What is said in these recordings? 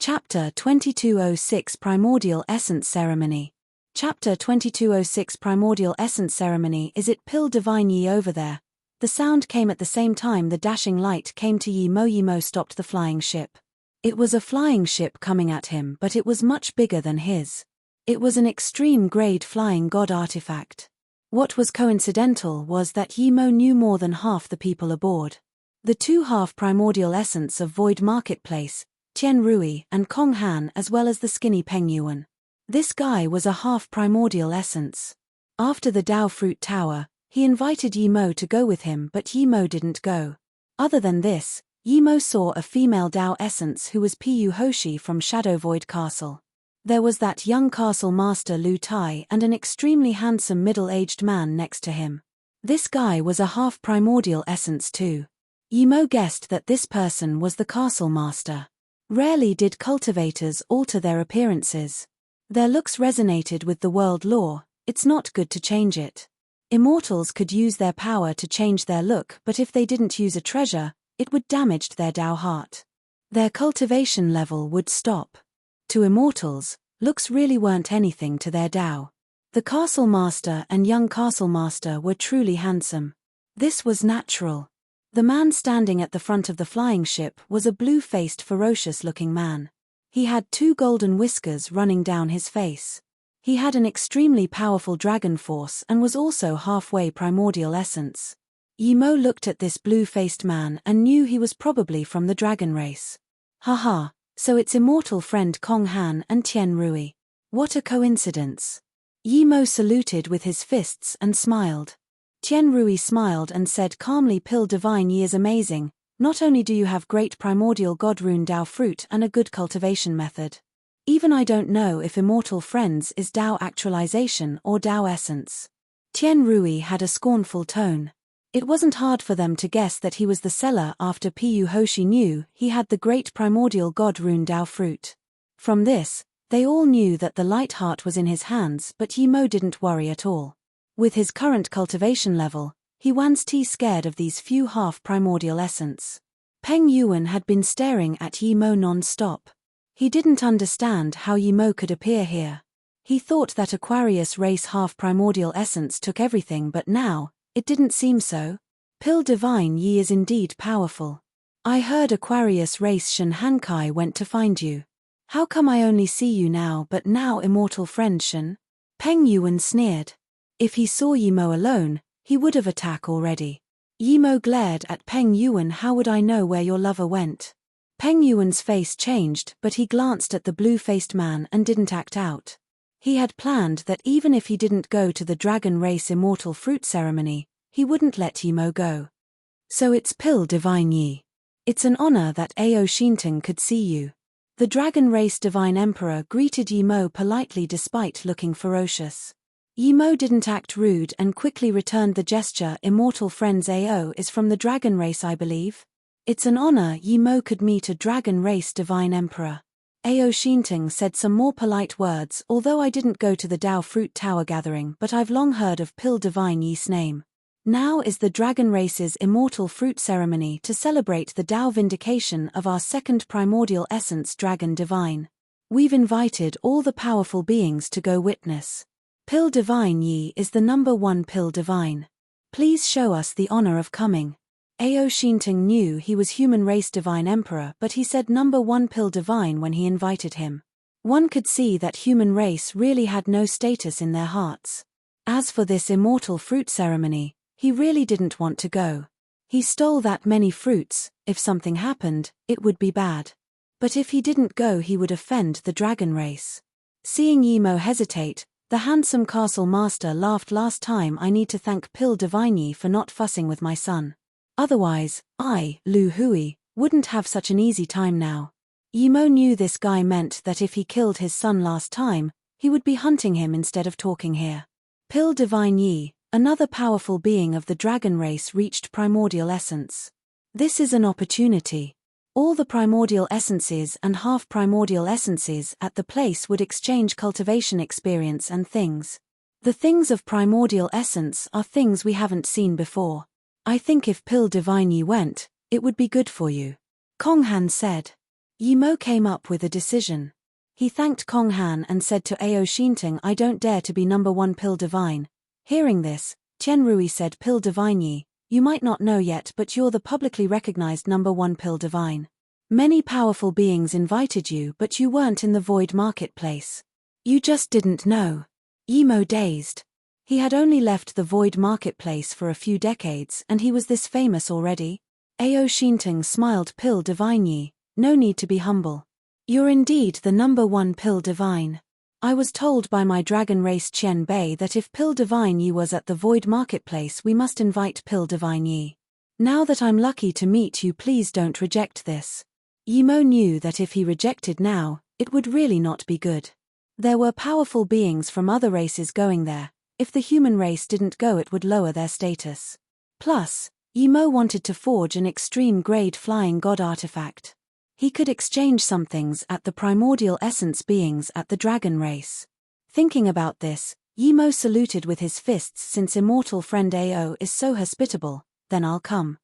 Chapter 2206 Primordial Essence Ceremony. Chapter 2206 Primordial Essence Ceremony. Is it Pill Divine Yi over there? The sound came at the same time the dashing light came to Yi Mo. Yi Mo stopped the flying ship. It was a flying ship coming at him, but it was much bigger than his. It was an extreme-grade flying god artifact. What was coincidental was that Yi Mo knew more than half the people aboard. The two half-primordial essence of Void Marketplace, Tian Rui and Kong Han, as well as the skinny Peng Yuan. This guy was a half-primordial essence. After the Dao Fruit Tower, he invited Yi Mo to go with him, but Yi Mo didn't go. Other than this, Yi Mo saw a female Dao essence who was Pu Hoshi from Shadow Void Castle. There was that young castle master Lu Tai and an extremely handsome middle-aged man next to him. This guy was a half-primordial essence too. Yi Mo guessed that this person was the castle master. Rarely did cultivators alter their appearances. Their looks resonated with the world law, it's not good to change it. Immortals could use their power to change their look, but if they didn't use a treasure, it would damage their Dao heart. Their cultivation level would stop. To immortals, looks really weren't anything to their Dao. The castle master and young castle master were truly handsome. This was natural. The man standing at the front of the flying ship was a blue-faced, ferocious-looking man. He had two golden whiskers running down his face. He had an extremely powerful dragon force and was also halfway primordial essence. Yi Mo looked at this blue-faced man and knew he was probably from the dragon race. Haha, so it's immortal friend Kong Han and Tian Rui. What a coincidence. Yi Mo saluted with his fists and smiled. Tian Rui smiled and said calmly, Pill Divine Yi is amazing. Not only do you have great primordial god rune Dao fruit and a good cultivation method. Even I don't know if immortal friends is Dao actualization or Dao essence. Tian Rui had a scornful tone. It wasn't hard for them to guess that he was the seller after Pu Hoshi knew he had the great primordial god rune Dao fruit. From this, they all knew that the light heart was in his hands, but Yi Mo didn't worry at all. With his current cultivation level, he was scared of these few half-primordial essence. Peng Yuan had been staring at Yi Mo non-stop. He didn't understand how Yi Mo could appear here. He thought that Aquarius race half-primordial essence took everything, but now, it didn't seem so. Pill Divine Yi is indeed powerful. I heard Aquarius race Shen Hankai went to find you. How come I only see you now but now immortal friend Shen? Peng Yuan sneered. If he saw Yi Mo alone, he would have attacked already. Yi Mo glared at Peng Yuan. How would I know where your lover went? Peng Yuan's face changed, but he glanced at the blue-faced man and didn't act out. He had planned that even if he didn't go to the Dragon Race Immortal Fruit Ceremony, he wouldn't let Yi Mo go. So it's Pill Divine Yi. It's an honor that Ao Shintung could see you. The Dragon Race Divine Emperor greeted Yi Mo politely despite looking ferocious. Yi Mo didn't act rude and quickly returned the gesture. Immortal friends, Ao is from the Dragon Race, I believe. It's an honor Yi Mo could meet a Dragon Race Divine Emperor. Ao Shintung said some more polite words. Although I didn't go to the Dao Fruit Tower gathering, but I've long heard of Pill Divine Yi's name. Now is the Dragon Race's Immortal Fruit Ceremony to celebrate the Dao vindication of our second primordial essence Dragon Divine. We've invited all the powerful beings to go witness. Pill Divine Yi is the #1 Pill Divine. Please show us the honor of coming. Ao Shintung knew he was Human Race Divine Emperor, but he said #1 Pill Divine when he invited him. One could see that human race really had no status in their hearts. As for this immortal fruit ceremony, he really didn't want to go. He stole that many fruits. If something happened, it would be bad. But if he didn't go, he would offend the dragon race. Seeing Yi Mo hesitate, the handsome castle master laughed. Last time I need to thank Pill Divine Yi for not fussing with my son. Otherwise, I, Lu Hui, wouldn't have such an easy time now. Yi Mo knew this guy meant that if he killed his son last time, he would be hunting him instead of talking here. Pill Divine Yi, another powerful being of the dragon race, reached primordial essence. This is an opportunity. All the primordial essences and half-primordial essences at the place would exchange cultivation experience and things. The things of primordial essence are things we haven't seen before. I think if Pill Divine Yi went, it would be good for you. Kong Han said. Mo came up with a decision. He thanked Kong Han and said to Ao Shinting, I don't dare to be number 1 pill divine. Hearing this, Tian Rui said, Pill divine Yi, you might not know yet, but you're the publicly recognized number 1 pill divine. Many powerful beings invited you, but you weren't in the void marketplace. You just didn't know. Mo dazed. He had only left the void marketplace for a few decades and he was this famous already. Ao Shinting smiled, Pill divine Yi, no need to be humble. You're indeed the number 1 pill divine. I was told by my dragon race Qian Bei that if Pill divine Yi was at the void marketplace we must invite Pill divine Yi. Now that I'm lucky to meet you, please don't reject this. Mo knew that if he rejected now, it would really not be good. There were powerful beings from other races going there. If the human race didn't go, it would lower their status. Plus, Mo wanted to forge an extreme grade flying god artifact. He could exchange some things at the primordial essence beings at the dragon race. Thinking about this, Mo saluted with his fists. Since immortal friend Ao is so hospitable, then I'll come.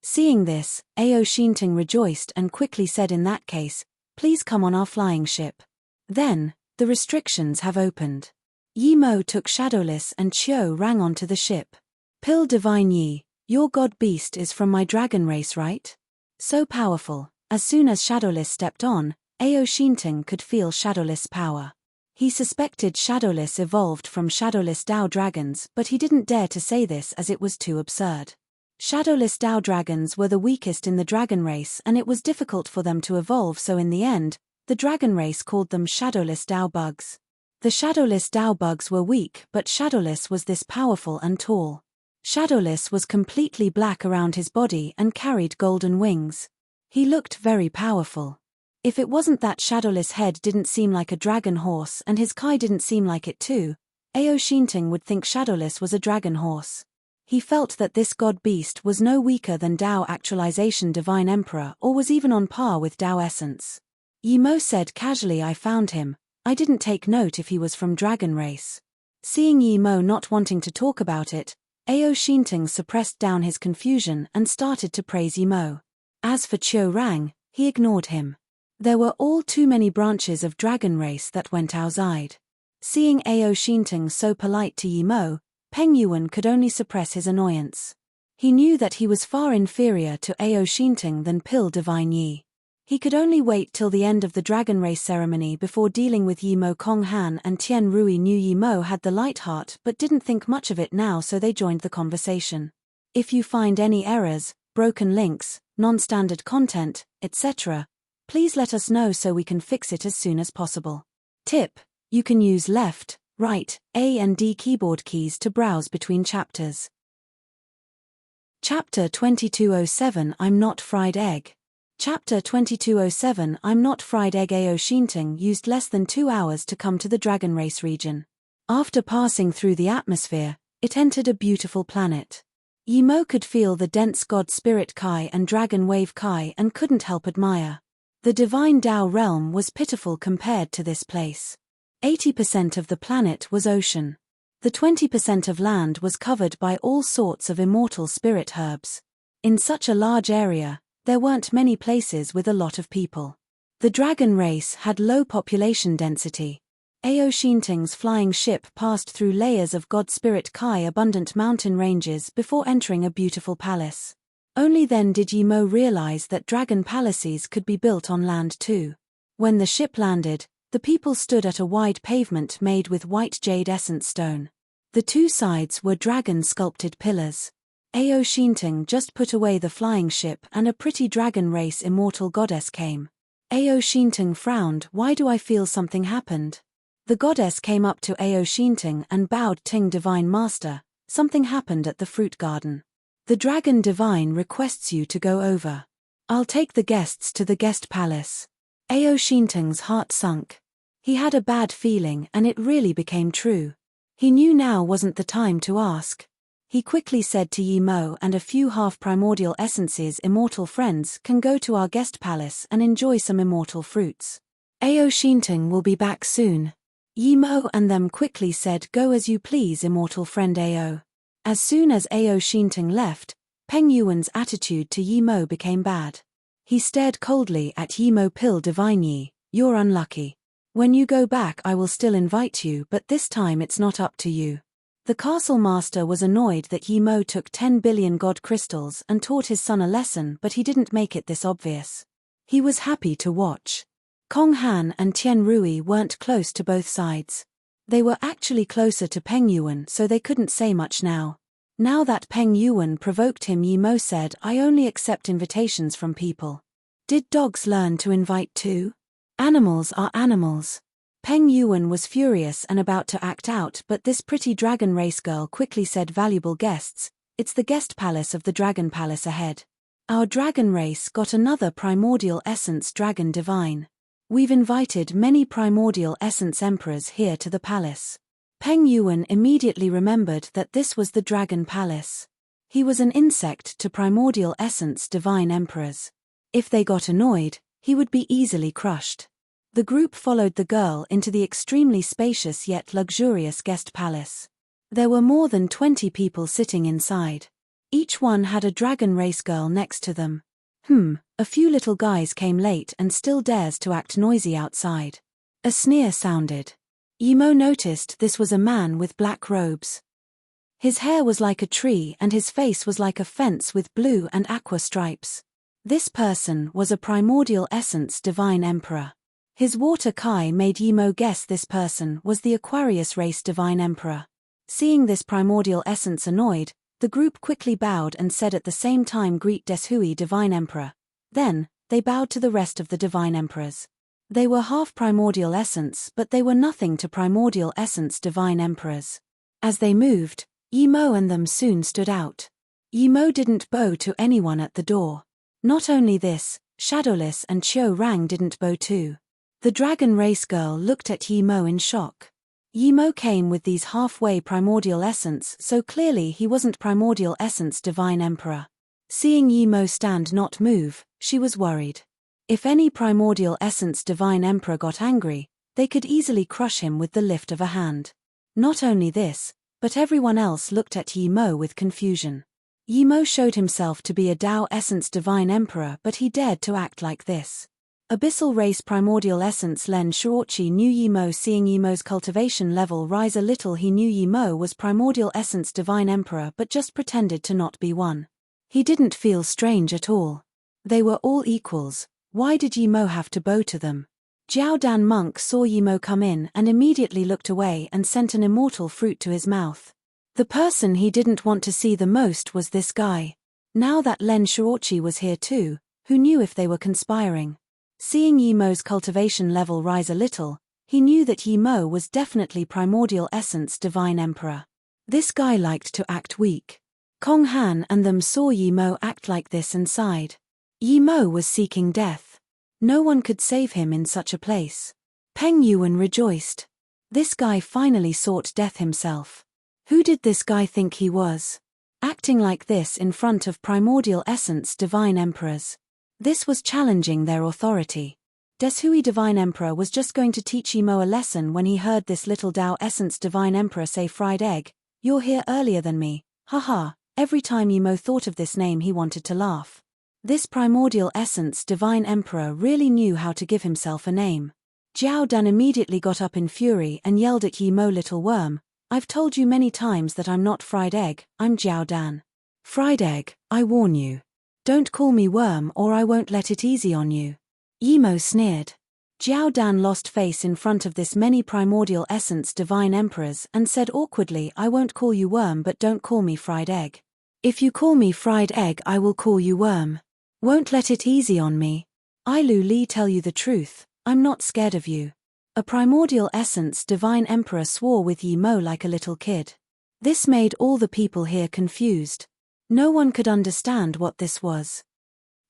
Seeing this, Ao Shinting rejoiced and quickly said, in that case, please come on our flying ship. Then, the restrictions have opened. Mo took Shadowless and Qiu Rang onto the ship. Pill divine Yi, your god beast is from my dragon race, right? So powerful. As soon as Shadowless stepped on, Ao Shinting could feel Shadowless power. He suspected Shadowless evolved from Shadowless Dao dragons, but he didn't dare to say this as it was too absurd. Shadowless Dao dragons were the weakest in the dragon race and it was difficult for them to evolve, so in the end, the dragon race called them Shadowless Dao bugs. The Shadowless Dao bugs were weak, but Shadowless was this powerful and tall. Shadowless was completely black around his body and carried golden wings. He looked very powerful. If it wasn't that Shadowless' head didn't seem like a dragon horse and his kai didn't seem like it too, Ao Shinting would think Shadowless was a dragon horse. He felt that this god beast was no weaker than Dao Actualization Divine Emperor or was even on par with Dao Essence. Mo said casually, I found him. I didn't take note if he was from dragon race. Seeing Mo not wanting to talk about it, Ao Shinting suppressed down his confusion and started to praise Mo. As for Qiu Rang, he ignored him. There were all too many branches of dragon race that went outside. Seeing Ao Shinting so polite to Mo, Peng Yuan could only suppress his annoyance. He knew that he was far inferior to Ao Shinting than Pill divine Yi. He could only wait till the end of the dragon race ceremony before dealing with Mo. Kong Han and Tian Rui knew Mo had the light heart but didn't think much of it now, so they joined the conversation. If you find any errors, broken links, non-standard content, etc., please let us know so we can fix it as soon as possible. Tip: you can use left, right, A and D keyboard keys to browse between chapters. Chapter 2207 I'm Not Fried Egg. Chapter 2207 I'm Not Fried Egg. Ao Shinting used less than 2 hours to come to the dragon race region. After passing through the atmosphere, it entered a beautiful planet. Mo could feel the dense god spirit Kai and dragon wave Kai and couldn't help admire. The divine Dao realm was pitiful compared to this place. 80% of the planet was ocean. The 20% of land was covered by all sorts of immortal spirit herbs. In such a large area, there weren't many places with a lot of people. The dragon race had low population density. Ao Shinting's flying ship passed through layers of god spirit Kai abundant mountain ranges before entering a beautiful palace. Only then did Mo realize that dragon palaces could be built on land too. When the ship landed, the people stood at a wide pavement made with white jade essence stone. The two sides were dragon-sculpted pillars. Ao Shinting just put away the flying ship and a pretty dragon race immortal goddess came. Ao Shinting frowned. Why do I feel something happened? The goddess came up to Ao Shinting and bowed. Ting Divine Master, something happened at the fruit garden. The dragon divine requests you to go over. I'll take the guests to the guest palace. Ao Shinting's heart sunk. He had a bad feeling and it really became true. He knew now wasn't the time to ask. He quickly said to Mo and a few half-primordial essences, immortal friends can go to our guest palace and enjoy some immortal fruits. Ao Shinting will be back soon. Mo and them quickly said, go as you please, immortal friend Ao. As soon as Ao Shinting left, Peng Yuan's attitude to Mo became bad. He stared coldly at Yimo Pill Divine Yi. You're unlucky. When you go back I will still invite you, but this time it's not up to you. The castle master was annoyed that Yimo took 10 billion god crystals and taught his son a lesson, but he didn't make it this obvious. He was happy to watch. Kong Han and Tian Rui weren't close to both sides. They were actually closer to Peng Yuan, so they couldn't say much now. Now that Peng Yuan provoked him, Yimo said, I only accept invitations from people. Did dogs learn to invite too? Animals are animals. Peng Yuan was furious and about to act out, but this pretty dragon race girl quickly said, valuable guests, it's the guest palace of the dragon palace ahead. Our dragon race got another primordial essence dragon divine. We've invited many primordial essence emperors here to the palace. Peng Yuan immediately remembered that this was the dragon palace. He was an insect to primordial essence divine emperors. If they got annoyed, he would be easily crushed. The group followed the girl into the extremely spacious yet luxurious guest palace. There were more than 20 people sitting inside. Each one had a dragon race girl next to them. A few little guys came late and still dares to act noisy outside. A sneer sounded. Yimo noticed this was a man with black robes. His hair was like a tree and his face was like a fence with blue and aqua stripes. This person was a primordial essence divine emperor. His water Kai made Yimo guess this person was the Aquarius race divine emperor. Seeing this primordial essence annoyed, the group quickly bowed and said at the same time, greet Deshui divine emperor. Then, they bowed to the rest of the divine emperors. They were half primordial essence, but they were nothing to primordial essence divine emperors. As they moved, Yimo and them soon stood out. Yimo didn't bow to anyone at the door. Not only this, Shadowless and Qiu Rang didn't bow too. The dragon race girl looked at Yimo in shock. Yimo came with these halfway primordial essence, so clearly he wasn't primordial essence divine emperor. Seeing Yimo stand not move, she was worried. If any primordial essence divine emperor got angry, they could easily crush him with the lift of a hand. Not only this, but everyone else looked at Yimo with confusion. Yimo showed himself to be a Tao essence divine emperor, but he dared to act like this. Abyssal race primordial essence Len Shuoqi knew Yimo. Seeing Yimo's cultivation level rise a little, he knew Yimo was primordial essence divine emperor, but just pretended to not be one. He didn't feel strange at all. They were all equals. Why did Yimo have to bow to them? Jiao Dan monk saw Yimo come in and immediately looked away and sent an immortal fruit to his mouth. The person he didn't want to see the most was this guy. Now that Len Shuoqi was here too, who knew if they were conspiring? Seeing Yimo's cultivation level rise a little, he knew that Yimo was definitely primordial essence divine emperor. This guy liked to act weak. Kong Han and them saw Yimo act like this and sighed. Yimo was seeking death. No one could save him in such a place. Peng Yuan rejoiced. This guy finally sought death himself. Who did this guy think he was? Acting like this in front of primordial essence divine emperors. This was challenging their authority. Deshui divine emperor was just going to teach Yimo a lesson when he heard this little Tao essence divine emperor say, fried egg, you're here earlier than me, haha. Every time Yimo thought of this name he wanted to laugh. This primordial essence divine emperor really knew how to give himself a name. Jiao Dan immediately got up in fury and yelled at Yimo, little worm, I've told you many times that I'm not fried egg, I'm Jiao Dan. Fried egg, I warn you. Don't call me worm or I won't let it easy on you. Yimo sneered. Jiao Dan lost face in front of this many primordial essence divine emperors and said awkwardly, I won't call you worm, but don't call me fried egg. If you call me fried egg I will call you worm. Won't let it easy on me. I Lu Li tell you the truth, I'm not scared of you. A primordial essence divine emperor swore with Yimo like a little kid. This made all the people here confused. No one could understand what this was.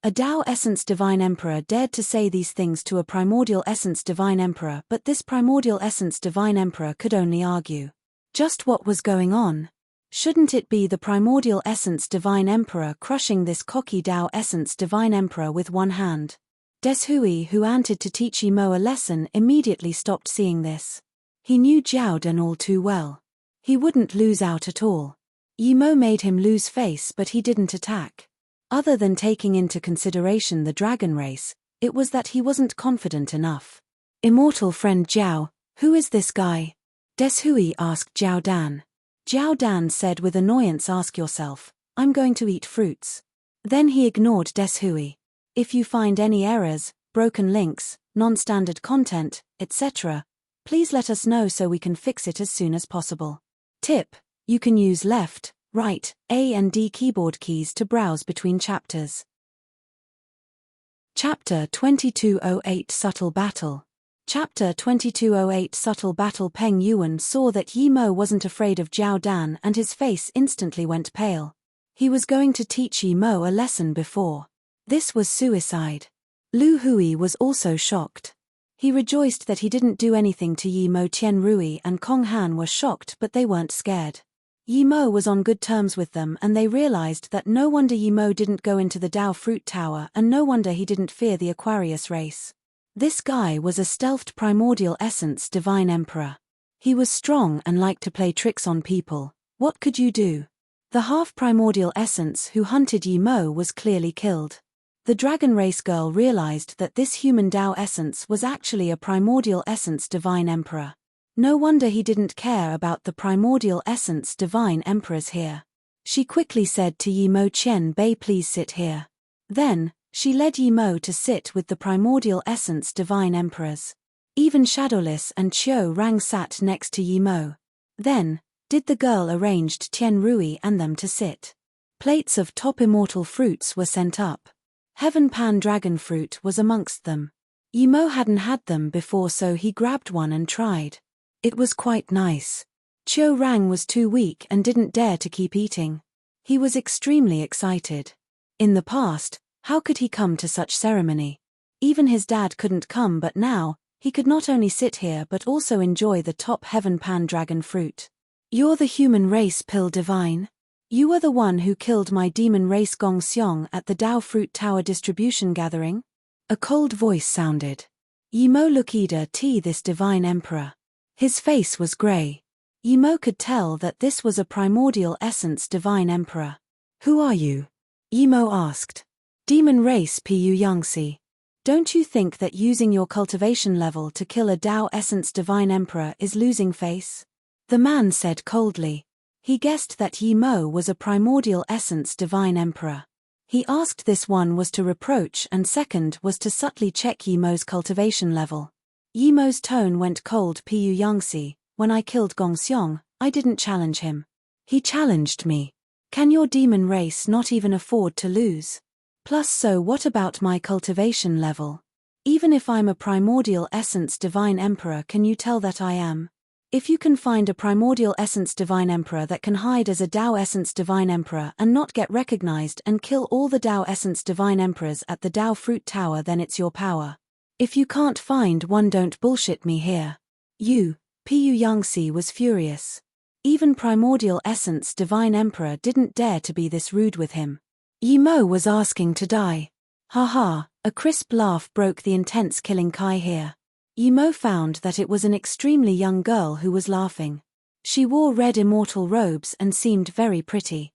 A Tao essence divine emperor dared to say these things to a primordial essence divine emperor, but this primordial essence divine emperor could only argue. Just what was going on? Shouldn't it be the primordial essence divine emperor crushing this cocky Tao essence divine emperor with one hand? Deshui, who wanted to teach Yimo a lesson, immediately stopped seeing this. He knew Jiao Dan all too well. He wouldn't lose out at all. Yimo made him lose face, but he didn't attack. Other than taking into consideration the dragon race, it was that he wasn't confident enough. Immortal friend Jiao, who is this guy? Des Hui asked Jiao Dan. Jiao Dan said with annoyance, ask yourself, I'm going to eat fruits. Then he ignored Des Hui. If you find any errors, broken links, non-standard content, etc., please let us know so we can fix it as soon as possible. Tip: you can use left, right, A and D keyboard keys to browse between chapters. Chapter 2208 Subtle Battle. Chapter 2208 Subtle Battle. Peng Yuan saw that Yi Mo wasn't afraid of Jiao Dan and his face instantly went pale. He was going to teach Yi Mo a lesson before. This was suicide. Lu Hui was also shocked. He rejoiced that he didn't do anything to Yi Mo. Tian Rui and Kong Han were shocked, but they weren't scared. Yi Mo was on good terms with them, and they realized that no wonder Yi Mo didn't go into the Dao Fruit Tower, and no wonder he didn't fear the Aquarius race. This guy was a stealthed primordial essence divine emperor. He was strong and liked to play tricks on people. What could you do? The half-primordial essence who hunted Yi Mo was clearly killed. The dragon race girl realized that this human Dao essence was actually a primordial essence divine emperor. No wonder he didn't care about the primordial essence divine emperors here. She quickly said to Yi Mo, Qian Bei, please sit here. Then, she led Yi Mo to sit with the primordial essence divine emperors. Even Shadowless and Qiu Rang sat next to Yi Mo. Then, did the girl arranged Tian Rui and them to sit. Plates of top immortal fruits were sent up. Heaven Pan dragon fruit was amongst them. Yi Mo hadn't had them before, so he grabbed one and tried. It was quite nice. Qiu Rang was too weak and didn't dare to keep eating. He was extremely excited. In the past, how could he come to such ceremony? Even his dad couldn't come, but now, he could not only sit here but also enjoy the top Heaven Pan dragon fruit. You're the human race pill divine? You were the one who killed my demon race Gong Xiong at the Dao Fruit Tower distribution gathering? A cold voice sounded. Yi Mo Lukida T, this divine emperor. His face was grey. Yi Mo could tell that this was a primordial essence divine emperor. Who are you? Yi Mo asked. Demon race Pu Yangxi. Don't you think that using your cultivation level to kill a Dao essence divine emperor is losing face? The man said coldly. He guessed that Yi Mo was a primordial essence divine emperor. He asked this one was to reproach and second was to subtly check Yi Mo's cultivation level. Yi Mo's tone went cold. Pu Yangxi, when I killed Gong Xiong, I didn't challenge him. He challenged me. Can your demon race not even afford to lose? Plus, so what about my cultivation level? Even if I'm a primordial essence divine emperor, can you tell that I am? If you can find a primordial essence divine emperor that can hide as a Dao essence divine emperor and not get recognized and kill all the Dao essence divine emperors at the Dao Fruit Tower, then it's your power. If you can't find one, don't bullshit me here. You, Pu Yangxi was furious. Even primordial essence divine emperor didn't dare to be this rude with him. Yi Mo was asking to die. Ha, a crisp laugh broke the intense killing Kai here. Yi Mo found that it was an extremely young girl who was laughing. She wore red immortal robes and seemed very pretty.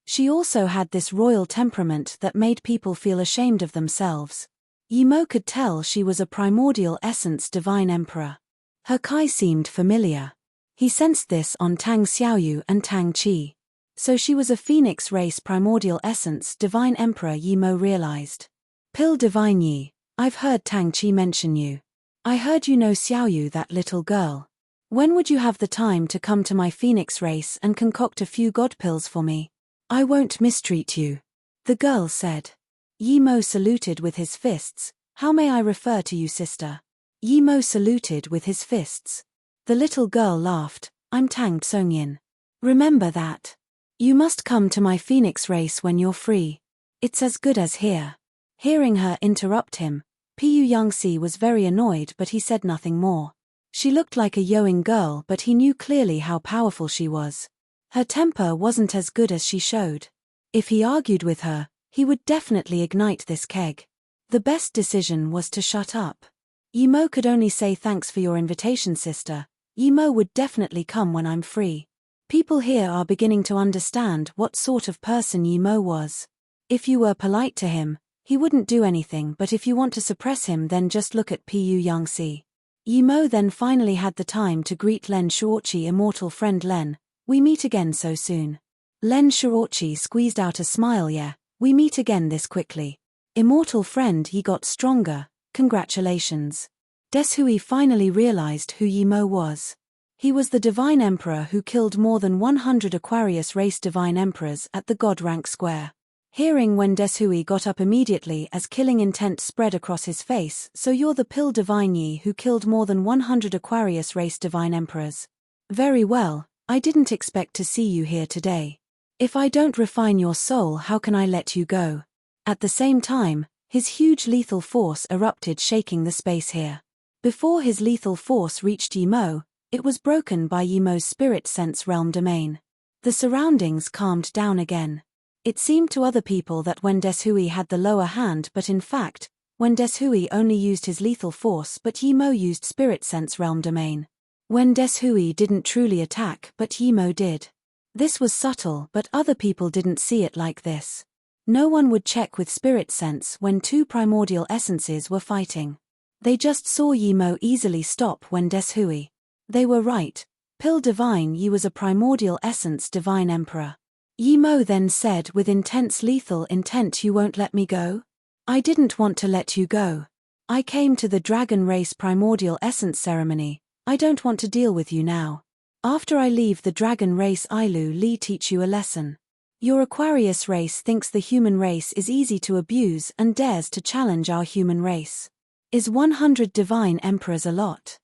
She also had this royal temperament that made people feel ashamed of themselves. Yi Mo could tell she was a primordial essence divine emperor. Her Kai seemed familiar. He sensed this on Tang Xiaoyu and Tang Qi. So she was a phoenix race primordial essence divine emperor. Yi Mo realized. Pill divine Yi, I've heard Tang Qi mention you. I heard you know Xiaoyu, that little girl. When would you have the time to come to my phoenix race and concoct a few god pills for me? I won't mistreat you. The girl said. Yi Mo saluted with his fists. How may I refer to you, sister? Yi Mo saluted with his fists. The little girl laughed. I'm Tang Tsongyin. Remember that. You must come to my phoenix race when you're free. It's as good as here. Hearing her interrupt him, Pu Yangxi was very annoyed, but he said nothing more. She looked like a yowing girl, but he knew clearly how powerful she was. Her temper wasn't as good as she showed. If he argued with her, he would definitely ignite this keg. The best decision was to shut up. Yi Mo could only say thanks for your invitation, sister. Yi Mo would definitely come when I'm free. People here are beginning to understand what sort of person Yi Mo was. If you were polite to him, he wouldn't do anything, but if you want to suppress him, then just look at Pu Yangxi. Yimo then finally had the time to greet Len Shuoqi. Immortal friend Len, we meet again so soon. Len Shuoqi squeezed out a smile. Yeah, we meet again this quickly. Immortal friend, ye got stronger, congratulations. Deshui finally realized who Yimo was. He was the Divine Emperor who killed more than 100 Aquarius race Divine Emperors at the God Rank Square. Hearing when Deshui got up immediately as killing intent spread across his face. So you're the Pill Divine Yi who killed more than 100 Aquarius race Divine Emperors. Very well, I didn't expect to see you here today. If I don't refine your soul, how can I let you go? At the same time, his huge lethal force erupted, shaking the space here. Before his lethal force reached Yimo, it was broken by Yimo's spirit sense realm domain. The surroundings calmed down again. It seemed to other people that when Deshui had the lower hand, but in fact, when Deshui only used his lethal force but Yimo used spirit sense realm domain. When Deshui didn't truly attack but Yimo did. This was subtle, but other people didn't see it like this. No one would check with spirit sense when two primordial essences were fighting. They just saw Yimo easily stop when Deshui. They were right. Pill Divine Yi was a primordial essence Divine Emperor. Yimo then said with intense lethal intent, you won't let me go? I didn't want to let you go. I came to the Dragon Race Primordial Essence Ceremony. I don't want to deal with you now. After I leave the Dragon Race, Ilu Li teach you a lesson. Your Aquarius race thinks the human race is easy to abuse and dares to challenge our human race. Is 100 Divine Emperors a lot?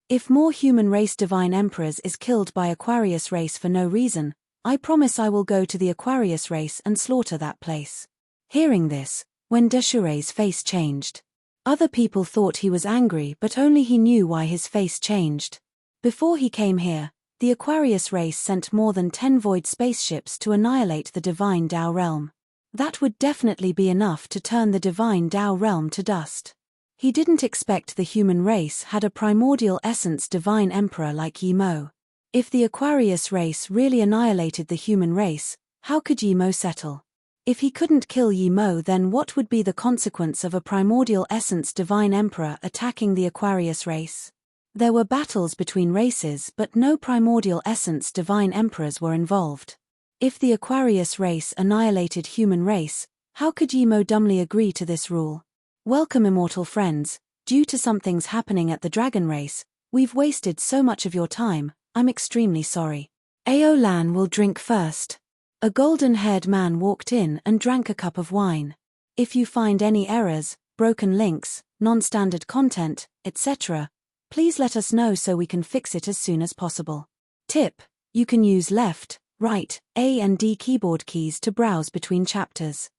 If more human race Divine Emperors is killed by Aquarius race for no reason, I promise I will go to the Aquarius race and slaughter that place. Hearing this, when Deshui's face changed. Other people thought he was angry, but only he knew why his face changed. Before he came here, the Aquarius race sent more than 10 void spaceships to annihilate the Divine Dao realm. That would definitely be enough to turn the Divine Dao realm to dust. He didn't expect the human race had a primordial essence Divine Emperor like Yimo. If the Aquarius race really annihilated the human race, how could Yimo settle? If he couldn't kill Yimo, then what would be the consequence of a primordial essence Divine Emperor attacking the Aquarius race? There were battles between races, but no primordial essence Divine Emperors were involved. If the Aquarius race annihilated human race, how could Yimo dumbly agree to this rule? Welcome, immortal friends. Due to some things happening at the Dragon Race, we've wasted so much of your time. I'm extremely sorry. Aolan will drink first. A golden-haired man walked in and drank a cup of wine. If you find any errors, broken links, non-standard content, etc., please let us know so we can fix it as soon as possible. Tip: you can use left, right, A and D keyboard keys to browse between chapters.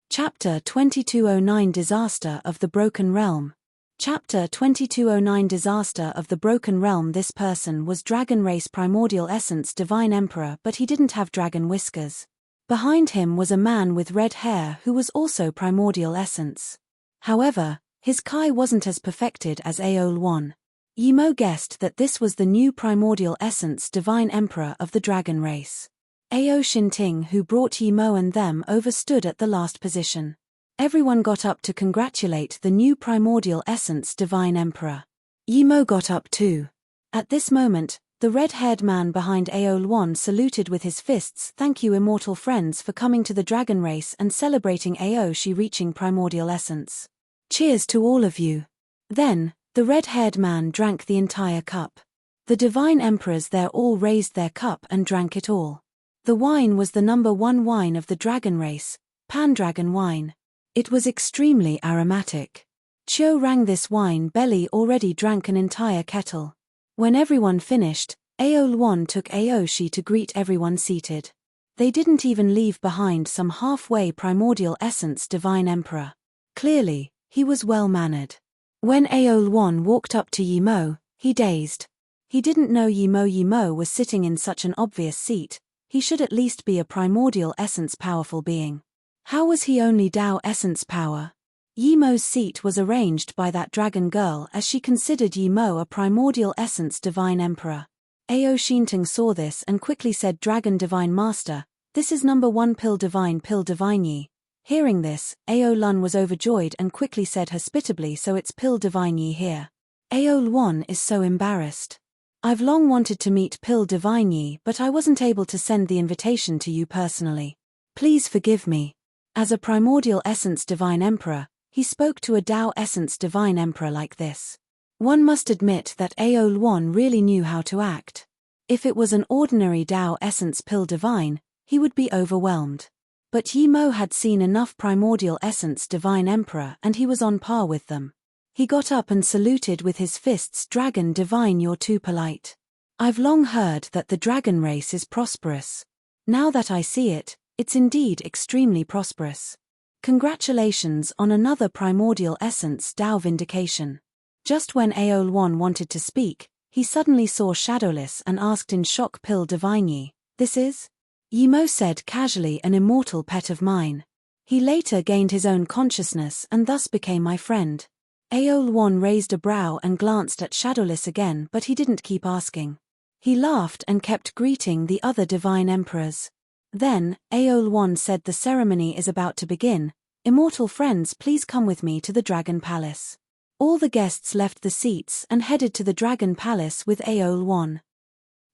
Chapter 2209 Disaster of the Broken Realm. Chapter 2209 Disaster of the Broken Realm. This person was Dragon Race Primordial Essence Divine Emperor, but he didn't have dragon whiskers. Behind him was a man with red hair who was also Primordial Essence. However, his Kai wasn't as perfected as Aol1. Yimo guessed that this was the new Primordial Essence Divine Emperor of the Dragon Race. Ao Shinting, who brought Yimo and them over, stood at the last position. Everyone got up to congratulate the new Primordial Essence Divine Emperor. Yimo got up too. At this moment, the red-haired man behind Aol1 saluted with his fists. Thank you, immortal friends, for coming to the Dragon Race and celebrating Aoshi reaching Primordial Essence. Cheers to all of you. Then, the red-haired man drank the entire cup. The Divine Emperors there all raised their cup and drank it all. The wine was the number 1 wine of the Dragon Race, Pandragon wine. It was extremely aromatic. Chiu rang this wine belly already drank an entire kettle. When everyone finished, Aol1 took Aoshi to greet everyone seated. They didn't even leave behind some halfway Primordial Essence Divine Emperor. Clearly, he was well-mannered. When Aol1 walked up to Yimo, he dazed. He didn't know Yimo was sitting in such an obvious seat. He should at least be a Primordial Essence powerful being. How was he only Dao Essence power? Yimo's seat was arranged by that dragon girl as she considered Yimo a Primordial Essence Divine Emperor. Ao Shintung saw this and quickly said, Dragon Divine Master, This is number 1 Pil Divine Yi. Hearing this, Ao Lun was overjoyed and quickly said hospitably, so it's Pil Divine Yi here. Ao Lun is so embarrassed. I've long wanted to meet Pil Divine Yi, but I wasn't able to send the invitation to you personally. Please forgive me. As a primordial essence divine emperor, he spoke to a Tao essence divine emperor like this. One must admit that Ao Lun really knew how to act. If it was an ordinary Tao essence Pil Divine, he would be overwhelmed. But Yi Mo had seen enough primordial essence divine emperor and he was on par with them. He got up and saluted with his fists. Dragon divine, you're too polite. I've long heard that the dragon race is prosperous. Now that I see it, it's indeed extremely prosperous. Congratulations on another primordial essence Tao vindication. Just when Ao Lun wanted to speak, he suddenly saw Shadowless and asked in shock, Pil Divine Yi, this is? Yi Mo said casually, an immortal pet of mine. He later gained his own consciousness and thus became my friend. Ao Lun raised a brow and glanced at Shadowless again, but he didn't keep asking. He laughed and kept greeting the other divine emperors. Then, Ao Lun said, the ceremony is about to begin. Immortal friends, please come with me to the Dragon Palace. All the guests left the seats and headed to the Dragon Palace with Ao Lun.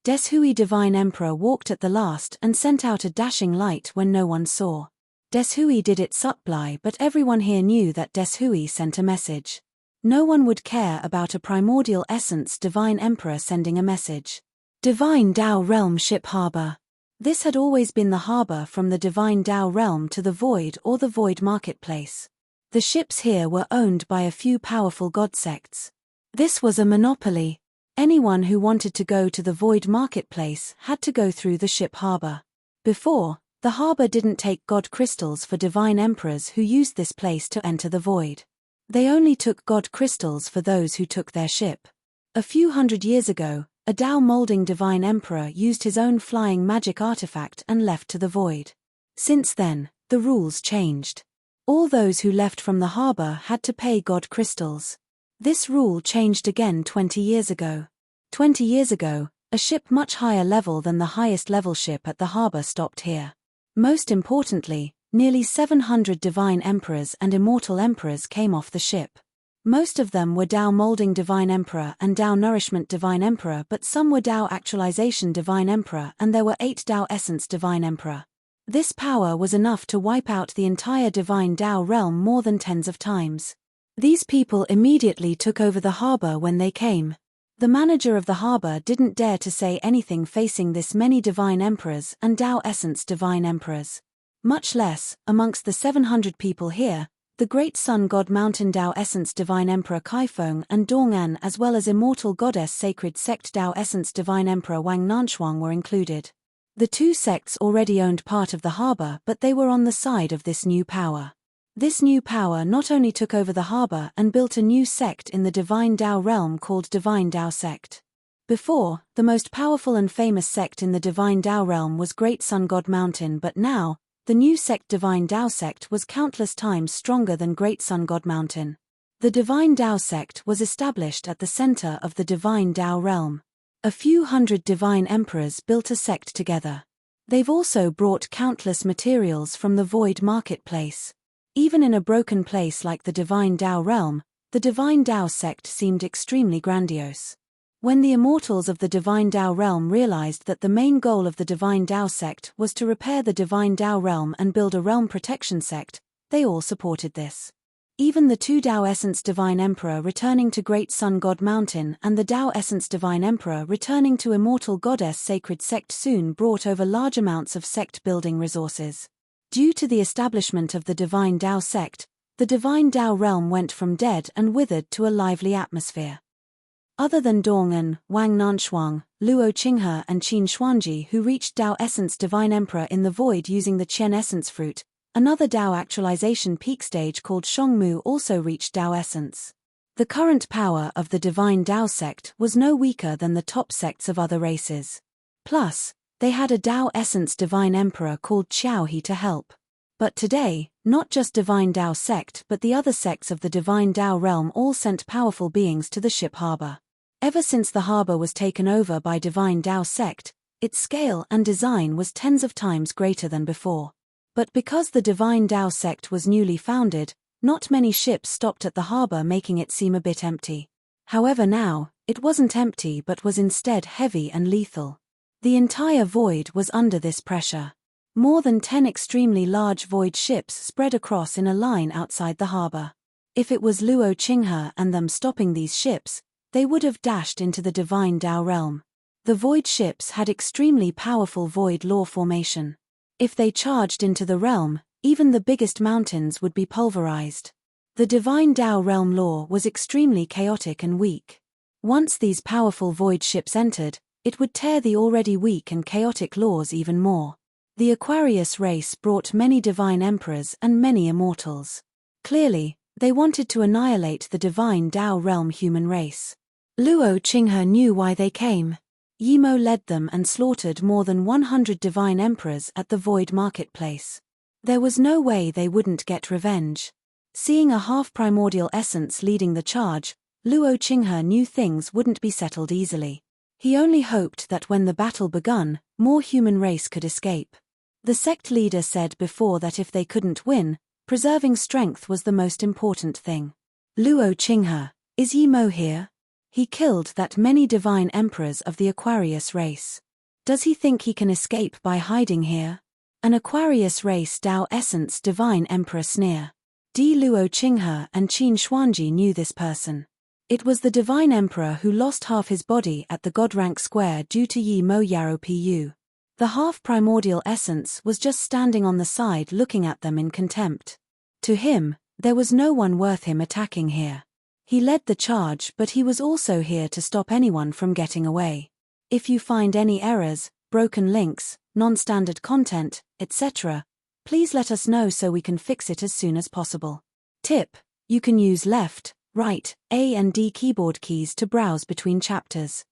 Deshui Divine Emperor walked at the last and sent out a dashing light when no one saw. Deshui did it subtly, but everyone here knew that Deshui sent a message. No one would care about a primordial essence divine emperor sending a message. Divine Tao Realm Ship Harbor. This had always been the harbor from the Divine Tao Realm to the Void or the Void Marketplace. The ships here were owned by a few powerful god sects. This was a monopoly. Anyone who wanted to go to the Void Marketplace had to go through the ship harbor. Before, the harbor didn't take god crystals for divine emperors who used this place to enter the Void. They only took god crystals for those who took their ship. A few hundred years ago, a Tao molding divine emperor used his own flying magic artifact and left to the Void. Since then, the rules changed. All those who left from the harbor had to pay god crystals. This rule changed again 20 years ago. 20 years ago, a ship much higher level than the highest level ship at the harbor stopped here. Most importantly, nearly 700 divine emperors and immortal emperors came off the ship. Most of them were Tao molding divine emperor and Tao nourishment divine emperor, but some were Tao actualization divine emperor, and there were 8 Tao essence divine emperor. This power was enough to wipe out the entire divine Tao realm more than tens of times. These people immediately took over the harbor when they came. The manager of the harbor didn't dare to say anything facing this many divine emperors and Tao essence divine emperors. Much less, amongst the 700 people here, the great sun god mountain Tao essence divine emperor Kaifeng and Dong'an, as well as immortal goddess sacred sect Tao essence divine emperor Wang Nanshuang were included. The two sects already owned part of the harbor, but they were on the side of this new power. This new power not only took over the harbor and built a new sect in the Divine Tao realm called Divine Tao Sect. Before, the most powerful and famous sect in the Divine Tao realm was Great Sun God Mountain, but now, the new sect Divine Tao Sect was countless times stronger than Great Sun God Mountain. The Divine Tao Sect was established at the center of the Divine Tao realm. A few hundred divine emperors built a sect together. They've also brought countless materials from the Void Marketplace. Even in a broken place like the Divine Tao realm, the Divine Tao sect seemed extremely grandiose. When the immortals of the Divine Tao realm realized that the main goal of the Divine Tao sect was to repair the Divine Tao realm and build a realm protection sect, they all supported this. Even the two Tao Essence Divine Emperor returning to Great Sun God Mountain and the Tao Essence Divine Emperor returning to Immortal Goddess Sacred Sect soon brought over large amounts of sect-building resources. Due to the establishment of the Divine Tao sect, the Divine Tao realm went from dead and withered to a lively atmosphere. Other than Dong'an, Wang Nanshuang, Luo Qinghe and Qin Xuanji, who reached Tao Essence Divine Emperor in the Void using the Qian Essence Fruit, another Tao actualization peak stage called Shongmu also reached Tao Essence. The current power of the Divine Tao sect was no weaker than the top sects of other races. Plus, they had a Tao Essence Divine Emperor called Qiao He to help. But today, not just Divine Tao sect but the other sects of the Divine Tao realm all sent powerful beings to the ship harbor. Ever since the harbor was taken over by Divine Tao sect, Its scale and design was tens of times greater than before. But because the Divine Tao sect was newly founded, not many ships stopped at the harbor, making it seem a bit empty. However, now, it wasn't empty but was instead heavy and lethal. The entire void was under this pressure. More than 10 extremely large void ships spread across in a line outside the harbor. If it was Luo Qinghe and them stopping these ships, they would have dashed into the Divine Tao realm. The void ships had extremely powerful void law formation. If they charged into the realm, even the biggest mountains would be pulverized. The Divine Tao realm law was extremely chaotic and weak. Once these powerful void ships entered, it would tear the already weak and chaotic laws even more. The Aquarius race brought many divine emperors and many immortals. Clearly, they wanted to annihilate the Divine Tao realm human race. Luo Qinghe knew why they came. Yimo led them and slaughtered more than 100 divine emperors at the void marketplace. There was no way they wouldn't get revenge. Seeing a half-primordial essence leading the charge, Luo Qinghe knew things wouldn't be settled easily. He only hoped that when the battle begun, more human race could escape. The sect leader said before that if they couldn't win, preserving strength was the most important thing. Luo Qinghe, is Yimo here? He killed that many divine emperors of the Aquarius race. Does he think he can escape by hiding here? An Aquarius race Tao essence divine emperor sneer. Di Luo Qinghe and Qin Xuanji knew this person. It was the divine emperor who lost half his body at the Godrank Square due to Yi Mo Yaro Pu. The half-primordial essence was just standing on the side looking at them in contempt. To him, there was no one worth him attacking here. He led the charge, but he was also here to stop anyone from getting away. If you find any errors, broken links, non-standard content, etc., please let us know so we can fix it as soon as possible. Tip: you can use left, right, A and D keyboard keys to browse between chapters.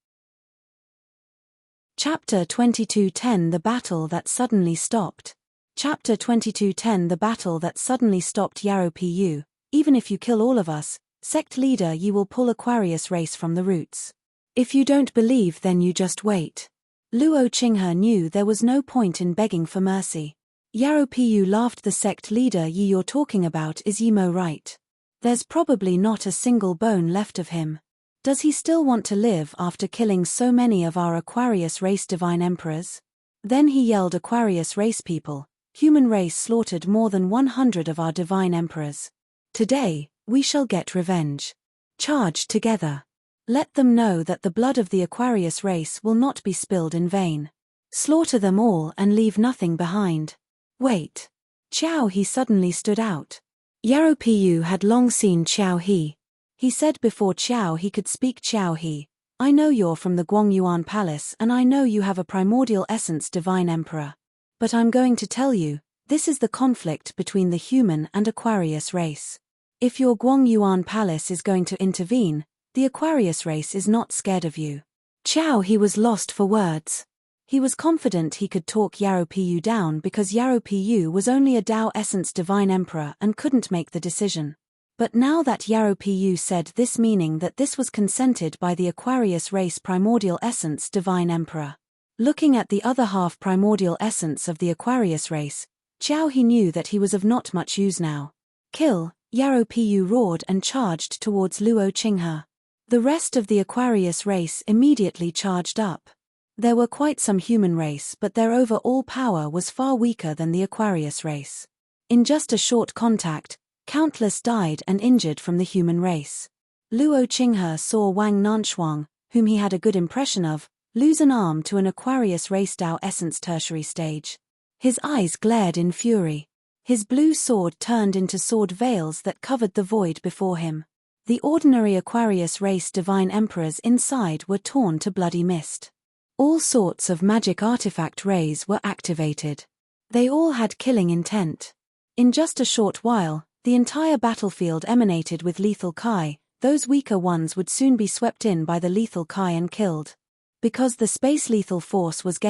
Chapter 2210 The Battle That Suddenly Stopped. Chapter 2210 The Battle That Suddenly Stopped Yaro Pu. Even if you kill all of us, sect leader, you will pull Aquarius race from the roots. If you don't believe, then you just wait. Luo Qinghe knew there was no point in begging for mercy. Yaro Pu laughed. The sect leader you're talking about is Yimo, right? There's probably not a single bone left of him. Does he still want to live after killing so many of our Aquarius race divine emperors? Then he yelled, Aquarius race people, human race slaughtered more than 100 of our divine emperors. Today, we shall get revenge. Charge together. Let them know that the blood of the Aquarius race will not be spilled in vain. Slaughter them all and leave nothing behind. Wait. Qiao He suddenly stood out. Yaro Pu had long seen Qiao He. He said before Qiao He could speak, Qiao He, I know you're from the Guangyuan Palace and I know you have a primordial essence divine emperor. But I'm going to tell you, this is the conflict between the human and Aquarius race. If your Guangyuan Palace is going to intervene, the Aquarius race is not scared of you. Qiao He was lost for words. He was confident he could talk Yaro Pu down because Yaro Pu was only a Tao essence divine emperor and couldn't make the decision. But now that Yaro Pu said this, meaning that this was consented by the Aquarius race primordial essence divine emperor. Looking at the other half primordial essence of the Aquarius race, Qiao He knew that he was of not much use now. Kill, Yaro Pu roared and charged towards Luo Qinghe. The rest of the Aquarius race immediately charged up. There were quite some human race, but their overall power was far weaker than the Aquarius race. In just a short contact, countless died and injured from the human race. Luo Qinghe saw Wang Nanshuang, whom he had a good impression of, lose an arm to an Aquarius race Tao essence tertiary stage. His eyes glared in fury. His blue sword turned into sword veils that covered the void before him. The ordinary Aquarius race divine emperors inside were torn to bloody mist. All sorts of magic artifact rays were activated. They all had killing intent. In just a short while, the entire battlefield emanated with lethal Kai. Those weaker ones would soon be swept in by the lethal Kai and killed. Because the space lethal force was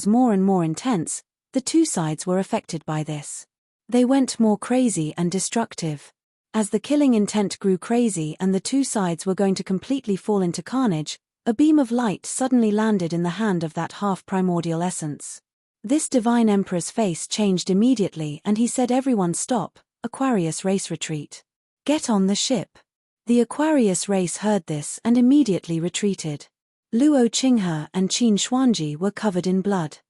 more and more intense, the two sides were affected by this. They went more crazy and destructive. As the killing intent grew crazy and the two sides were going to completely fall into carnage, A beam of light suddenly landed in the hand of that half-primordial essence. This divine emperor's face changed immediately and he said, "Everyone stop, Aquarius race retreat. Get on the ship." The Aquarius race heard this and immediately retreated. Luo Qinghe and Qin Xuanji were covered in blood.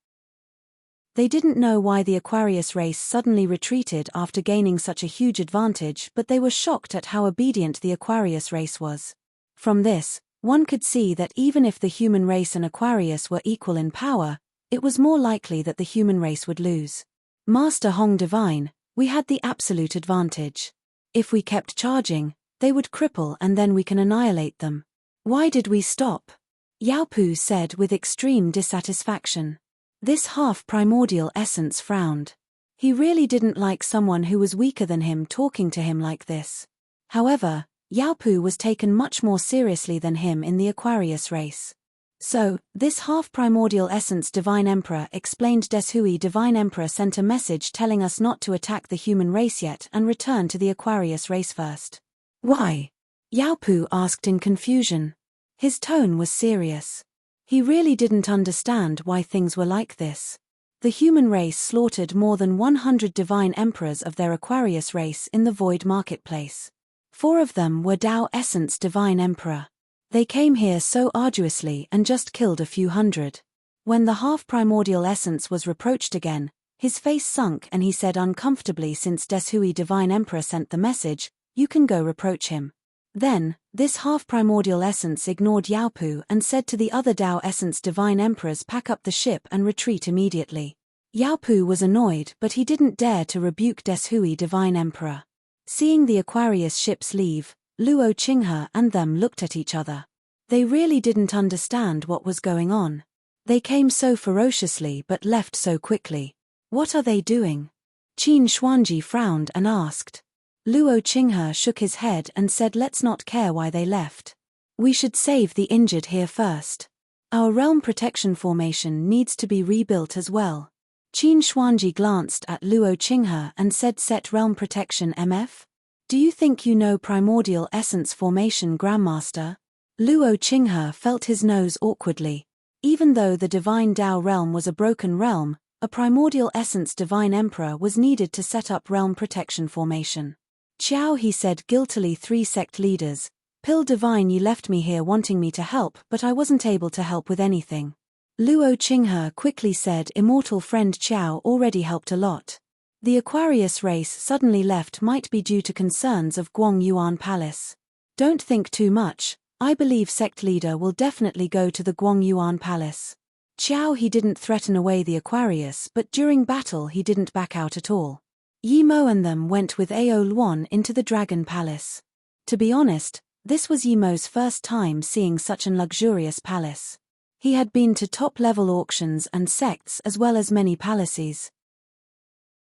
They didn't know why the Aquarius race suddenly retreated after gaining such a huge advantage, but they were shocked at how obedient the Aquarius race was. From this, one could see that even if the human race and Aquarius were equal in power, it was more likely that the human race would lose. Master Hong Divine, we had the absolute advantage. If we kept charging, they would cripple and then we can annihilate them. Why did we stop? Yao Pu said with extreme dissatisfaction. This half-primordial essence frowned. He really didn't like someone who was weaker than him talking to him like this. However, Yao Pu was taken much more seriously than him in the Aquarius race. So, this half-primordial essence Divine Emperor explained. Deshui Divine Emperor sent a message telling us not to attack the human race yet and return to the Aquarius race first. Why? Yao Pu asked in confusion. His tone was serious. He really didn't understand why things were like this. The human race slaughtered more than 100 divine emperors of their Aquarius race in the Void Marketplace. 4 of them were Tao Essence Divine Emperor. They came here so arduously and just killed a few hundred. When the half-primordial essence was reproached again, his face sunk and he said uncomfortably, "Since Deshui Divine Emperor sent the message, you can go reproach him." Then, this half-primordial essence ignored Yao Pu and said to the other Tao Essence Divine Emperors, "Pack up the ship and retreat immediately." Yao Pu was annoyed, but he didn't dare to rebuke Deshui Divine Emperor. Seeing the Aquarius ships leave, Luo Qinghe and them looked at each other. They really didn't understand what was going on. They came so ferociously but left so quickly. What are they doing? Qin Xuanji frowned and asked. Luo Qinghe shook his head and said, "Let's not care why they left. We should save the injured here first. Our realm protection formation needs to be rebuilt as well." Qin Xuanji glanced at Luo Qinghe and said, "Set realm protection MF? Do you think you know primordial essence formation, Grandmaster?" Luo Qinghe felt his nose awkwardly. Even though the divine Tao realm was a broken realm, a primordial essence divine emperor was needed to set up realm protection formation. "Qiao," he said guiltily, 3 sect leaders. "Pill Divine, you left me here wanting me to help, but I wasn't able to help with anything." Luo Qinghe quickly said, "Immortal friend Qiao already helped a lot. The Aquarius race suddenly left might be due to concerns of Guang Yuan Palace. Don't think too much, I believe sect leader will definitely go to the Guang Yuan Palace." Qiao, he didn't threaten away the Aquarius, but during battle he didn't back out at all. Yi Mo and them went with Ao Luan into the Dragon Palace. To be honest, this was Yi Mo's first time seeing such an luxurious palace. He had been to top-level auctions and sects as well as many palaces.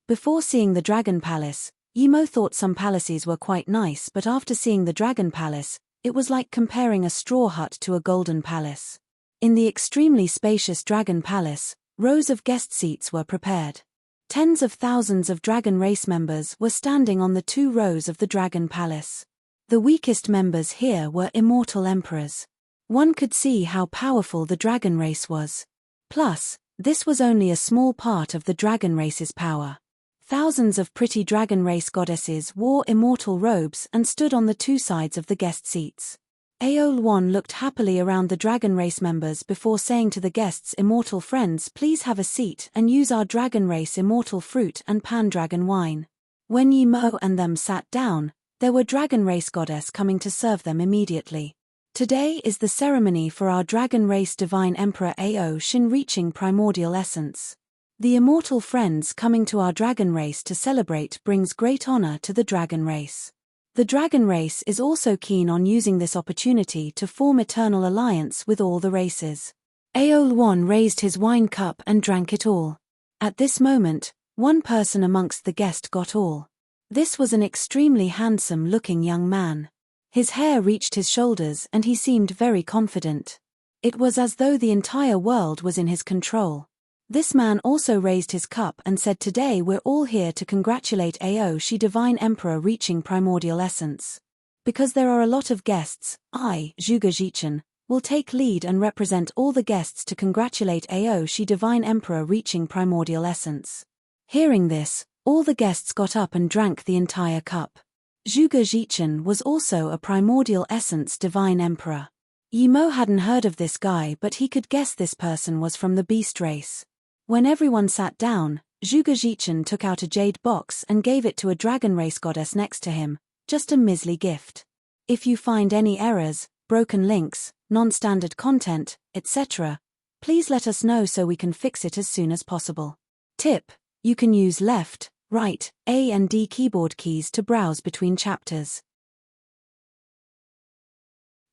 Before seeing the Dragon Palace, Yi Mo thought some palaces were quite nice, but after seeing the Dragon Palace, it was like comparing a straw hut to a golden palace. In the extremely spacious Dragon Palace, rows of guest seats were prepared. Tens of thousands of Dragon race members were standing on the 2 rows of the Dragon Palace. The weakest members here were immortal emperors. One could see how powerful the Dragon race was. Plus, this was only a small part of the Dragon race's power. Thousands of pretty Dragon race goddesses wore immortal robes and stood on the 2 sides of the guest seats. Ao Luan looked happily around the Dragon race members before saying to the guests, "Immortal friends, please have a seat and use our Dragon race immortal fruit and Pandragon wine." When Yi Mo and them sat down, there were Dragon race goddess coming to serve them immediately. "Today is the ceremony for our Dragon race Divine Emperor Ao Shin reaching primordial essence. The immortal friends coming to our Dragon race to celebrate brings great honor to the Dragon race. The Dragon race is also keen on using this opportunity to form eternal alliance with all the races." Ao Luan raised his wine cup and drank it all. At this moment, one person amongst the guests got all. This was an extremely handsome-looking young man. His hair reached his shoulders and he seemed very confident. It was as though the entire world was in his control. This man also raised his cup and said, "Today we're all here to congratulate Ao Shi Divine Emperor reaching primordial essence. Because there are a lot of guests, I, Zhuge Jichen, will take lead and represent all the guests to congratulate Aoshi Divine Emperor reaching primordial essence. Hearing this, all the guests got up and drank the entire cup. Zhuge Zhichen was also a primordial essence Divine Emperor. Yimo hadn't heard of this guy, but he could guess this person was from the beast race. When everyone sat down, Zhuge Zhichen took out a jade box and gave it to a dragon race goddess next to him, just a measly gift. If you find any errors, broken links, non-standard content, etc., please let us know so we can fix it as soon as possible. Tip: you can use left, right, A and D keyboard keys to browse between chapters.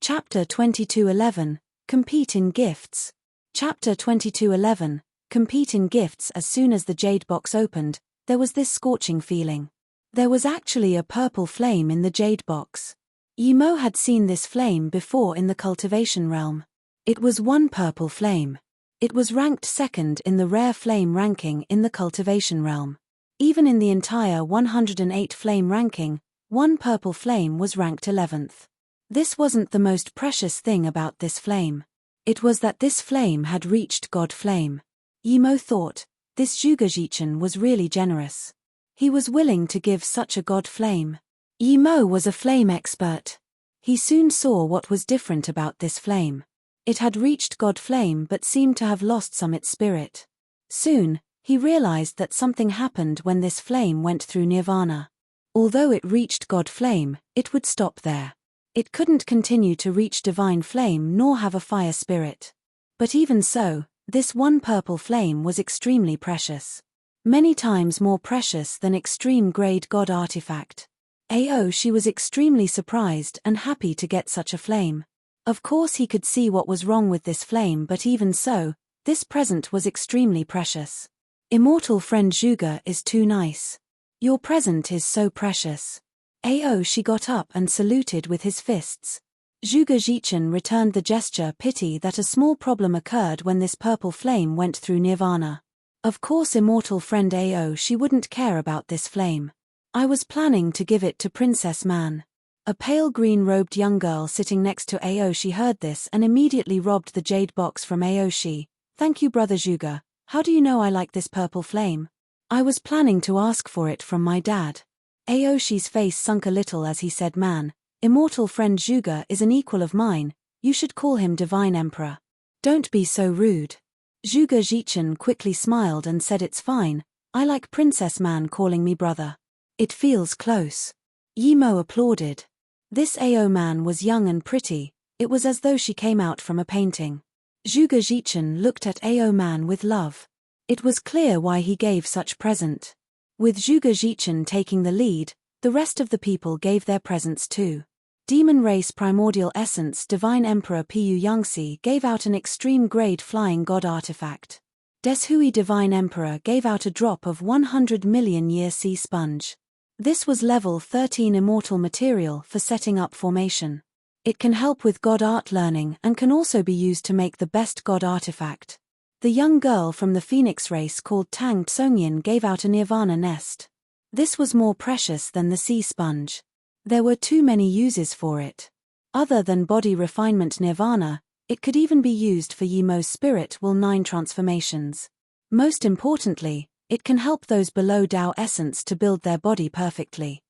Chapter 2211, Compete in Gifts. Chapter 2211, Compete in Gifts. As soon as the jade box opened, there was this scorching feeling. There was actually a purple flame in the jade box. Yimo had seen this flame before in the cultivation realm. It was one purple flame. It was ranked second in the rare flame ranking in the cultivation realm. Even in the entire 108 flame ranking, one purple flame was ranked 11th. This wasn't the most precious thing about this flame. It was that this flame had reached God Flame. Yimo thought, this Zhuge Zhichen was really generous. He was willing to give such a God Flame. Yimo was a flame expert. He soon saw what was different about this flame. It had reached God Flame but seemed to have lost some its spirit. Soon, he realized that something happened when this flame went through Nirvana. Although it reached God Flame, it would stop there. It couldn't continue to reach Divine Flame nor have a fire spirit. But even so, this one purple flame was extremely precious. Many times more precious than extreme-grade God artifact. Aoshi was extremely surprised and happy to get such a flame. Of course he could see what was wrong with this flame, but even so, this present was extremely precious. Immortal friend Zhuge is too nice. Your present is so precious. Aoshi got up and saluted with his fists. Zhuge Zhichen returned the gesture. Pity that a small problem occurred when this purple flame went through Nirvana. Of course immortal friend Aoshi wouldn't care about this flame. I was planning to give it to Princess Man. A pale green-robed young girl sitting next to Aoshi heard this and immediately robbed the jade box from Aoshi. Thank you, brother Zhuge. How do you know I like this purple flame? I was planning to ask for it from my dad. Aoshi's face sunk a little as he said, man, immortal friend Zhuge is an equal of mine, you should call him Divine Emperor. Don't be so rude. Zhuge Zhichen quickly smiled and said, it's fine, I like Princess Man calling me brother. It feels close. Yimo applauded. This Ao man was young and pretty, it was as though she came out from a painting. Zhuge Zhichen looked at Ao man with love. It was clear why he gave such present. With Zhuge Zhichen taking the lead, the rest of the people gave their presents too. Demon Race Primordial Essence Divine Emperor Pu Yangxi gave out an extreme grade flying god artifact. Deshui Divine Emperor gave out a drop of 100 million year sea sponge. This was level 13 immortal material for setting up formation. It can help with god art learning and can also be used to make the best god artifact. The young girl from the Phoenix race called Tang Tsongyin gave out a Nirvana nest. This was more precious than the sea sponge. There were too many uses for it. Other than body refinement Nirvana, it could even be used for Yimo's spirit will 9 transformations. Most importantly, it can help those below Tao essence to build their body perfectly.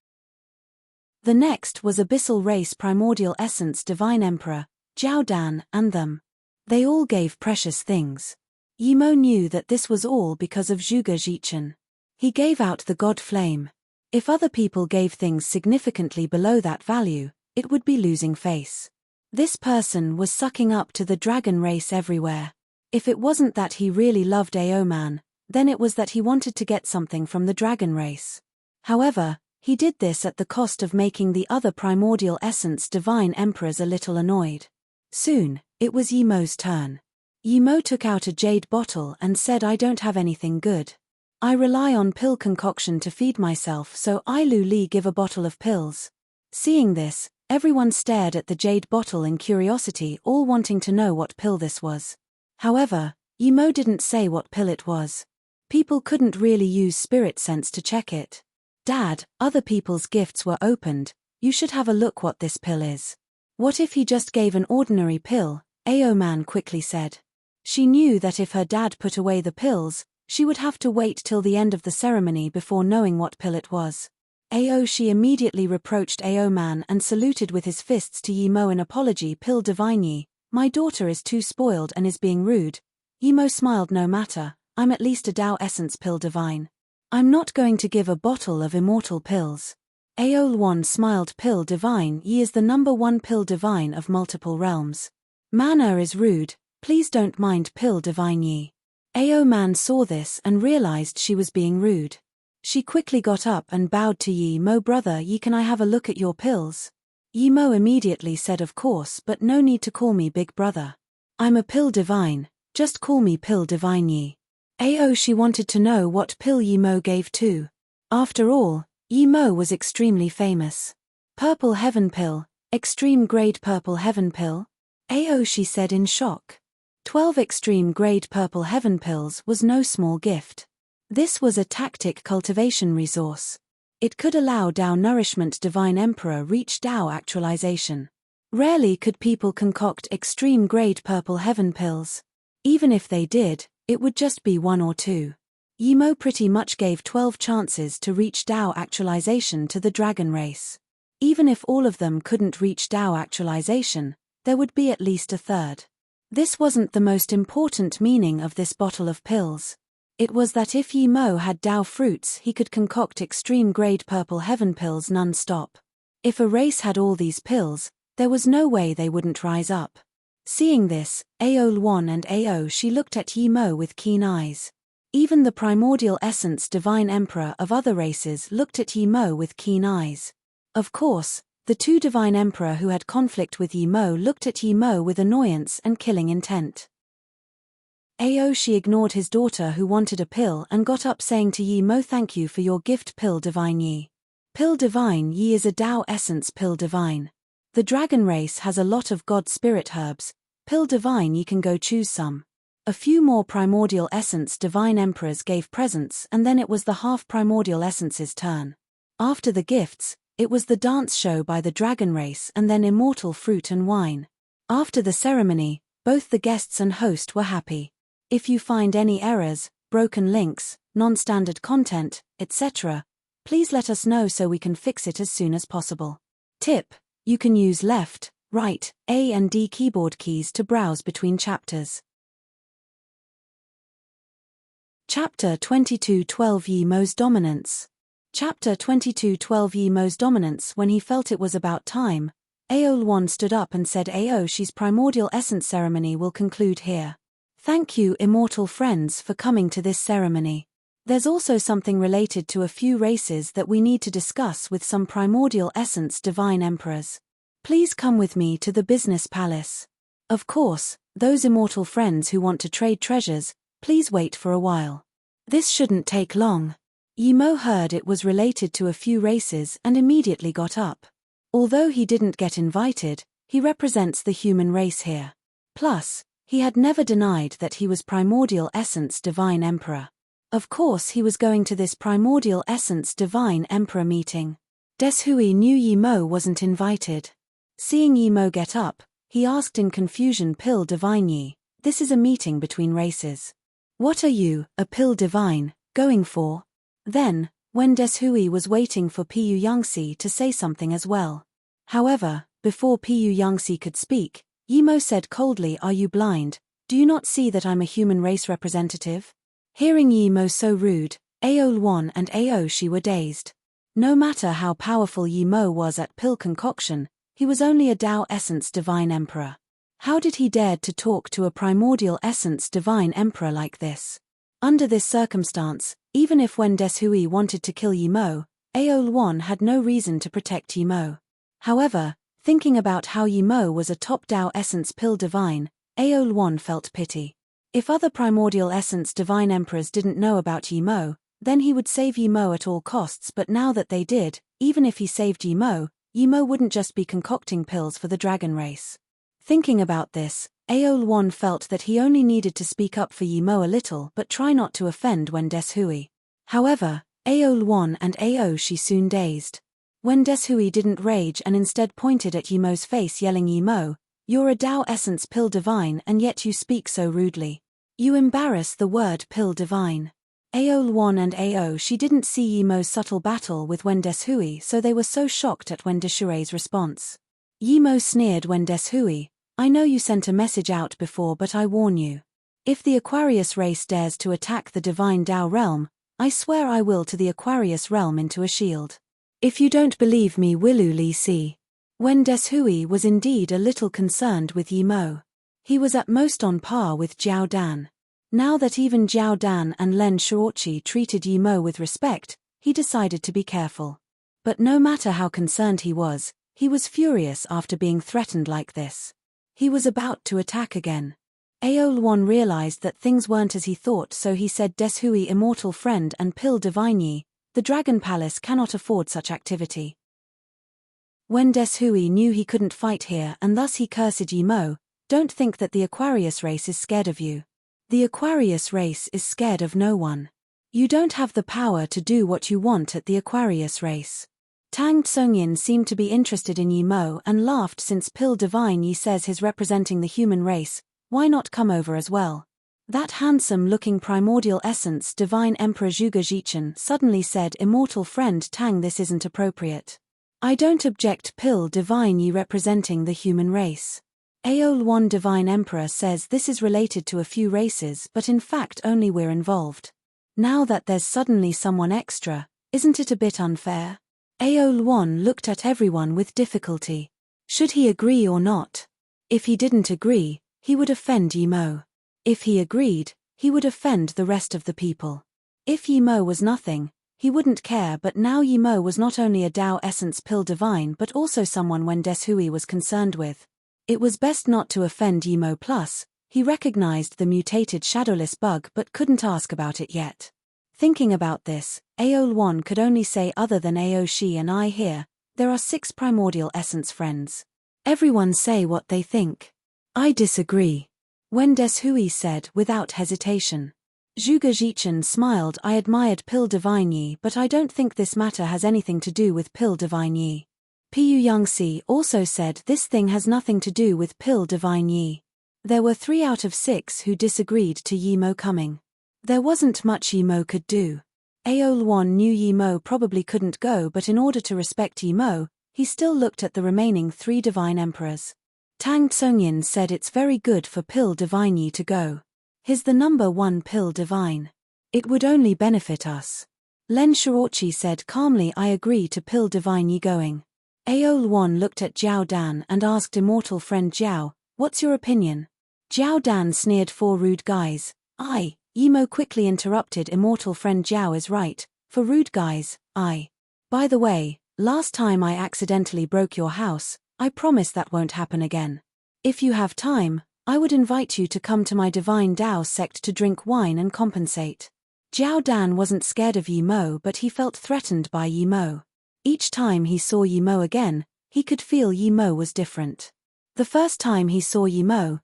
The next was Abyssal Race Primordial Essence Divine Emperor, Jiao Dan, and them. They all gave precious things. Yimo knew that this was all because of Zhuge Zhichen. He gave out the God Flame. If other people gave things significantly below that value, it would be losing face. This person was sucking up to the dragon race everywhere. If it wasn't that he really loved Aoman, then it was that he wanted to get something from the dragon race. However, he did this at the cost of making the other primordial essence divine emperors a little annoyed. Soon, it was Yimo's turn. Yimo took out a jade bottle and said, I don't have anything good. I rely on pill concoction to feed myself, so I Lu Li give a bottle of pills. Seeing this, everyone stared at the jade bottle in curiosity, all wanting to know what pill this was. However, Yimo didn't say what pill it was. People couldn't really use spirit sense to check it. Dad, other people's gifts were opened, you should have a look what this pill is. What if he just gave an ordinary pill? Man quickly said. She knew that if her dad put away the pills, she would have to wait till the end of the ceremony before knowing what pill it was. She immediately reproached Man and saluted with his fists to Mo in apology. Pill divine Yi, my daughter is too spoiled and is being rude. Mo smiled. No matter, I'm at least a Tao essence pill divine. I'm not going to give a bottle of immortal pills. One smiled. Pill divine Yi is the #1 pill divine of multiple realms. Man is rude, please don't mind pill divine Yi. Man saw this and realized she was being rude. She quickly got up and bowed to Mo. Brother Yi, can I have a look at your pills? Mo immediately said of course, but no need to call me big brother. I'm a pill divine, just call me pill divine Yi. She wanted to know what pill Mo gave to. After all, Mo was extremely famous. Purple heaven pill, extreme grade purple heaven pill? She said in shock. 12 extreme grade purple heaven pills was no small gift. This was a tactic cultivation resource. It could allow Tao nourishment. Divine Emperor reach Tao actualization. Rarely could people concoct extreme grade purple heaven pills. Even if they did, it would just be 1 or 2. Mo pretty much gave 12 chances to reach Tao actualization to the dragon race. Even if all of them couldn't reach Tao actualization, there would be at least a third. This wasn't the most important meaning of this bottle of pills. It was that if Mo had Tao fruits, he could concoct extreme grade purple heaven pills non-stop. If a race had all these pills, there was no way they wouldn't rise up. Seeing this, One and she looked at Mo with keen eyes. Even the primordial essence divine emperor of other races looked at Mo with keen eyes. Of course, the 2 divine emperor who had conflict with Mo looked at Mo with annoyance and killing intent. She ignored his daughter who wanted a pill and got up saying to Mo, thank you for your gift pill divine Yi. Pill divine Yi is a Tao essence pill divine. The dragon race has a lot of god spirit herbs. Pill divine Yi can go choose some. A few more primordial essence divine emperors gave presents and then it was the half primordial essence's turn. After the gifts, it was the dance show by the dragon race and then immortal fruit and wine. After the ceremony, both the guests and host were happy. If you find any errors, broken links, non-standard content, etc., please let us know so we can fix it as soon as possible. Tip: you can use left, right, A and D keyboard keys to browse between chapters. Chapter 22 12 Mo's dominance. Chapter 22 12 Mo's dominance. When he felt it was about time, One stood up and said, she's primordial essence ceremony will conclude here. Thank you, immortal friends, for coming to this ceremony. There's also something related to a few races that we need to discuss with some primordial essence divine emperors. Please come with me to the business palace. Of course, those immortal friends who want to trade treasures, please wait for a while. This shouldn't take long. Mo heard it was related to a few races and immediately got up. Although he didn't get invited, he represents the human race here. Plus, he had never denied that he was primordial essence divine emperor. Of course he was going to this primordial essence divine emperor meeting. Deshui knew Mo wasn't invited. Seeing Mo get up, he asked in confusion, Pill divine Yi, this is a meeting between races. What are you, a pill divine, going for? Then, when Deshui was waiting for Pu Yangxi to say something as well. However, before Pu Yangxi could speak, Mo said coldly, are you blind? Do you not see that I'm a human race representative? Hearing Mo so rude, One and she were dazed. No matter how powerful Mo was at pill concoction, he was only a Tao essence divine emperor. How did he dare to talk to a primordial essence divine emperor like this? Under this circumstance, even if when Deshui wanted to kill Mo, One had no reason to protect Mo. However, thinking about how Mo was a top Tao essence pill divine, One felt pity. If other primordial essence divine emperors didn't know about Mo, then he would save Mo at all costs, but now that they did, even if he saved Mo wouldn't just be concocting pills for the dragon race. Thinking about this, One felt that he only needed to speak up for Mo a little but try not to offend when Deshui. However, One and she soon dazed. When Deshui didn't rage and instead pointed at Mo's face yelling Mo, You're a Tao essence pill divine and yet you speak so rudely. You embarrass the word pill divine. Aol1 and Ao she didn't see Yimo's subtle battle with Wendeshui, so they were so shocked at Wendeshui's response. Yimo sneered Wendeshui, I know you sent a message out before but I warn you. If the Aquarius race dares to attack the divine Tao realm, I swear I will to the Aquarius realm into a shield. If you don't believe me Wilu Li see. Wendeshui was indeed a little concerned with Yimo. He was at most on par with Jiao Dan. Now that even Jiao Dan and Len Shaoqi treated Yimo with respect, he decided to be careful. But no matter how concerned he was furious after being threatened like this. He was about to attack again. Aol1 realized that things weren't as he thought, so he said, Deshui immortal friend and pill divine ye, the Dragon Palace cannot afford such activity. When Deshui knew he couldn't fight here and thus he cursed Yimo, don't think that the Aquarius race is scared of you. The Aquarius race is scared of no one. You don't have the power to do what you want at the Aquarius race. Tang Tsungyin seemed to be interested in Yimo and laughed since Pill Divine Yi says he's representing the human race, why not come over as well? That handsome-looking primordial essence Divine Emperor Zhuge Jichen suddenly said, Immortal friend Tang, this isn't appropriate. I don't object Pill Divine Yi representing the human race. Aol1 Divine Emperor says this is related to a few races but in fact only we're involved. Now that there's suddenly someone extra, isn't it a bit unfair? Aol1 looked at everyone with difficulty. Should he agree or not? If he didn't agree, he would offend Yimo. If he agreed, he would offend the rest of the people. If Yimo was nothing, he wouldn't care, but now Yimo was not only a Tao essence pill divine but also someone Wendeshui was concerned with. It was best not to offend Yimo, plus, he recognized the mutated shadowless bug but couldn't ask about it yet. Thinking about this, Aol1 could only say, other than Aoshi and I here, there are 6 primordial essence friends. Everyone say what they think. I disagree. Wendeshui said without hesitation. Zhuge Jichen smiled. I admired Pill Divine Yi, but I don't think this matter has anything to do with Pill Divine Yi. Pu Yangxi also said this thing has nothing to do with Pill Divine Yi. There were 3 out of 6 who disagreed to Yimo coming. There wasn't much Yimo could do. Aol1 knew Yimo probably couldn't go, but in order to respect Yimo, he still looked at the remaining 3 divine emperors. Tang Tsungyin said it's very good for Pill Divine Yi to go. He's the number 1 pill divine. It would only benefit us. Len Shaoqi said calmly, I agree to Pill Divine Yi going. Aol1 looked at Jiao Dan and asked immortal friend Jiao, what's your opinion? Jiao Dan sneered, 4 rude guys. Yimo quickly interrupted, immortal friend Jiao is right, for rude guys, By the way, last time I accidentally broke your house, I promise that won't happen again. If you have time, I would invite you to come to my Divine Tao sect to drink wine and compensate. Jiao Dan wasn't scared of Yimo, but he felt threatened by Yimo. Each time he saw Yimo again, he could feel Yimo was different. The first time he saw Yimo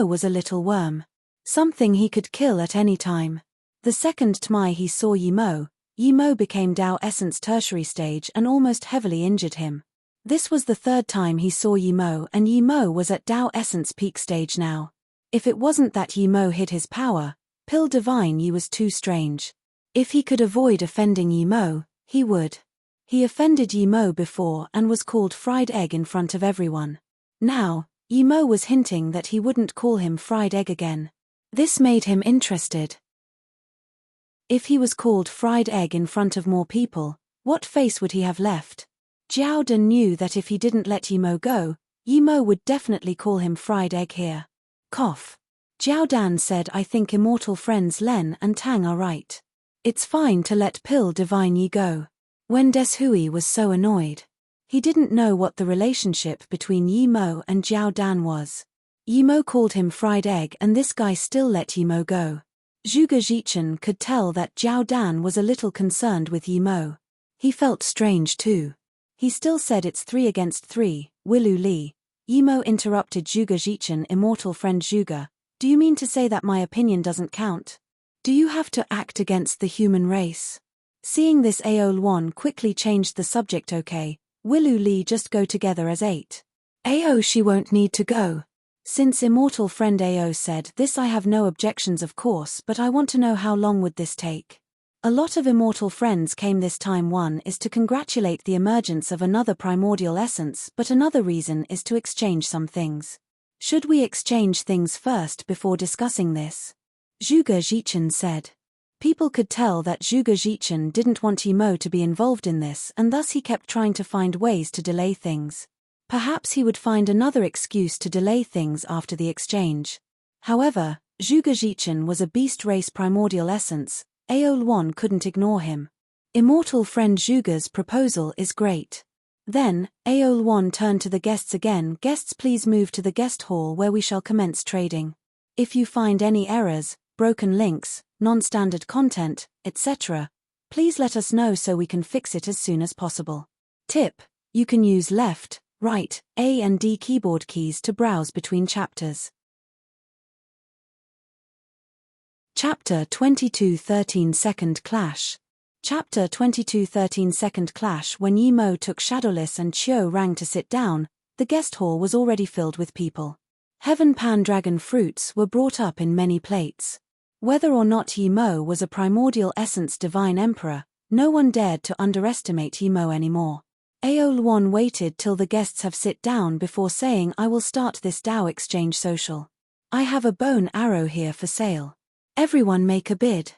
was a little worm. Something he could kill at any time. The second time he saw Yimo became Tao Essence tertiary stage and almost heavily injured him. This was the third time he saw Yimo, and Yimo was at Tao Essence peak stage now. If it wasn't that Yimo hid his power, Pill Divine Yi was too strange. If he could avoid offending Yimo, he would. He offended Yimo before and was called fried egg in front of everyone. Now, Yimo was hinting that he wouldn't call him fried egg again. This made him interested. If he was called fried egg in front of more people, what face would he have left? Jiao Dan knew that if he didn't let Yimo go, Yimo would definitely call him fried egg here. Cough. Jiao Dan said, I think immortal friends Len and Tang are right. It's fine to let Pill Divine Yi go. Wendeshui was so annoyed. He didn't know what the relationship between Yimo and Jiao Dan was. Yimo called him fried egg and this guy still let Yimo go. Zhuge Jichen could tell that Jiao Dan was a little concerned with Yimo. He felt strange too. He still said it's 3 against 3, Wilu Li. Yimo interrupted Zhuge Jichen, immortal friend Zhuge, do you mean to say that my opinion doesn't count? Do you have to act against the human race? Seeing this, Aol1 quickly changed the subject. Okay, Wilu Li just go together as 8. Ao, she won't need to go. Since immortal friend Ao said this, I have no objections of course, but I want to know how long would this take? A lot of immortal friends came this time. One is to congratulate the emergence of another primordial essence, but another reason is to exchange some things. Should we exchange things first before discussing this? Zhuge Zhichen said. People could tell that Zhuge Zhichen didn't want Yimo to be involved in this, and thus he kept trying to find ways to delay things. Perhaps he would find another excuse to delay things after the exchange. However, Zhuge Zhichen was a beast race primordial essence. Aol1 couldn't ignore him. Immortal friend Zhuge's proposal is great. Then, Aol1 turned to the guests again. Guests, please move to the guest hall where we shall commence trading. If you find any errors, broken links, non-standard content, etc., please let us know so we can fix it as soon as possible. Tip: you can use left, right, A and D keyboard keys to browse between chapters. Chapter 22 13 Second Clash. Chapter 22 13 Second Clash. When Yimo took Shadowless and Qiu Rang to sit down, the guest hall was already filled with people. Heaven Pan dragon fruits were brought up in many plates. Whether or not Yimo was a primordial essence divine emperor, no one dared to underestimate Yimo anymore. Aol1 waited till the guests have sit down before saying, I will start this Dao exchange social. I have a bone arrow here for sale. Everyone make a bid.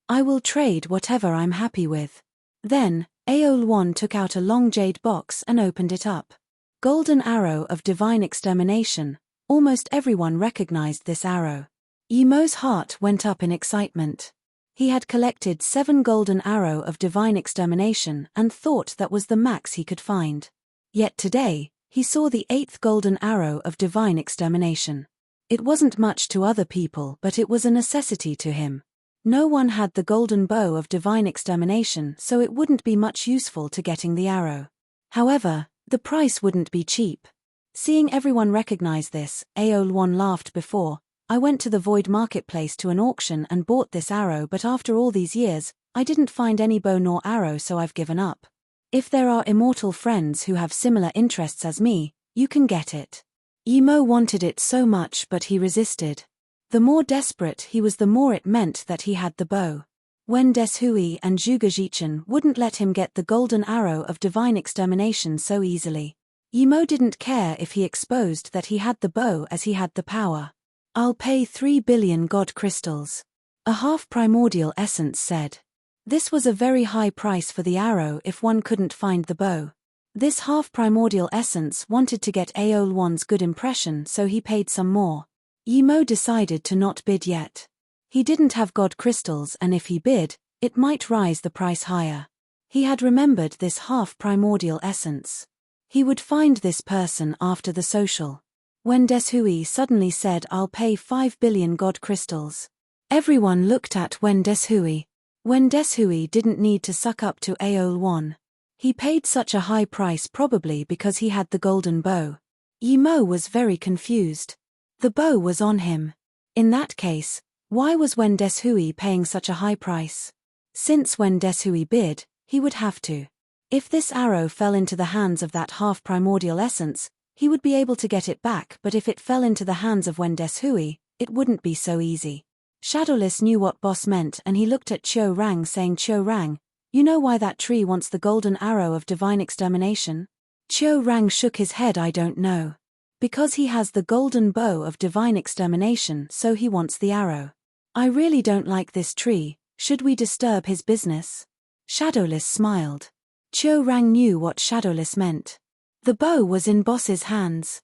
I will trade whatever I'm happy with. Then, Aol1 took out a long jade box and opened it up. Golden arrow of divine extermination. Almost everyone recognized this arrow. Yimo's heart went up in excitement. He had collected 7 golden arrow of divine extermination and thought that was the max he could find. Yet today, he saw the 8th golden arrow of divine extermination. It wasn't much to other people, but it was a necessity to him. No one had the golden bow of divine extermination, so it wouldn't be much useful to getting the arrow. However, the price wouldn't be cheap. Seeing everyone recognize this, Aol1 laughed. Before, I went to the Void Marketplace to an auction and bought this arrow, but after all these years, I didn't find any bow nor arrow, so I've given up. If there are immortal friends who have similar interests as me, you can get it. Yimo wanted it so much, but he resisted. The more desperate he was, the more it meant that he had the bow. Wen Deshui and Zhuge Zhichen wouldn't let him get the golden arrow of divine extermination so easily. Yimo didn't care if he exposed that he had the bow, as he had the power. I'll pay 3 billion god crystals. A half primordial essence said. This was a very high price for the arrow if one couldn't find the bow. This half primordial essence wanted to get Aol1's good impression, so he paid some more. Yimo decided to not bid yet. He didn't have god crystals, and if he bid, it might rise the price higher. He had remembered this half primordial essence. He would find this person after the social. When Deshui suddenly said, I'll pay 5 billion god crystals. Everyone looked at Wen Deshui. Wen Deshui didn't need to suck up to Aol1. He paid such a high price probably because he had the golden bow. Yimo was very confused. The bow was on him. In that case, why was Wen Deshui paying such a high price? Since Wen Deshui bid, he would have to. If this arrow fell into the hands of that half primordial essence, he would be able to get it back, but if it fell into the hands of Wen Deshui, it wouldn't be so easy. Shadowless knew what boss meant, and he looked at Qiu Rang saying, Qiu Rang, you know why that tree wants the golden arrow of divine extermination? Qiu Rang shook his head. I don't know. Because he has the golden bow of divine extermination, so he wants the arrow. I really don't like this tree. Should we disturb his business? Shadowless smiled. Qiu Rang knew what Shadowless meant. The bow was in boss's hands.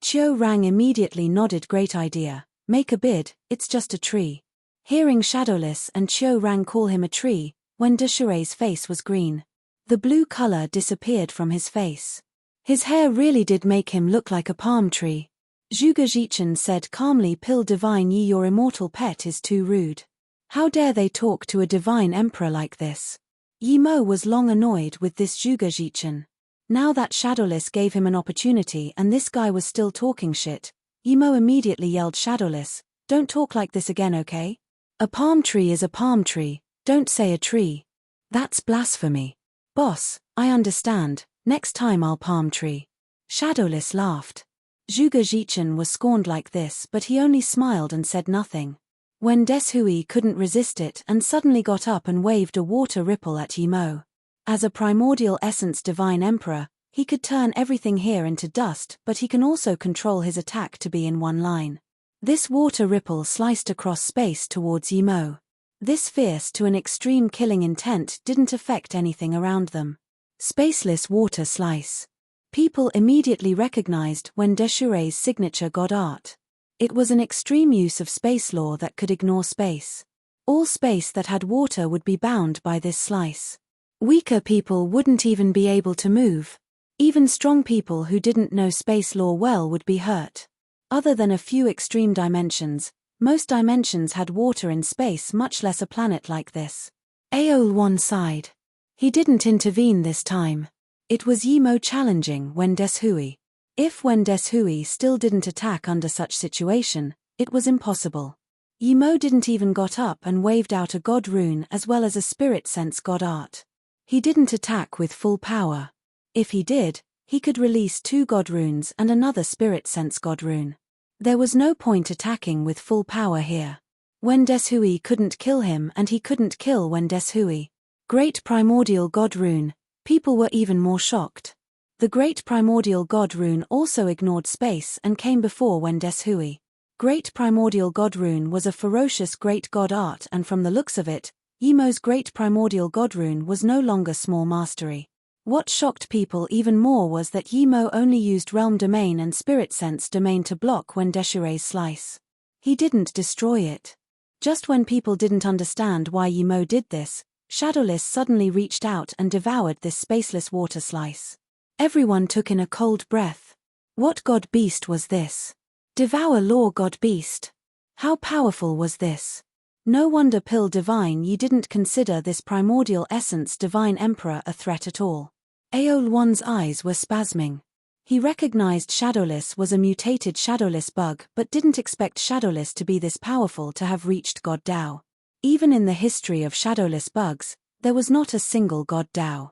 Qiu Rang immediately nodded. Great idea. Make a bid, it's just a tree. Hearing Shadowless and Qiu Rang call him a tree, Wen Deshui's face was green. The blue color disappeared from his face. His hair really did make him look like a palm tree. Zhuge Zhichen said calmly, Pill Divine Yi, your immortal pet is too rude. How dare they talk to a divine emperor like this? Yimo was long annoyed with this Zhuge Zhichen. Now that Shadowless gave him an opportunity and this guy was still talking shit, Yimo immediately yelled, Shadowless, don't talk like this again, okay? A palm tree is a palm tree, don't say a tree. That's blasphemy. Boss, I understand, next time I'll palm tree. Shadowless laughed. Zhuge Zhichen was scorned like this, but he only smiled and said nothing. Wen Deshui couldn't resist it and suddenly got up and waved a water ripple at Yimo. As a primordial essence divine emperor, he could turn everything here into dust, but he can also control his attack to be in one line. This water ripple sliced across space towards Yimo. This fierce to an extreme killing intent didn't affect anything around them. Spaceless water slice. People immediately recognized Wen Deshui's signature god art. It was an extreme use of space law that could ignore space. All space that had water would be bound by this slice. Weaker people wouldn't even be able to move. Even strong people who didn't know space law well would be hurt. Other than a few extreme dimensions, most dimensions had water in space, much less a planet like this. Aol sighed. He didn't intervene this time. It was Yimo challenging Wen Deshui. If Wen Deshui still didn't attack under such situation, it was impossible. Yimo didn't even got up and waved out a god rune as well as a spirit sense god art. He didn't attack with full power. If he did, he could release 2 god runes and another spirit sense god rune. There was no point attacking with full power here. Wen Deshui couldn't kill him and he couldn't kill Wen Deshui. Great primordial god rune. People were even more shocked. The great primordial god rune also ignored space and came before Wen Deshui. Great primordial god rune was a ferocious great god art, and from the looks of it, Yimo's great primordial god rune was no longer small mastery. What shocked people even more was that Yimo only used realm domain and spirit sense domain to block Wen Deshui's slice. He didn't destroy it. Just when people didn't understand why Yimo did this, Shadowless suddenly reached out and devoured this spaceless water slice. Everyone took in a cold breath. What god beast was this? Devour Law god beast. How powerful was this? No wonder Pill Divine Yi didn't consider this primordial essence divine emperor a threat at all. Aol eyes were spasming. He recognized Shadowless was a mutated Shadowless bug but didn't expect Shadowless to be this powerful to have reached God Dao. Even in the history of Shadowless bugs, there was not a single God Dao.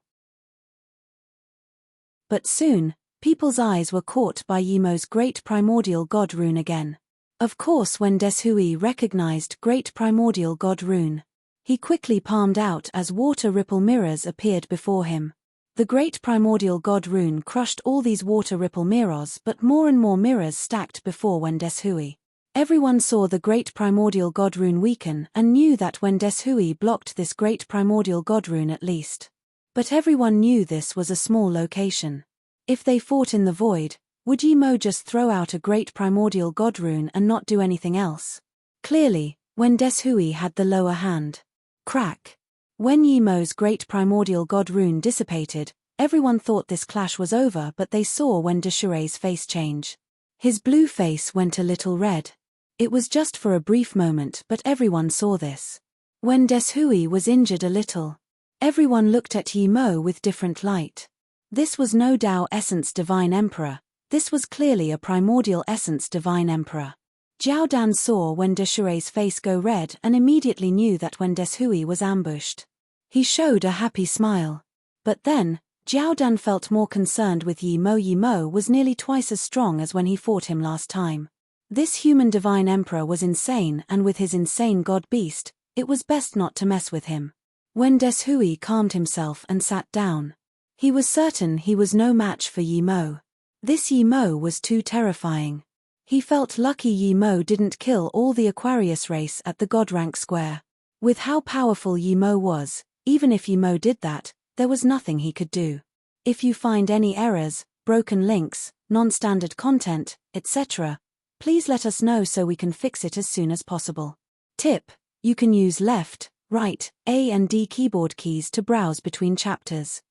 But soon, people's eyes were caught by Yimo's great primordial god rune again. Of course Wen Deshui recognized great primordial god rune. He quickly palmed out as water ripple mirrors appeared before him. The great primordial god rune crushed all these water ripple mirrors, but more and more mirrors stacked before Wen Deshui. Everyone saw the great primordial god rune weaken and knew that Wen Deshui blocked this great primordial god rune at least. But everyone knew this was a small location. If they fought in the void, would Yimo just throw out a great primordial god rune and not do anything else? Clearly, Wen Deshui had the lower hand. Crack. When Yimo's great primordial god rune dissipated, everyone thought this clash was over, but they saw Wen Deshui's face change. His blue face went a little red. It was just for a brief moment, but everyone saw this. Wen Deshui was injured a little. Everyone looked at Yimo with different light. This was no Dao Essence Divine Emperor, this was clearly a Primordial Essence Divine Emperor. Jiao Dan saw Wen Deshui's face go red and immediately knew that Wen Deshui was ambushed. He showed a happy smile. But then, Jiao Dan felt more concerned with Yimo. Yimo was nearly twice as strong as when he fought him last time. This human Divine Emperor was insane, and with his insane god beast, it was best not to mess with him. Wen Deshui calmed himself and sat down. He was certain he was no match for Yimo. This Yimo was too terrifying. He felt lucky Yimo didn't kill all the Aquarius race at the God rank square. With how powerful Yimo was, even if Yimo did that, there was nothing he could do. If you find any errors, broken links, non-standard content, etc., please let us know so we can fix it as soon as possible. Tip: you can use left, right, A and D keyboard keys to browse between chapters.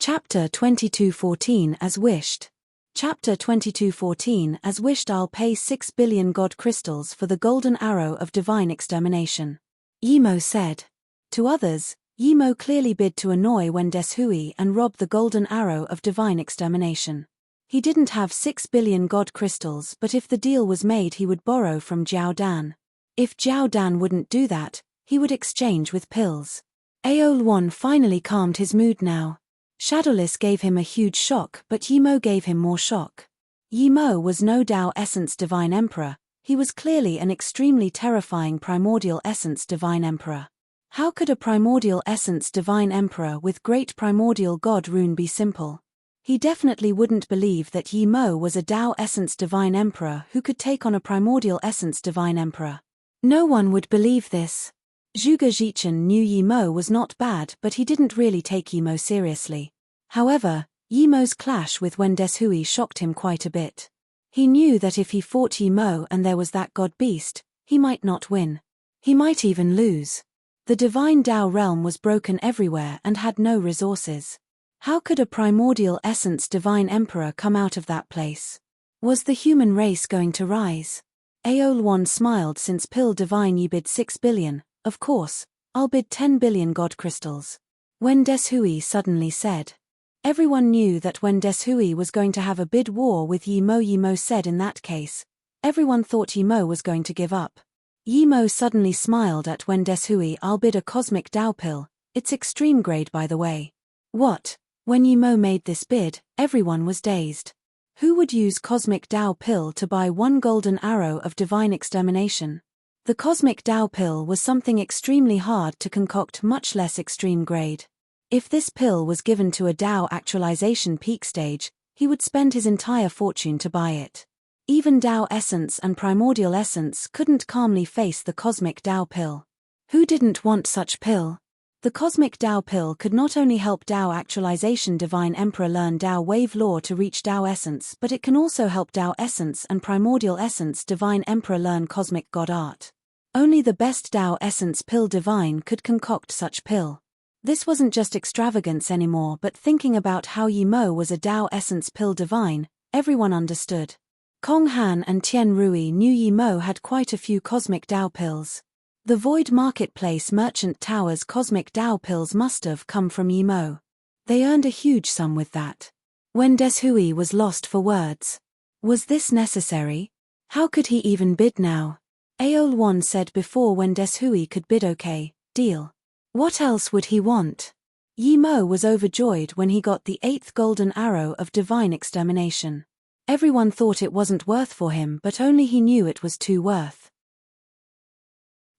Chapter 2214 As Wished. Chapter 2214 As Wished. I'll pay 6 billion God crystals for the golden arrow of divine extermination. Yimo said. To others, Yimo clearly bid to annoy Wen Deshui and rob the golden arrow of divine extermination. He didn't have 6 billion God crystals, but if the deal was made he would borrow from Jiao Dan. If Jiao Dan wouldn't do that, he would exchange with pills. Aeolwan finally calmed his mood now. Shadowless gave him a huge shock, but Yimo gave him more shock. Yimo was no Tao Essence Divine Emperor, he was clearly an extremely terrifying Primordial Essence Divine Emperor. How could a Primordial Essence Divine Emperor with great Primordial God rune be simple? He definitely wouldn't believe that Yimo was a Tao Essence Divine Emperor who could take on a Primordial Essence Divine Emperor. No one would believe this. Zhuge Zhichen knew Yimo was not bad, but he didn't really take Yimo seriously. However, Yimo's clash with Wen Deshui shocked him quite a bit. He knew that if he fought Yimo and there was that god beast, he might not win. He might even lose. The divine Tao realm was broken everywhere and had no resources. How could a primordial essence divine emperor come out of that place? Was the human race going to rise? Aeolwan smiled. Since Pill Divine you bid 6 billion, of course, I'll bid 10 billion god crystals. Wen Deshui suddenly said. Everyone knew that Wen Deshui was going to have a bid war with Yimo. Yimo said in that case. Everyone thought Yimo was going to give up. Yimo suddenly smiled at Wen Deshui. I'll bid a cosmic Tao pill, it's extreme grade by the way. What? When Yimo made this bid, everyone was dazed. Who would use cosmic Tao pill to buy one golden arrow of divine extermination? The cosmic Tao pill was something extremely hard to concoct, much less extreme grade. If this pill was given to a Tao actualization peak stage, he would spend his entire fortune to buy it. Even Tao essence and primordial essence couldn't calmly face the cosmic Tao pill. Who didn't want such pill? The cosmic Tao pill could not only help Tao actualization divine emperor learn Tao wave law to reach Tao essence, but it can also help Tao essence and primordial essence divine emperor learn cosmic god art. Only the best Tao essence pill divine could concoct such pill. This wasn't just extravagance anymore, but thinking about how Yimo was a Tao essence pill divine, everyone understood. Kong Han and Tian Rui knew Yimo had quite a few cosmic Tao pills. The Void Marketplace Merchant Tower's cosmic Tao pills must have come from Yimo. They earned a huge sum with that. Wen Deshui was lost for words. Was this necessary? How could he even bid now? Aeolwan said before Wen Deshui could bid okay, deal. What else would he want? Yimo was overjoyed when he got the 8th golden arrow of divine extermination. Everyone thought it wasn't worth for him, but only he knew it was too worth.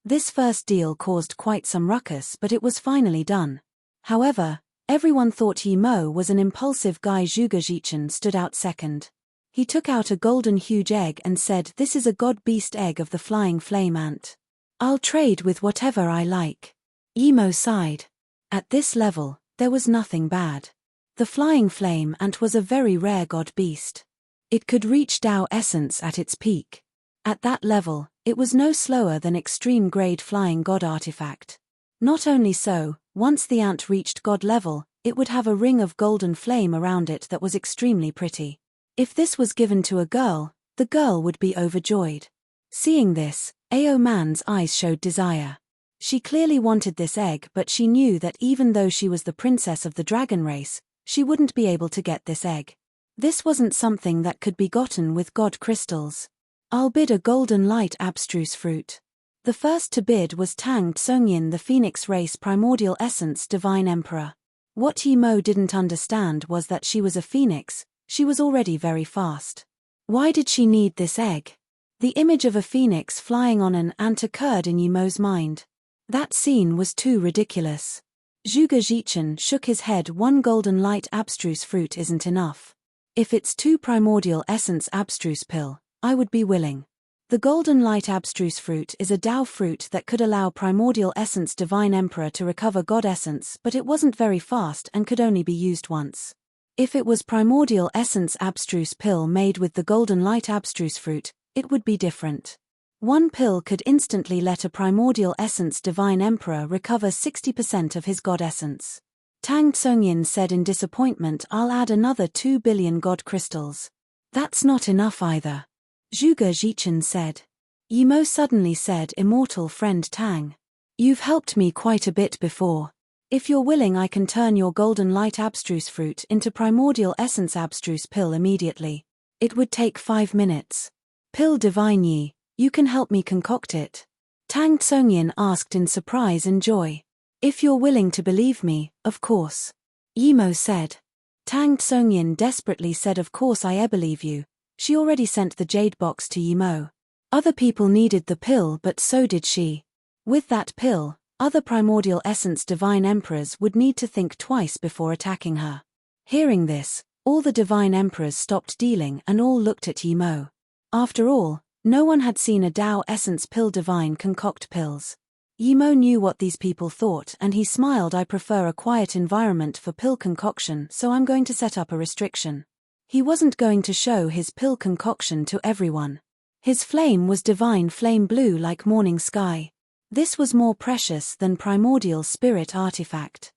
This first deal caused quite some ruckus, but it was finally done. However, everyone thought Yimo was an impulsive guy. Zhuge Zhichen stood out second. He took out a golden huge egg and said, "This is a god beast egg of the flying flame ant. I'll trade with whatever I like." Yimo sighed. At this level, there was nothing bad. The flying flame ant was a very rare god beast. It could reach Tao essence at its peak. At that level, it was no slower than extreme grade flying god artifact. Not only so, once the ant reached god level, it would have a ring of golden flame around it that was extremely pretty. If this was given to a girl, the girl would be overjoyed. Seeing this, Ao Man's eyes showed desire. She clearly wanted this egg, but she knew that even though she was the princess of the dragon race, she wouldn't be able to get this egg. This wasn't something that could be gotten with god crystals. I'll bid a golden light abstruse fruit. The first to bid was Tang Tsungyin, the Phoenix race primordial essence divine emperor. What Yimo didn't understand was that she was a phoenix, she was already very fast. Why did she need this egg? The image of a phoenix flying on an ant occurred in Yimo's mind. That scene was too ridiculous. Zhuge Zhichen shook his head. One golden light abstruse fruit isn't enough. If it's 2 primordial essence abstruse pill, I would be willing. The golden light abstruse fruit is a Tao fruit that could allow primordial essence divine emperor to recover god essence, but it wasn't very fast and could only be used once. If it was primordial essence abstruse pill made with the golden light abstruse fruit, it would be different. One pill could instantly let a primordial essence divine emperor recover 60% of his god essence. Tang Tsungyin said in disappointment, "I'll add another 2 billion god crystals." That's not enough either. Zhuge Zhichen said. Yimo suddenly said, "Immortal friend Tang. You've helped me quite a bit before. If you're willing, I can turn your golden light abstruse fruit into primordial essence abstruse pill immediately. It would take 5 minutes. Pill divine Yi, you can help me concoct it?" Tang Tsungyin asked in surprise and joy. If you're willing to believe me, of course. Yimo said. Tang Tsongyin desperately said of course I believe you. She already sent the jade box to Yimo. Other people needed the pill but so did she. With that pill, other primordial essence divine emperors would need to think twice before attacking her. Hearing this, all the divine emperors stopped dealing and all looked at Yimo. After all, no one had seen a Tao essence pill divine concoct pills. Yimo knew what these people thought and he smiled. I prefer a quiet environment for pill concoction, so I'm going to set up a restriction. He wasn't going to show his pill concoction to everyone. His flame was divine flame blue like morning sky. This was more precious than primordial spirit artifact.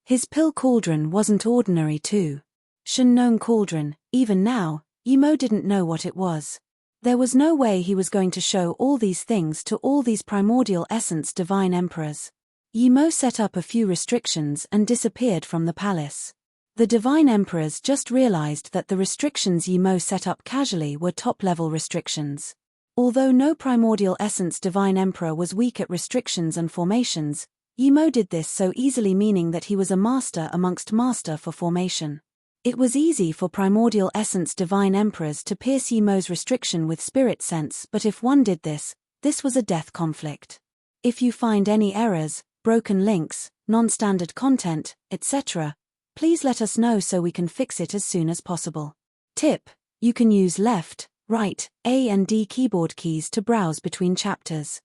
His pill cauldron wasn't ordinary too. Shen-known cauldron, even now, Yimo didn't know what it was. There was no way he was going to show all these things to all these primordial essence divine emperors. Yimo set up a few restrictions and disappeared from the palace. The divine emperors just realized that the restrictions Yimo set up casually were top-level restrictions. Although no primordial essence divine emperor was weak at restrictions and formations, Yimo did this so easily, meaning that he was a master amongst master for formation. It was easy for primordial essence divine emperors to pierce Yimo's restriction with spirit sense, but if one did this, this was a death conflict. If you find any errors, broken links, non-standard content, etc., please let us know so we can fix it as soon as possible. Tip: you can use left, right, A and D keyboard keys to browse between chapters.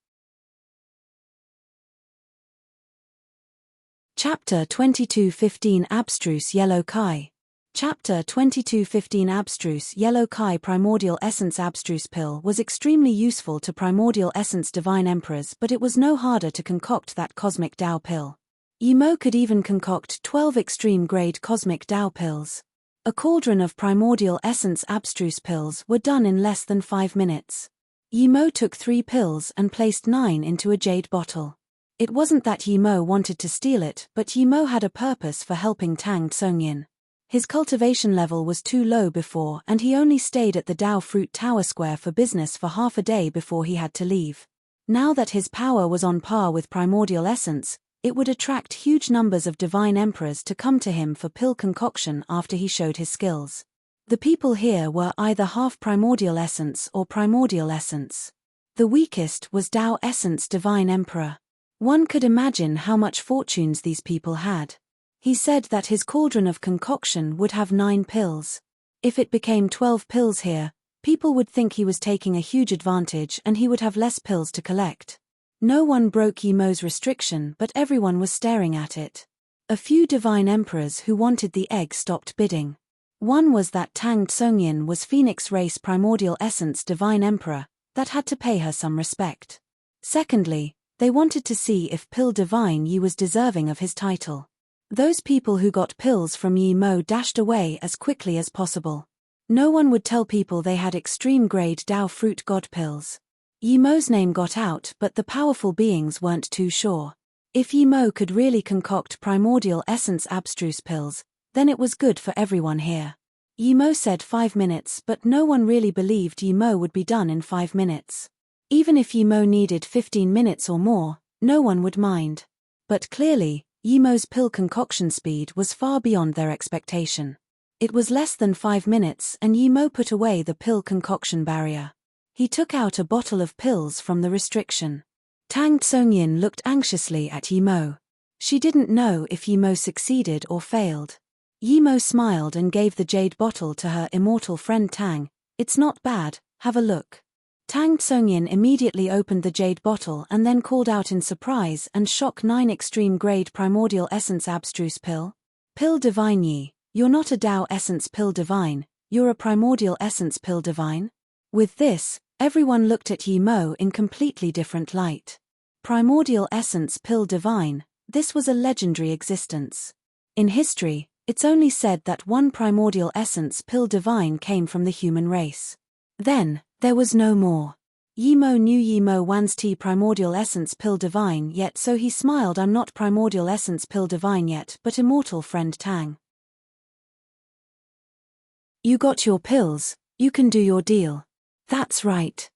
Chapter 22:15 Abstruse Yellow Kai. Chapter 22:15 Abstruse Yellow Kai. Primordial Essence Abstruse Pill was extremely useful to Primordial Essence Divine Emperors, but it was no harder to concoct that Cosmic Tao Pill. Yimo could even concoct 12 extreme-grade Cosmic Tao Pills. A cauldron of Primordial Essence Abstruse Pills were done in less than 5 minutes. Yimo took 3 pills and placed 9 into a jade bottle. It wasn't that Yimo wanted to steal it, but Yimo had a purpose for helping Tang Tsongyin. His cultivation level was too low before and he only stayed at the Tao Fruit Tower Square for business for half a day before he had to leave. Now that his power was on par with Primordial Essence, it would attract huge numbers of divine emperors to come to him for pill concoction after he showed his skills. The people here were either half Primordial Essence or Primordial Essence. The weakest was Tao Essence Divine Emperor. One could imagine how much fortunes these people had. He said that his cauldron of concoction would have 9 pills. If it became 12 pills here, people would think he was taking a huge advantage and he would have less pills to collect. No one broke Yimo's restriction, but everyone was staring at it. A few divine emperors who wanted the egg stopped bidding. One was that Tang Tsongyin was Phoenix race Primordial Essence Divine Emperor, that had to pay her some respect. Secondly, they wanted to see if Pill Divine Yi was deserving of his title. Those people who got pills from Yimo dashed away as quickly as possible. No one would tell people they had extreme-grade Tao Fruit God pills. Yimo's name got out, but the powerful beings weren't too sure. If Yimo could really concoct Primordial Essence Abstruse pills, then it was good for everyone here. Yimo said 5 minutes, but no one really believed Yimo would be done in 5 minutes. Even if Yimo needed 15 minutes or more, no one would mind. But clearly, Yimo's pill concoction speed was far beyond their expectation. It was less than 5 minutes and Yimo put away the pill concoction barrier. He took out a bottle of pills from the restriction. Tang Tsongyin looked anxiously at Yimo. She didn't know if Yimo succeeded or failed. Yimo smiled and gave the jade bottle to her immortal friend Tang. "It's not bad, have a look." Tang Tsongyin immediately opened the jade bottle and then called out in surprise and shock 9 extreme-grade Primordial Essence Abstruse Pill. "Pill Divine Yi, you're not a Tao Essence Pill Divine, you're a Primordial Essence Pill Divine?" With this, everyone looked at Yimo in completely different light. Primordial Essence Pill Divine, this was a legendary existence. In history, it's only said that one Primordial Essence Pill Divine came from the human race. Then, there was no more. Yimo knew Yimo Wan's T Primordial Essence Pill Divine yet, so he smiled. "I'm not Primordial Essence Pill Divine yet, but immortal friend Tang. You got your pills, you can do your deal." "That's right."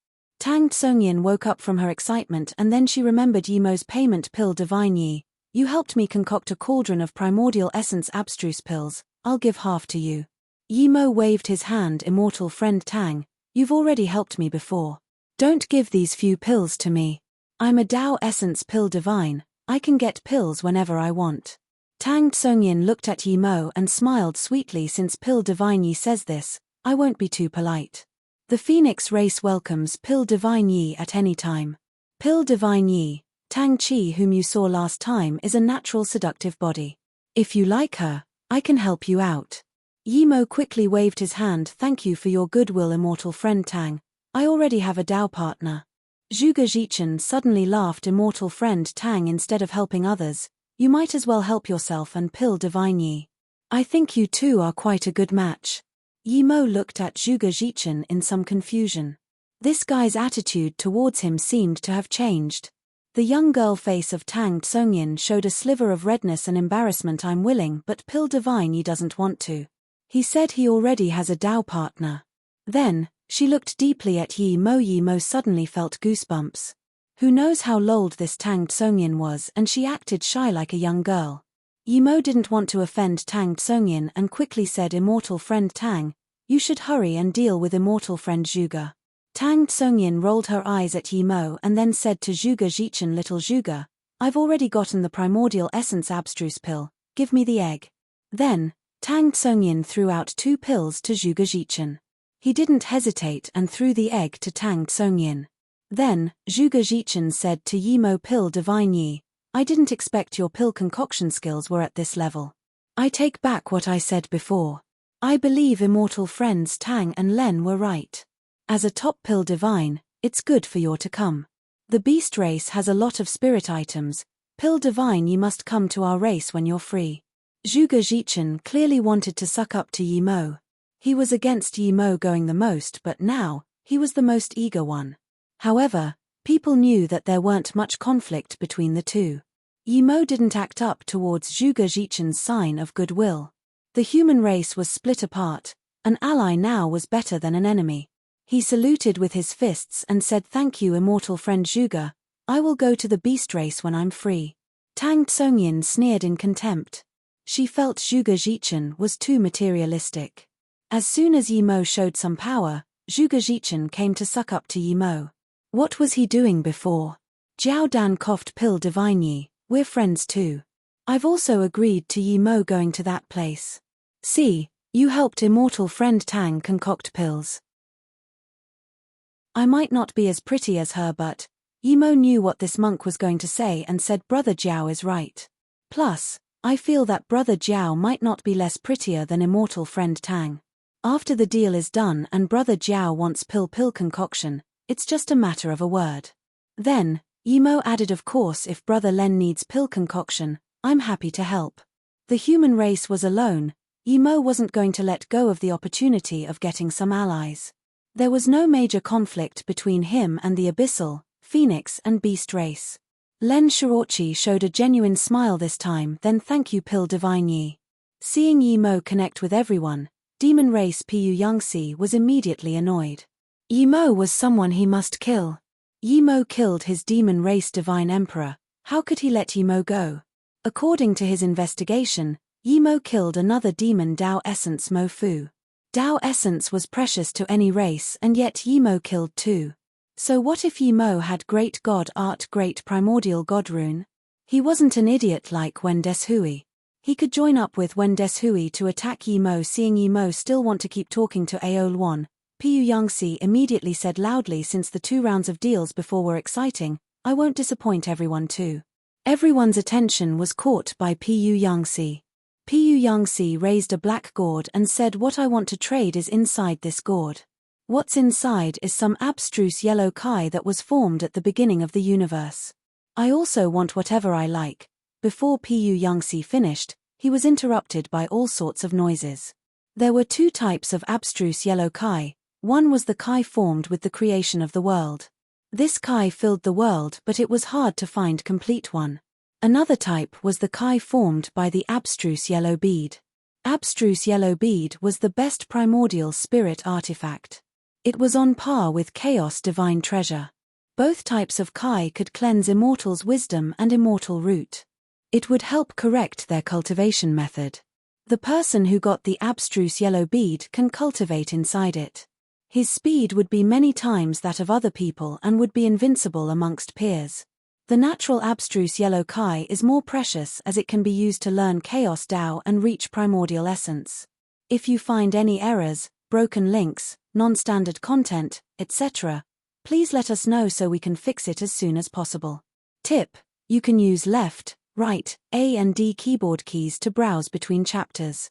Tang Tsungyin woke up from her excitement and then she remembered Yimo's payment pill. Divine Yi, you helped me concoct a cauldron of primordial essence abstruse pills, I'll give half to you. Yimo waved his hand. Immortal friend Tang, you've already helped me before. Don't give these few pills to me. I'm a Dao essence pill divine, I can get pills whenever I want. Tang Tsungyin looked at Yimo and smiled sweetly. Since Pill Divine Yi says this, I won't be too polite. The Phoenix race welcomes Pill Divine Yi at any time. Pill Divine Yi, Tang Chi whom you saw last time is a natural seductive body. If you like her, I can help you out. Yimo quickly waved his hand. Thank you for your goodwill, immortal friend Tang, I already have a Dao partner. Zhuge Jichen suddenly laughed. Immortal friend Tang, instead of helping others, you might as well help yourself and Pill Divine Yi. I think you two are quite a good match. Yimo looked at Zhuge Jichen in some confusion. This guy's attitude towards him seemed to have changed. The young girl face of Tang Tsungyin showed a sliver of redness and embarrassment. I'm willing, but Pill Divine Yi doesn't want to. He said he already has a Dao partner. Then, she looked deeply at Yimo. Yimo suddenly felt goosebumps. Who knows how lolled this Tang Tsungyin was, and she acted shy like a young girl. Yimo didn't want to offend Tang Tsungyin and quickly said, Immortal friend Tang, you should hurry and deal with immortal friend Zhuge. Tang Tsungyin rolled her eyes at Yimo and then said to Zhuge Jichen, Little Zhuge, I've already gotten the primordial essence abstruse pill, give me the egg. Then, Tang Tsungyin threw out 2 pills to Zhuge Jichen. He didn't hesitate and threw the egg to Tang Tsungyin. Then, Zhuge Jichen said to Yimo, Pill Divine Yi, I didn't expect your pill concoction skills were at this level. I take back what I said before. I believe immortal friends Tang and Len were right. As a top pill divine, it's good for you to come. The beast race has a lot of spirit items. Pill divine, you must come to our race when you're free. Zhuge Jichen clearly wanted to suck up to Yimo. He was against Yimo going the most, but now, he was the most eager one. However, people knew that there weren't much conflict between the two. Yimo didn't act up towards Zhuge Jichen's sign of goodwill. The human race was split apart. An ally now was better than an enemy. He saluted with his fists and said, Thank you, immortal friend Zhuge. I will go to the beast race when I'm free. Tang Tsungyin sneered in contempt. She felt Zhuge Jichen was too materialistic. As soon as Yimo showed some power, Zhuge Jichen came to suck up to Yimo. What was he doing before? Jiao Dan coughed. Pill Divine Yi, we're friends too. I've also agreed to Yimo going to that place. See, you helped immortal friend Tang concoct pills. I might not be as pretty as her, but Yimo knew what this monk was going to say and said, Brother Jiao is right. Plus, I feel that Brother Jiao might not be less prettier than immortal friend Tang. After the deal is done and Brother Jiao wants pill concoction, it's just a matter of a word. Then, Yimo added, Of course, if Brother Len needs pill concoction, I'm happy to help. The human race was alone. Yimo wasn't going to let go of the opportunity of getting some allies. There was no major conflict between him and the Abyssal, Phoenix and Beast race. Len Shirochi showed a genuine smile this time. Then thank you, Pill Divine Yi. Seeing Yimo connect with everyone, Demon race Pu Yangxi was immediately annoyed. Yimo was someone he must kill. Yimo killed his demon race divine emperor. How could he let Yimo go? According to his investigation, Yimo killed another demon Dao essence Mo Fu. Dao essence was precious to any race, and yet Yimo killed 2. So what if Yimo had great god art, great primordial god rune? He wasn't an idiot like Wen Deshui. He could join up with Wen Deshui to attack Yimo. Seeing Yimo still want to keep talking to Aolwan, Pu Yangxi immediately said loudly, Since the 2 rounds of deals before were exciting, I won't disappoint everyone too. Everyone's attention was caught by Pu Yangxi. Pu Yangxi raised a black gourd and said, What I want to trade is inside this gourd. What's inside is some abstruse yellow kai that was formed at the beginning of the universe. I also want whatever I like. Before Pu Yangxi finished, he was interrupted by all sorts of noises. There were 2 types of abstruse yellow kai. One was the kai formed with the creation of the world. This kai filled the world, but it was hard to find complete one. Another type was the kai formed by the abstruse yellow bead. Abstruse yellow bead was the best primordial spirit artifact. It was on par with chaos divine treasure. Both types of Kai could cleanse immortals' wisdom and immortal root. It would help correct their cultivation method. The person who got the abstruse yellow bead can cultivate inside it. His speed would be many times that of other people and would be invincible amongst peers. The natural abstruse yellow Kai is more precious as it can be used to learn Chaos Dao and reach primordial essence. If you find any errors, broken links, non-standard content, etc., please let us know so we can fix it as soon as possible. Tip: you can use left, right, A and D keyboard keys to browse between chapters.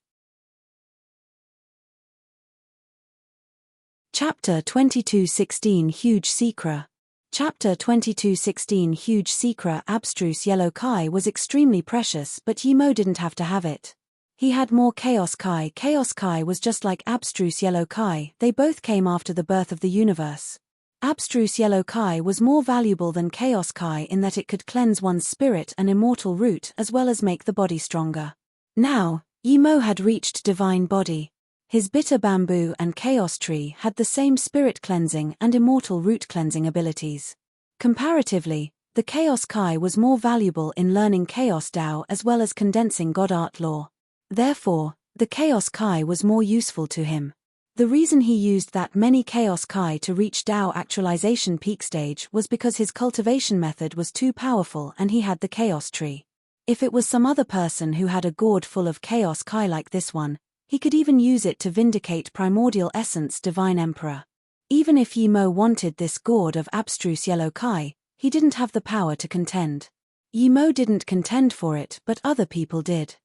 Chapter 2216 Huge Secret. Chapter 2216 Huge Secret. Abstruse Yellow Kai was extremely precious, but Yimo didn't have to have it. He had more Chaos Kai. Chaos Kai was just like Abstruse Yellow Kai, they both came after the birth of the universe. Abstruse Yellow Kai was more valuable than Chaos Kai in that it could cleanse one's spirit and immortal root as well as make the body stronger. Now, Yimo had reached divine body. His bitter bamboo and chaos tree had the same spirit cleansing and immortal root cleansing abilities. Comparatively, the Chaos Kai was more valuable in learning Chaos Dao as well as condensing God Art Law. Therefore, the Chaos Kai was more useful to him. The reason he used that many Chaos Kai to reach Dao actualization peak stage was because his cultivation method was too powerful and he had the Chaos Tree. If it was some other person who had a gourd full of Chaos Kai like this one, he could even use it to vindicate primordial essence Divine Emperor. Even if Yimo wanted this gourd of abstruse yellow Kai, he didn't have the power to contend. Yimo didn't contend for it, but other people did.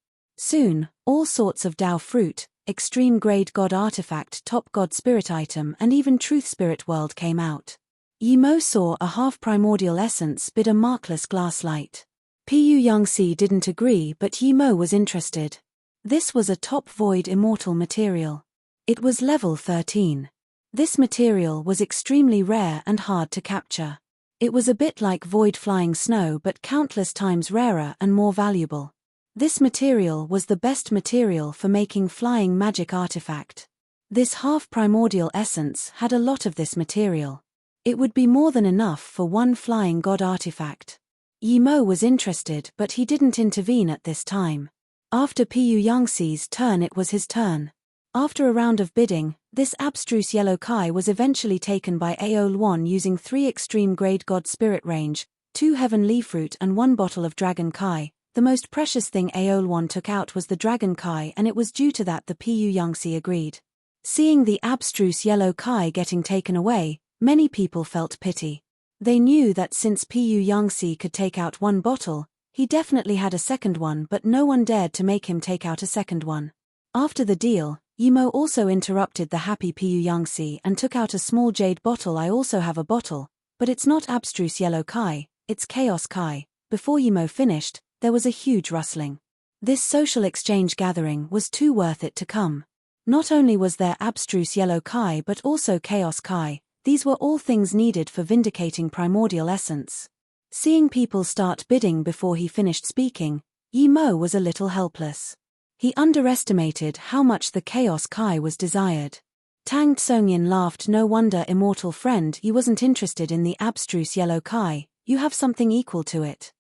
Soon, all sorts of Dao fruit, extreme grade God artifact, top God spirit item and even truth spirit world came out. Yimo saw a half primordial essence bid a markless glass light. Pu Yangxi didn't agree, but Yimo was interested. This was a top void immortal material. It was level 13. This material was extremely rare and hard to capture. It was a bit like void flying snow but countless times rarer and more valuable. This material was the best material for making flying magic artifact. This half primordial essence had a lot of this material. It would be more than enough for one flying god artifact. Yimo was interested, but he didn't intervene at this time. After Pu Yangxi's turn, it was his turn. After a round of bidding, this abstruse yellow Kai was eventually taken by Aol1 using 3 extreme grade god spirit range, 2 heaven leaf fruit and 1 bottle of dragon Kai. The most precious thing Aol1 took out was the dragon Kai, and it was due to that the Pu Yangxi agreed. Seeing the abstruse yellow Kai getting taken away, many people felt pity. They knew that since Pu Yangxi could take out 1 bottle, he definitely had a second one, but no one dared to make him take out a second one. After the deal, Yimo also interrupted the happy Pu Yangxi and took out a small jade bottle. I also have a bottle, but it's not abstruse yellow Kai, it's Chaos Kai. Before Yimo finished, there was a huge rustling. This social exchange gathering was too worth it to come. Not only was there abstruse yellow Kai but also Chaos Kai, these were all things needed for vindicating primordial essence. Seeing people start bidding before he finished speaking, Yimo was a little helpless. He underestimated how much the Chaos Kai was desired. Tang Tsongyin laughed. No wonder, immortal friend, you wasn't interested in the abstruse yellow Kai, you have something equal to it.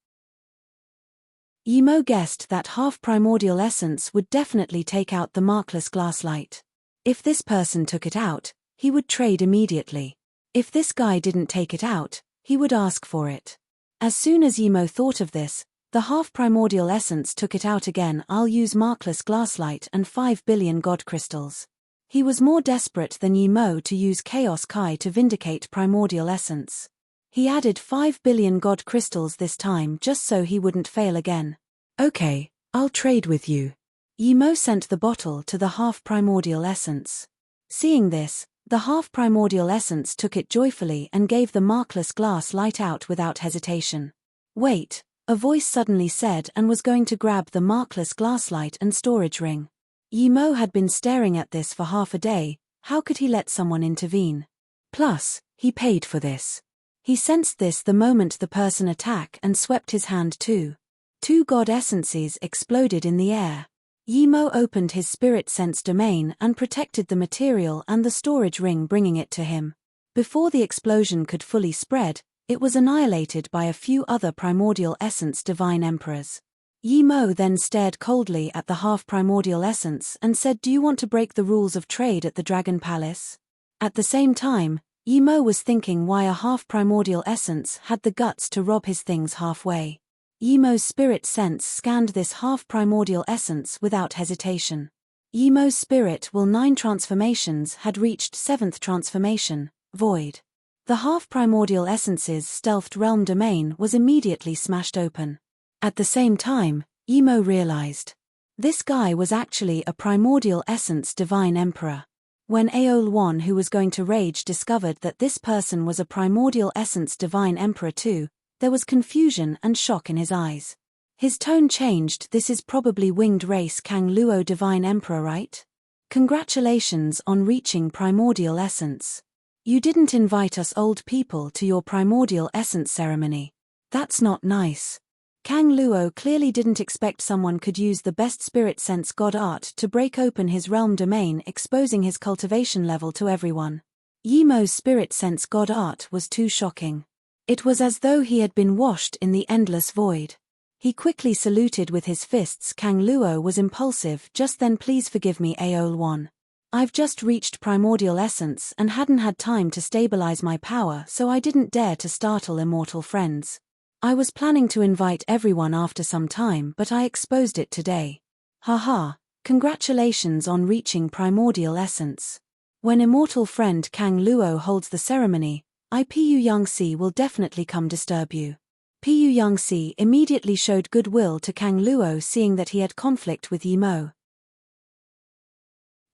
Yimo guessed that half primordial essence would definitely take out the markless glass light. If this person took it out, he would trade immediately. If this guy didn't take it out, he would ask for it. As soon as Yimo thought of this, the half primordial essence took it out again. I'll use markless glasslight and 5 billion god crystals. He was more desperate than Yimo to use Chaos Kai to vindicate primordial essence. He added 5 billion god crystals this time just so he wouldn't fail again. Okay, I'll trade with you. Yimo sent the bottle to the half primordial essence. Seeing this, the half primordial essence took it joyfully and gave the markless glass light out without hesitation. Wait, a voice suddenly said, and was going to grab the markless glasslight and storage ring. Yimo had been staring at this for half a day. How could he let someone intervene? Plus, he paid for this. He sensed this the moment the person attacked and swept his hand too. 2 god essences exploded in the air. Yimo opened his spirit sense domain and protected the material and the storage ring, bringing it to him. Before the explosion could fully spread, it was annihilated by a few other primordial essence divine emperors. Yimo then stared coldly at the half-primordial essence and said, "Do you want to break the rules of trade at the Dragon Palace?" At the same time, Yimo was thinking why a half-primordial essence had the guts to rob his things halfway. Yimo's spirit sense scanned this half-primordial essence without hesitation. Yimo's spirit will 9 transformations had reached 7th transformation, void. The half-primordial essence's stealthed realm domain was immediately smashed open. At the same time, Yimo realized. This guy was actually a primordial essence divine emperor. When Aol1, who was going to rage, discovered that this person was a primordial essence divine emperor too, there was confusion and shock in his eyes. His tone changed. "This is probably winged race Kang Luo divine emperor, right? Congratulations on reaching primordial essence. You didn't invite us old people to your primordial essence ceremony. That's not nice." Kang Luo clearly didn't expect someone could use the best spirit sense god art to break open his realm domain, exposing his cultivation level to everyone. Yimo's spirit sense god art was too shocking. It was as though he had been washed in the endless void. He quickly saluted with his fists. Kang Luo was impulsive just then. "Please forgive me, Aol1. I've just reached primordial essence and hadn't had time to stabilize my power, so I didn't dare to startle immortal friends. I was planning to invite everyone after some time, but I exposed it today. Haha, congratulations on reaching primordial essence. When immortal friend Kang Luo holds the ceremony, Pu Yangxi will definitely come disturb you." Pu Yangxi immediately showed goodwill to Kang Luo, seeing that he had conflict with Yimo.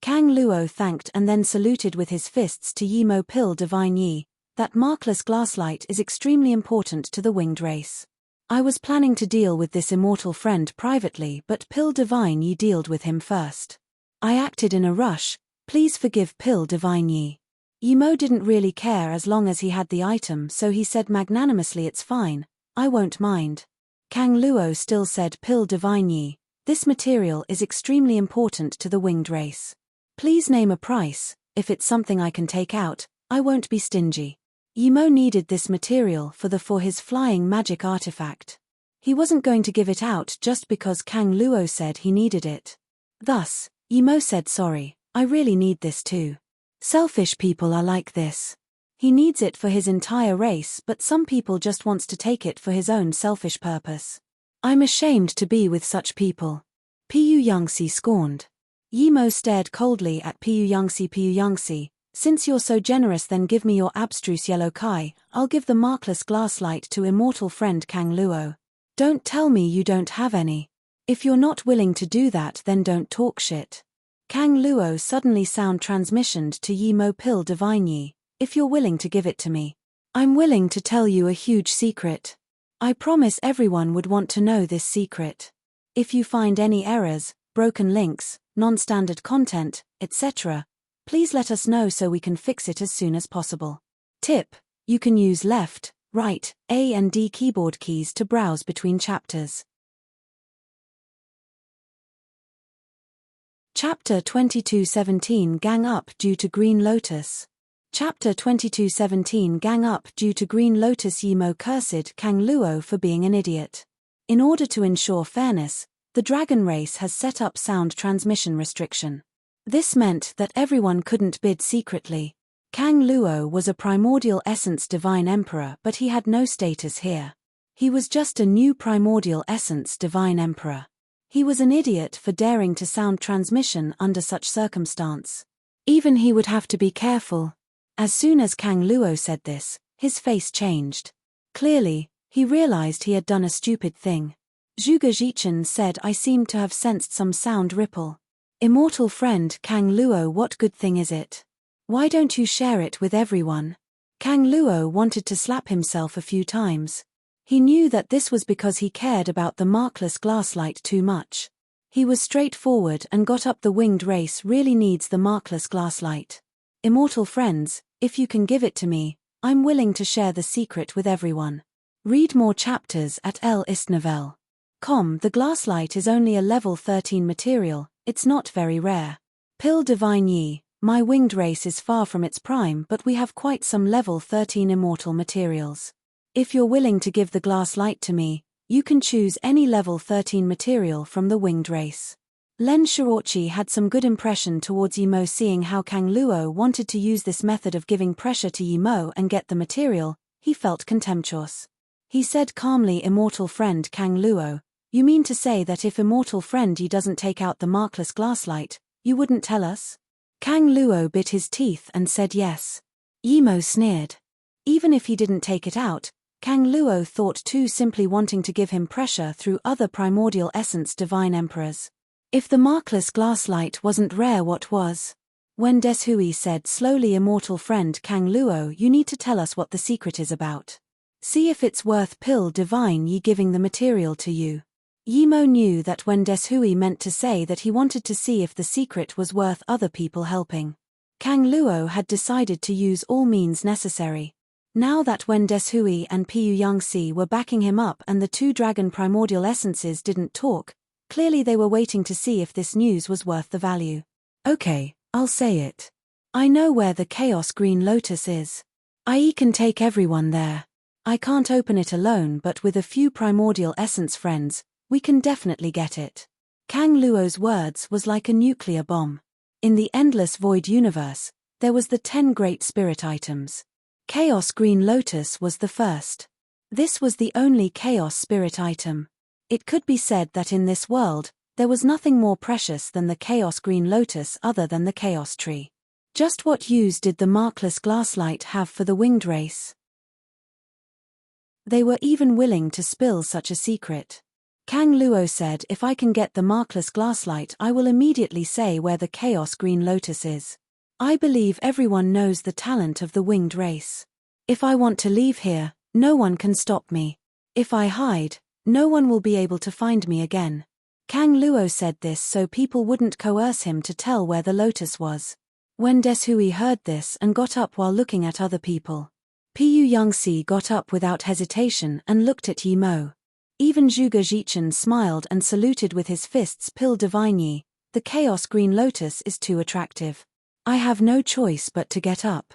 Kang Luo thanked and then saluted with his fists to Yimo. "Pill Divine Yi, that markless glasslight is extremely important to the winged race. I was planning to deal with this immortal friend privately, but Pill Divine Yi dealt with him first. I acted in a rush, please forgive Pill Divine Yi." Yimo didn't really care as long as he had the item, so he said magnanimously, "It's fine, I won't mind." Kang Luo still said, "Pill Divine Yi, this material is extremely important to the winged race. Please name a price. If it's something I can take out, I won't be stingy." Yimo needed this material for his flying magic artifact. He wasn't going to give it out just because Kang Luo said he needed it. Thus, Yimo said, "Sorry, I really need this too. Selfish people are like this. He needs it for his entire race, but some people just wants to take it for his own selfish purpose. I'm ashamed to be with such people." Pu Yangxi scorned. Yimo stared coldly at Pu Yangxi. "Pu Yangxi, since you're so generous, then give me your abstruse yellow kai. I'll give the markless glasslight to immortal friend Kang Luo. Don't tell me you don't have any. If you're not willing to do that, then don't talk shit." Kang Luo suddenly sound transmissioned to Yimo. "Pill Divine Yi, if you're willing to give it to me, I'm willing to tell you a huge secret. I promise everyone would want to know this secret. If you find any errors, broken links, non-standard content, etc., please let us know so we can fix it as soon as possible. Tip: you can use left, right, A and D keyboard keys to browse between chapters. Chapter 2217 Gang Up Due to Green Lotus. Chapter 2217 Gang Up Due to Green Lotus. Yimo cursed Kang Luo for being an idiot. In order to ensure fairness, the dragon race has set up sound transmission restriction. This meant that everyone couldn't bid secretly. Kang Luo was a primordial essence divine emperor, but he had no status here. He was just a new primordial essence divine emperor. He was an idiot for daring to sound transmission under such circumstance. Even he would have to be careful. As soon as Kang Luo said this, his face changed. Clearly, he realized he had done a stupid thing. Zhuge Jichen said, "I seem to have sensed some sound ripple. Immortal friend Kang Luo, what good thing is it? Why don't you share it with everyone?" Kang Luo wanted to slap himself a few times. He knew that this was because he cared about the markless glasslight too much. He was straightforward and got up. The winged race really needs the markless glasslight. Immortal friends, if you can give it to me, I'm willing to share the secret with everyone. Read more chapters at El Ist Novel. The glasslight is only a level 13 material, it's not very rare. Pill Divine Yi, my winged race is far from its prime, but we have quite some level 13 immortal materials. If you're willing to give the glasslight to me, you can choose any level 13 material from the winged race. Len Shirochi had some good impression towards Yimo, seeing how Kang Luo wanted to use this method of giving pressure to Yimo and get the material. He felt contemptuous. He said calmly, immortal friend Kang Luo, you mean to say that if immortal friend Yi doesn't take out the markless glasslight, you wouldn't tell us? Kang Luo bit his teeth and said yes. Yimo sneered. Even if he didn't take it out, Kang Luo thought too, simply wanting to give him pressure through other primordial essence divine emperors. If the markless glasslight wasn't rare, what was? When Deshui said slowly, immortal friend Kang Luo, you need to tell us what the secret is about. See if it's worth Pill Divine Yi giving the material to you. Yimo knew that when Deshui meant to say that he wanted to see if the secret was worth other people helping. Kang Luo had decided to use all means necessary. Now that when Deshui and Piyu Yangxi were backing him up and the two dragon primordial essences didn't talk, clearly they were waiting to see if this news was worth the value. Okay, I'll say it. I know where the Chaos Green Lotus is. I can take everyone there. I can't open it alone, but with a few primordial essence friends, we can definitely get it. Kang Luo's words was like a nuclear bomb. In the endless void universe, there was the 10 great spirit items. Chaos Green Lotus was the first. This was the only chaos spirit item. It could be said that in this world, there was nothing more precious than the Chaos Green Lotus other than the Chaos Tree. Just what use did the markless glasslight have for the winged race? They were even willing to spill such a secret. Kang Luo said, if I can get the markless glasslight, I will immediately say where the Chaos Green Lotus is. I believe everyone knows the talent of the winged race. If I want to leave here, no one can stop me. If I hide, no one will be able to find me again. Kang Luo said this so people wouldn't coerce him to tell where the lotus was. When Deshui heard this and got up while looking at other people, Piyu Yangxi got up without hesitation and looked at Yimo. Even Zhuge Jichen smiled and saluted with his fists. Pill Divine Yi, the Chaos Green Lotus is too attractive. I have no choice but to get up.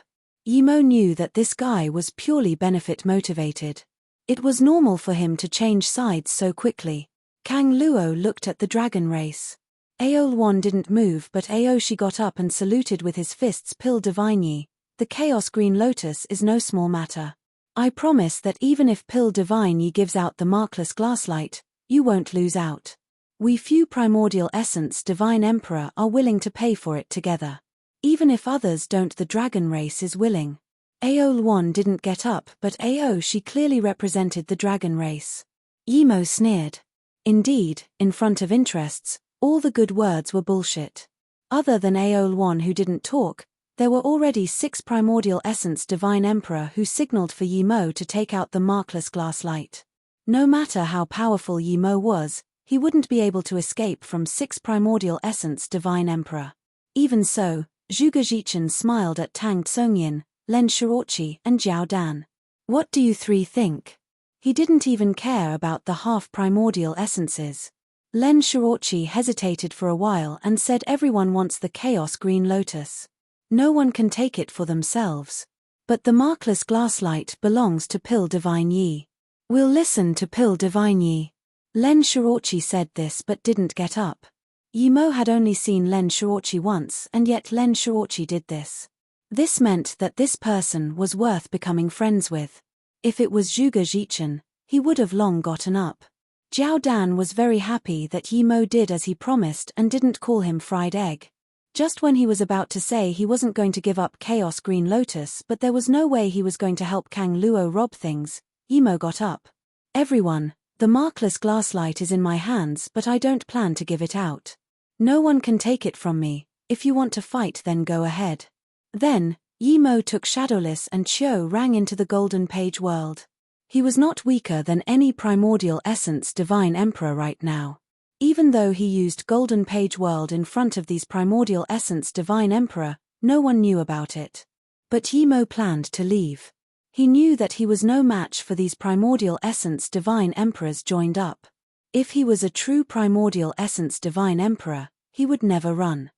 Yimo knew that this guy was purely benefit motivated. It was normal for him to change sides so quickly. Kang Luo looked at the dragon race. Aolwan didn't move, but Aoshi got up and saluted with his fists. Pill Divine Yi, the Chaos Green Lotus is no small matter. I promise that even if Pill Divine Yi gives out the markless glasslight, you won't lose out. We few primordial essence divine emperor are willing to pay for it together. Even if others don't, the dragon race is willing. Aolwan didn't get up, but Aoshi clearly represented the dragon race. Yimo sneered. Indeed, in front of interests, all the good words were bullshit. Other than Aolwan, who didn't talk, there were already 6 primordial essence divine emperor who signaled for Yimo to take out the markless glasslight. No matter how powerful Yimo was, he wouldn't be able to escape from 6 primordial essence divine emperor. Even so, Zhuge Jichen smiled at Tang Tsungyin, Len Shirochi and Jiao Dan. What do you three think? He didn't even care about the half-primordial essences. Len Shirochi hesitated for a while and said everyone wants the Chaos Green Lotus. No one can take it for themselves. But the markless glasslight belongs to Pill Divine Yi. We'll listen to Pill Divine Yi. Len Shirochi said this but didn't get up. Yimo had only seen Len Shirochi once, and yet Len Shirochi did this. This meant that this person was worth becoming friends with. If it was Zhuge Jichen, he would have long gotten up. Jiao Dan was very happy that Yimo did as he promised and didn't call him fried egg. Just when he was about to say he wasn't going to give up Chaos Green Lotus, but there was no way he was going to help Kang Luo rob things, Yimo got up. Everyone, the markless glasslight is in my hands, but I don't plan to give it out. No one can take it from me. If you want to fight, then go ahead. Then, Yimo took Shadowless and Qiu Rang into the Golden Page world. He was not weaker than any primordial essence divine emperor right now. Even though he used Golden Page World in front of these primordial essence divine emperor, no one knew about it. But Yimo planned to leave. He knew that he was no match for these primordial essence divine emperors joined up. If he was a true primordial essence divine emperor, he would never run.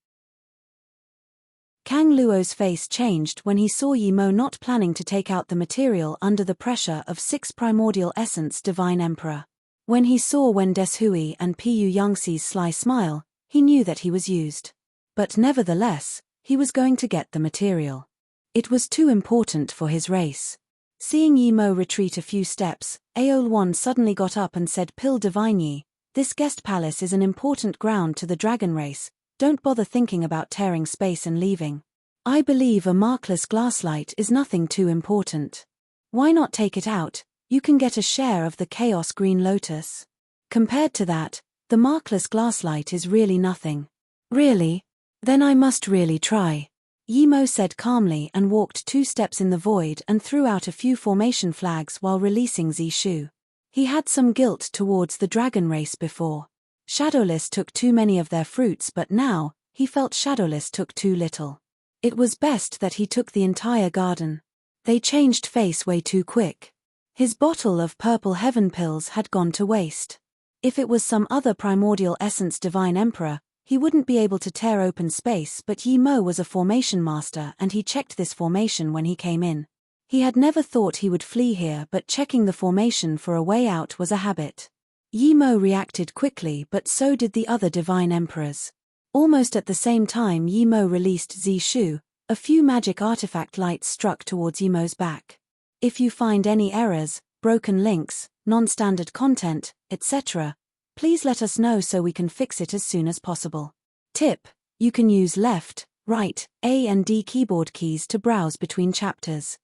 Kang Luo's face changed when he saw Yi Mo not planning to take out the material under the pressure of 6 primordial essence divine emperor. When he saw Wen Deshui and Pu Yangxi's sly smile, he knew that he was used. But nevertheless, he was going to get the material. It was too important for his race. Seeing Yi Mo retreat a few steps, Aolwan suddenly got up and said, "Pil Divine Yi, this guest palace is an important ground to the dragon race. Don't bother thinking about tearing space and leaving. I believe a markless glasslight is nothing too important. Why not take it out? You can get a share of the Chaos Green Lotus. Compared to that, the markless glasslight is really nothing." "Really? Then I must really try," Yi Mo said calmly and walked 2 steps in the void and threw out a few formation flags while releasing Zishu. He had some guilt towards the dragon race before. Shadowless took too many of their fruits, but now, he felt Shadowless took too little. It was best that he took the entire garden. They changed face way too quick. His bottle of purple heaven pills had gone to waste. If it was some other primordial essence divine emperor, he wouldn't be able to tear open space, but Yi Mo was a formation master and he checked this formation when he came in. He had never thought he would flee here, but checking the formation for a way out was a habit. Yi Mo reacted quickly, but so did the other divine emperors. Almost at the same time Yi Mo released Zishu, a few magic artifact lights struck towards Yi Mo's back. If you find any errors, broken links, non-standard content, etc., please let us know so we can fix it as soon as possible. Tip: you can use left, right, A and D keyboard keys to browse between chapters.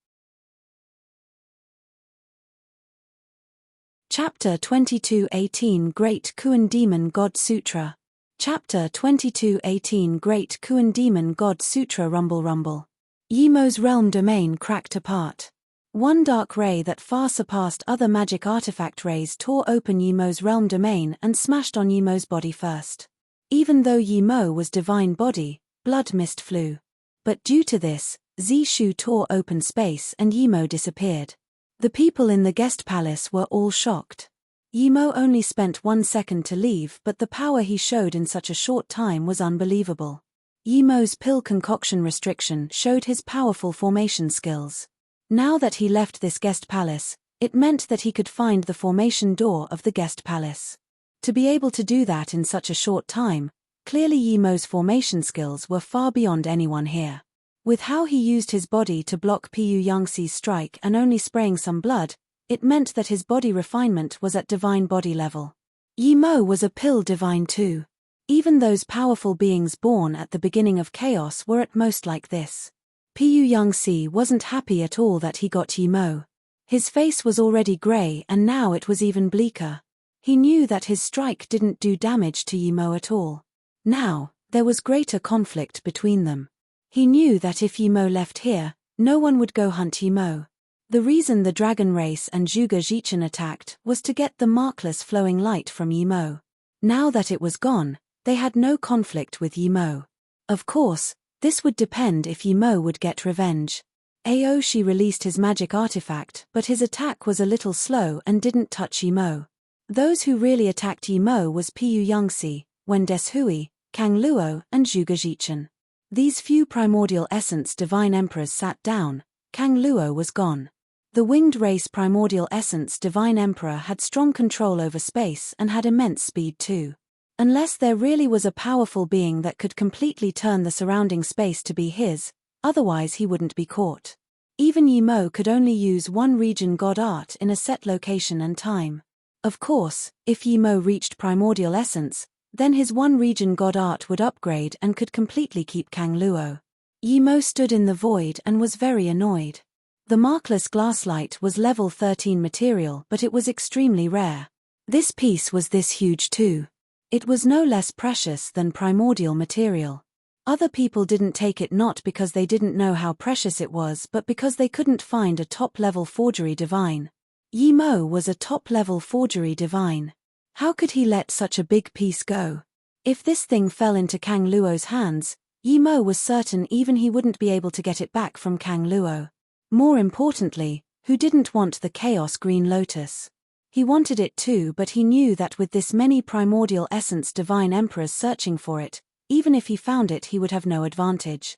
Chapter 22:18 Great Kuan Demon God Sutra. Chapter 22:18 Great Kuan Demon God Sutra. Rumble rumble. Yi Mo's realm domain cracked apart. One dark ray that far surpassed other magic artifact rays tore open Yi Mo's realm domain and smashed on Yi Mo's body first. Even though Yi Mo was divine body, blood mist flew. But due to this, Zishu tore open space and Yi Mo disappeared. The people in the guest palace were all shocked. Yi Mo only spent 1 second to leave, but the power he showed in such a short time was unbelievable. Yi Mo's pill concoction restriction showed his powerful formation skills. Now that he left this guest palace, it meant that he could find the formation door of the guest palace. To be able to do that in such a short time, clearly Yi Mo's formation skills were far beyond anyone here. With how he used his body to block Pu Yangxi's strike and only spraying some blood, it meant that his body refinement was at divine body level. Yi Mo was a pill divine too. Even those powerful beings born at the beginning of chaos were at most like this. Pu Yangxi wasn't happy at all that he got Yi Mo. His face was already grey and now it was even bleaker. He knew that his strike didn't do damage to Yi Mo at all. Now, there was greater conflict between them. He knew that if Yi Mo left here, no one would go hunt Yi Mo. The reason the dragon race and Zhuge Zhichen attacked was to get the markless flowing light from Yi Mo. Now that it was gone, they had no conflict with Yi Mo. Of course, this would depend if Yi Mo would get revenge. Aoshi released his magic artifact, but his attack was a little slow and didn't touch Yi Mo. Those who really attacked Yi Mo was Pu Yangxi, Wen Deshui, Kang Luo, and Zhuge Zhichen. These few primordial essence divine emperors sat down. Kang Luo was gone. The winged race primordial essence divine emperor had strong control over space and had immense speed too. Unless there really was a powerful being that could completely turn the surrounding space to be his, otherwise he wouldn't be caught. Even Yi Mo could only use one region god art in a set location and time. Of course, if Yi Mo reached primordial essence, then his one region god art would upgrade and could completely keep Kang Luo. Yi Mo stood in the void and was very annoyed. The markless glasslight was level 13 material, but it was extremely rare. This piece was this huge too. It was no less precious than primordial material. Other people didn't take it not because they didn't know how precious it was, but because they couldn't find a top-level forgery divine. Yi Mo was a top-level forgery divine. How could he let such a big piece go? If this thing fell into Kang Luo's hands, Yi Mo was certain even he wouldn't be able to get it back from Kang Luo. More importantly, who didn't want the Chaos Green Lotus? He wanted it too, but he knew that with this many primordial essence divine emperors searching for it, even if he found it he would have no advantage.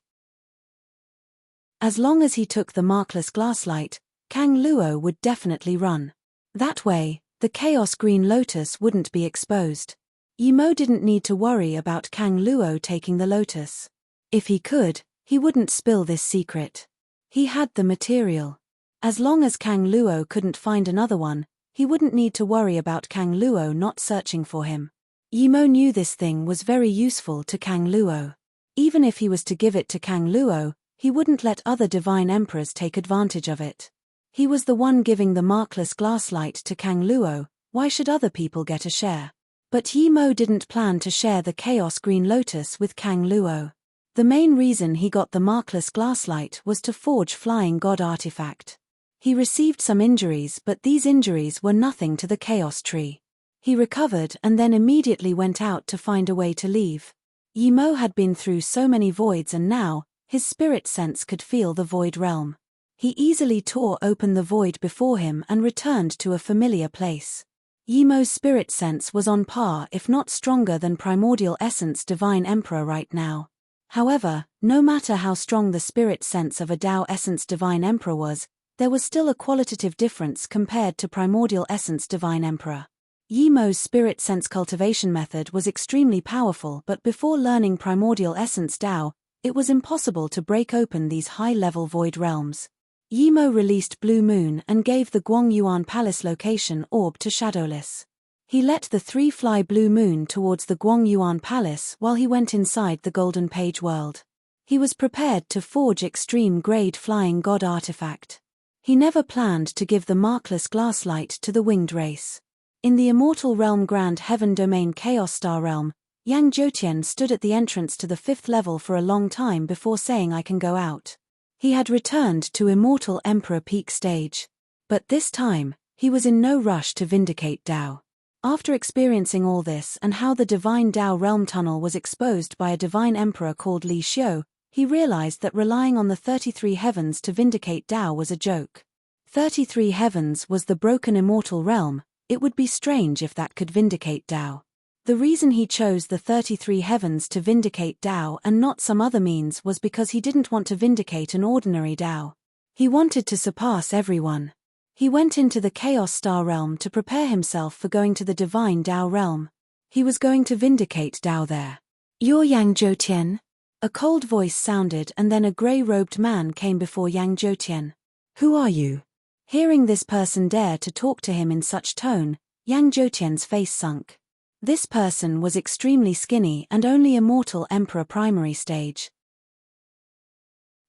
As long as he took the markless glasslight, Kang Luo would definitely run. That way, the Chaos Green Lotus wouldn't be exposed. Yimo didn't need to worry about Kang Luo taking the lotus. If he could, he wouldn't spill this secret. He had the material. As long as Kang Luo couldn't find another one, he wouldn't need to worry about Kang Luo not searching for him. Yimo knew this thing was very useful to Kang Luo. Even if he was to give it to Kang Luo, he wouldn't let other divine emperors take advantage of it. He was the one giving the markless glasslight to Kang Luo, why should other people get a share? But Yimo didn't plan to share the Chaos Green Lotus with Kang Luo. The main reason he got the markless glasslight was to forge Flying God artifact. He received some injuries, but these injuries were nothing to the Chaos Tree. He recovered and then immediately went out to find a way to leave. Yimo had been through so many voids and now, his spirit sense could feel the void realm. He easily tore open the void before him and returned to a familiar place. Yimo's spirit sense was on par if not stronger than Primordial Essence Divine Emperor right now. However, no matter how strong the spirit sense of a Tao Essence Divine Emperor was, there was still a qualitative difference compared to Primordial Essence Divine Emperor. Yimo's spirit sense cultivation method was extremely powerful, but before learning Primordial Essence Tao, it was impossible to break open these high-level void realms. Yimo released Blue Moon and gave the Guangyuan Palace location orb to Shadowless. He let the three fly Blue Moon towards the Guangyuan Palace while he went inside the Golden Page world. He was prepared to forge extreme-grade Flying God artifact. He never planned to give the markless glasslight to the winged race. In the Immortal Realm Grand Heaven Domain Chaos Star Realm, Yang Zhoutian stood at the entrance to the 5th level for a long time before saying I can go out. He had returned to Immortal Emperor Peak stage. But this time, he was in no rush to vindicate Tao. After experiencing all this and how the Divine Tao Realm Tunnel was exposed by a Divine Emperor called Li Xiu, he realized that relying on the 33 Heavens to vindicate Tao was a joke. 33 Heavens was the broken immortal realm, it would be strange if that could vindicate Tao. The reason he chose the 33 Heavens to vindicate Tao and not some other means was because he didn't want to vindicate an ordinary Tao. He wanted to surpass everyone. He went into the Chaos Star Realm to prepare himself for going to the Divine Tao Realm. He was going to vindicate Tao there. "You're Yang Zhoutian?" A cold voice sounded and then a grey-robed man came before Yang Zhoutian. "Who are you?" Hearing this person dare to talk to him in such tone, Yang Zhoutian's face sunk. This person was extremely skinny and only Immortal Emperor primary stage.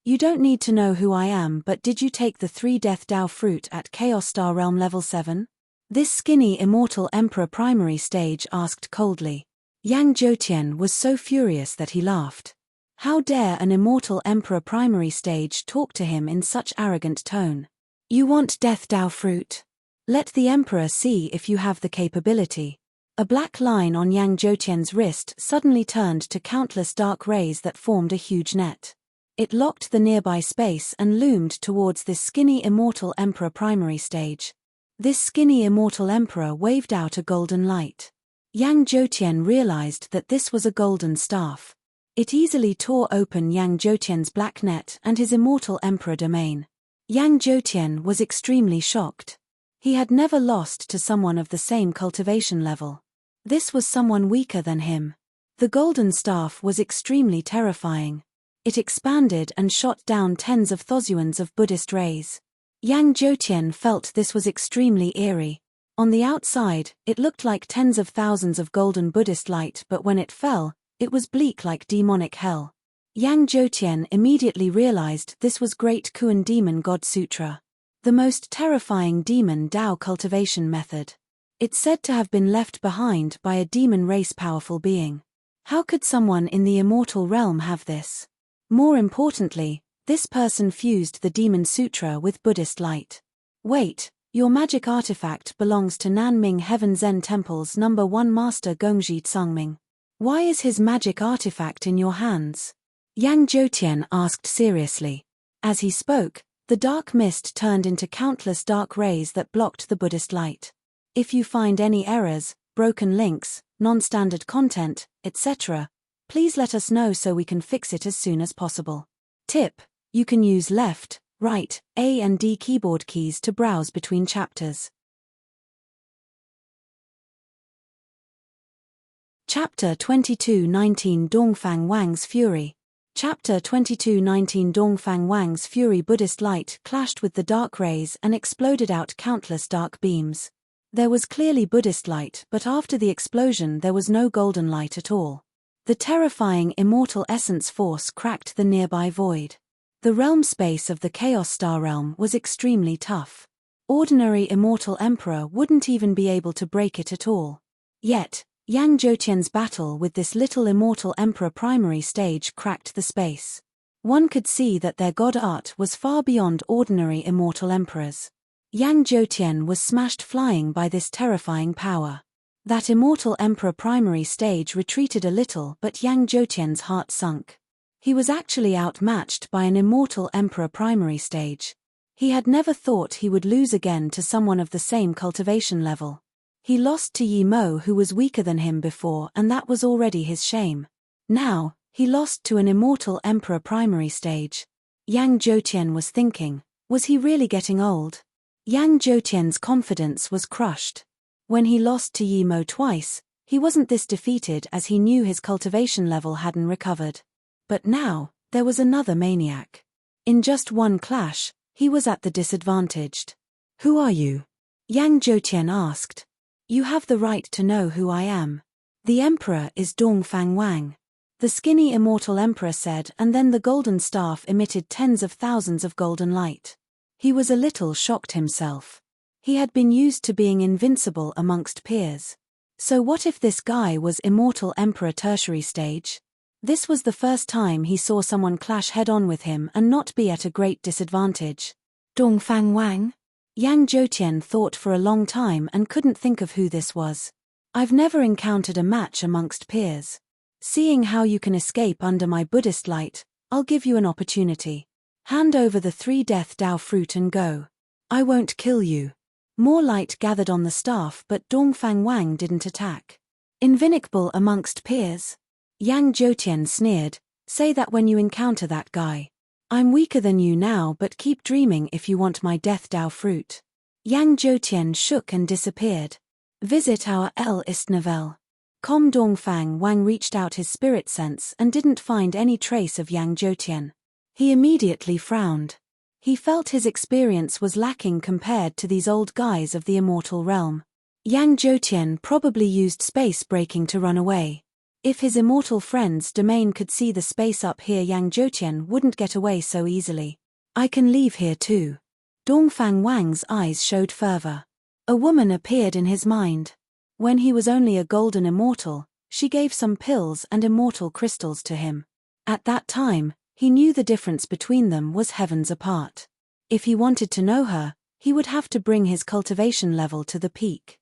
"You don't need to know who I am, but did you take the 3 Death Tao fruit at Chaos Star Realm level 7? This skinny Immortal Emperor primary stage asked coldly. Yang Zhoutian was so furious that he laughed. How dare an Immortal Emperor primary stage talk to him in such arrogant tone? "You want Death Tao fruit? Let the Emperor see if you have the capability." A black line on Yang Zhoutian's wrist suddenly turned to countless dark rays that formed a huge net. It locked the nearby space and loomed towards this skinny Immortal Emperor primary stage. This skinny Immortal Emperor waved out a golden light. Yang Zhoutian realized that this was a golden staff. It easily tore open Yang Zhoutian's black net and his Immortal Emperor domain. Yang Zhoutian was extremely shocked. He had never lost to someone of the same cultivation level. This was someone weaker than him. The golden staff was extremely terrifying. It expanded and shot down tens of thousand of Buddhist rays. Yang Zhoutian felt this was extremely eerie. On the outside, it looked like tens of thousands of golden Buddhist light, but when it fell, it was bleak like demonic hell. Yang Zhoutian immediately realized this was Great Kuan Demon God Sutra. The most terrifying demon Tao cultivation method. It's said to have been left behind by a demon race powerful being. How could someone in the immortal realm have this? More importantly, this person fused the Demon Sutra with Buddhist light. Wait, your magic artifact belongs to Nanming Heaven Zen Temple's number 1 master Gongji Tsangming. Why is his magic artifact in your hands? Yang Zhoutian asked seriously. As he spoke, the dark mist turned into countless dark rays that blocked the Buddhist light. If you find any errors, broken links, non-standard content, etc., please let us know so we can fix it as soon as possible. Tip: you can use left, right, A and D keyboard keys to browse between chapters. Chapter 22:19 Dongfang Wang's Fury. Chapter 22:19 Dongfang Wang's Fury. Buddhist light clashed with the dark rays and exploded out countless dark beams. There was clearly Buddhist light, but after the explosion there was no golden light at all. The terrifying immortal essence force cracked the nearby void. The realm space of the Chaos Star Realm was extremely tough. Ordinary immortal emperor wouldn't even be able to break it at all. Yet, Yang Zhoutian's battle with this little immortal emperor primary stage cracked the space. One could see that their god art was far beyond ordinary immortal emperors. Yang Zhoutian was smashed flying by this terrifying power. That immortal emperor primary stage retreated a little, but Yang Zhoutian's heart sunk. He was actually outmatched by an immortal emperor primary stage. He had never thought he would lose again to someone of the same cultivation level. He lost to Yi Mo, who was weaker than him before, and that was already his shame. Now, he lost to an immortal emperor primary stage. Yang Zhoutian was thinking, was he really getting old? Yang Zhoutian's confidence was crushed. When he lost to Yi Mo twice, he wasn't this defeated as he knew his cultivation level hadn't recovered. But now, there was another maniac. In just one clash, he was at the disadvantaged. "Who are you?" Yang Zhoutian asked. "You have the right to know who I am. The emperor is Dongfang Wang," the skinny immortal emperor said, and then the golden staff emitted tens of thousands of golden light. He was a little shocked himself. He had been used to being invincible amongst peers. So what if this guy was immortal emperor tertiary stage? This was the first time he saw someone clash head-on with him and not be at a great disadvantage. Dongfang Wang? Yang Zhoutian thought for a long time and couldn't think of who this was. "I've never encountered a match amongst peers. Seeing how you can escape under my Buddhist light, I'll give you an opportunity. Hand over the 3 death Dao fruit and go. I won't kill you." More light gathered on the staff, but Dongfang Wang didn't attack. "Invincible amongst peers?" Yang Zhoutian sneered. "Say that when you encounter that guy. I'm weaker than you now, but keep dreaming if you want my death Dao fruit." Yang Zhoutian shook and disappeared. Visit our List novel. Dongfang Wang reached out his spirit sense and didn't find any trace of Yang Zhoutian. He immediately frowned. He felt his experience was lacking compared to these old guys of the immortal realm. Yang Zhoutian probably used space breaking to run away. If his immortal friend's domain could see the space up here, Yang Zhoutian wouldn't get away so easily. "I can leave here too." Dongfang Wang's eyes showed fervor. A woman appeared in his mind. When he was only a golden immortal, she gave some pills and immortal crystals to him. At that time, he knew the difference between them was heavens apart. If he wanted to know her, he would have to bring his cultivation level to the peak.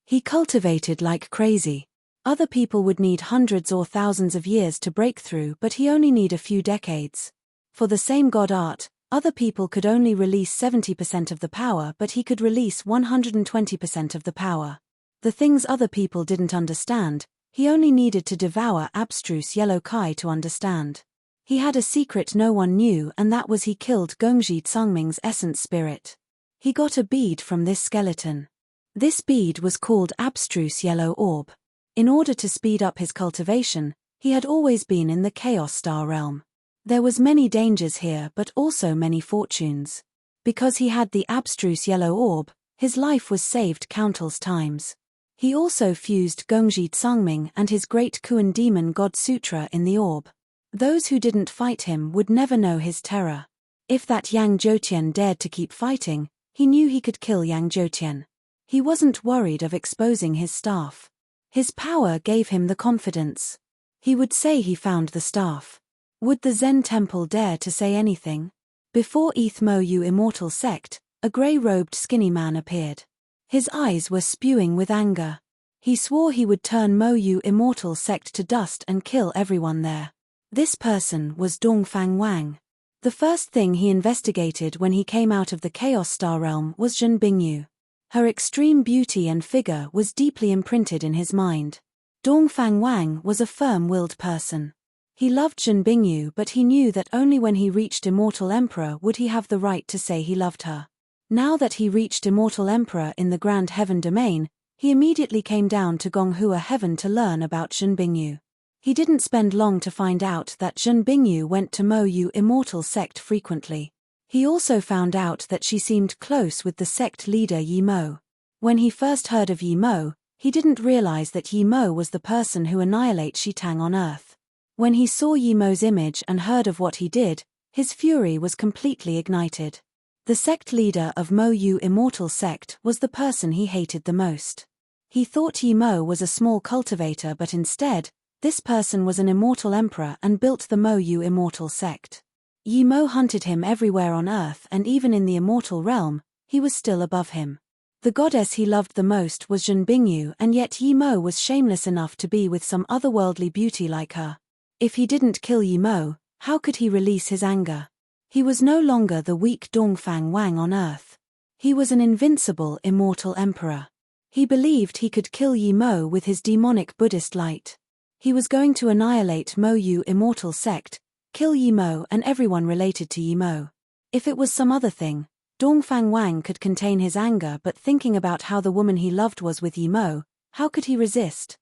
He cultivated like crazy. Other people would need hundreds or thousands of years to break through, but he only need a few decades. For the same god art, other people could only release 70% of the power, but he could release 120% of the power. The things other people didn't understand, he only needed to devour abstruse yellow Kai to understand. He had a secret no one knew, and that was he killed Gongji Tsangming's essence spirit. He got a bead from this skeleton. This bead was called Abstruse Yellow Orb. In order to speed up his cultivation, he had always been in the Chaos Star Realm. There was many dangers here, but also many fortunes. Because he had the Abstruse Yellow Orb, his life was saved countless times. He also fused Gongji Tsangming and his great Kuan demon god Sutra in the orb. Those who didn't fight him would never know his terror. If that Yang Zhoutian dared to keep fighting, he knew he could kill Yang Zhoutian. He wasn't worried of exposing his staff. His power gave him the confidence. He would say he found the staff. Would the Zen temple dare to say anything? Before Mo Yu immortal sect, a grey-robed skinny man appeared. His eyes were spewing with anger. He swore he would turn Mo Yu immortal sect to dust and kill everyone there. This person was Dongfang Wang. The first thing he investigated when he came out of the Chaos Star realm was Zhen Bingyu. Her extreme beauty and figure was deeply imprinted in his mind. Dongfang Wang was a firm-willed person. He loved Zhen Bingyu, but he knew that only when he reached Immortal Emperor would he have the right to say he loved her. Now that he reached Immortal Emperor in the Grand Heaven Domain, he immediately came down to Gonghua Heaven to learn about Zhen Bingyu. He didn't spend long to find out that Zhen Bingyu went to Mo Yu Immortal Sect frequently. He also found out that she seemed close with the sect leader Yi Mo. When he first heard of Yi Mo, he didn't realize that Yi Mo was the person who annihilates Shitang on Earth. When he saw Yi Mo's image and heard of what he did, his fury was completely ignited. The sect leader of Mo Yu Immortal Sect was the person he hated the most. He thought Yi Mo was a small cultivator, but instead, this person was an immortal emperor and built the Mo Yu Immortal Sect. Yi Mo hunted him everywhere on Earth, and even in the immortal realm, he was still above him. The goddess he loved the most was Zhen Bingyu, and yet Yi Mo was shameless enough to be with some otherworldly beauty like her. If he didn't kill Yi Mo, how could he release his anger? He was no longer the weak Dongfang Wang on Earth. He was an invincible immortal emperor. He believed he could kill Yi Mo with his demonic Buddhist light. He was going to annihilate Mo Yu Immortal Sect, kill Yi Mo and everyone related to Yi Mo. If it was some other thing, Dongfang Wang could contain his anger, but thinking about how the woman he loved was with Yi Mo, how could he resist?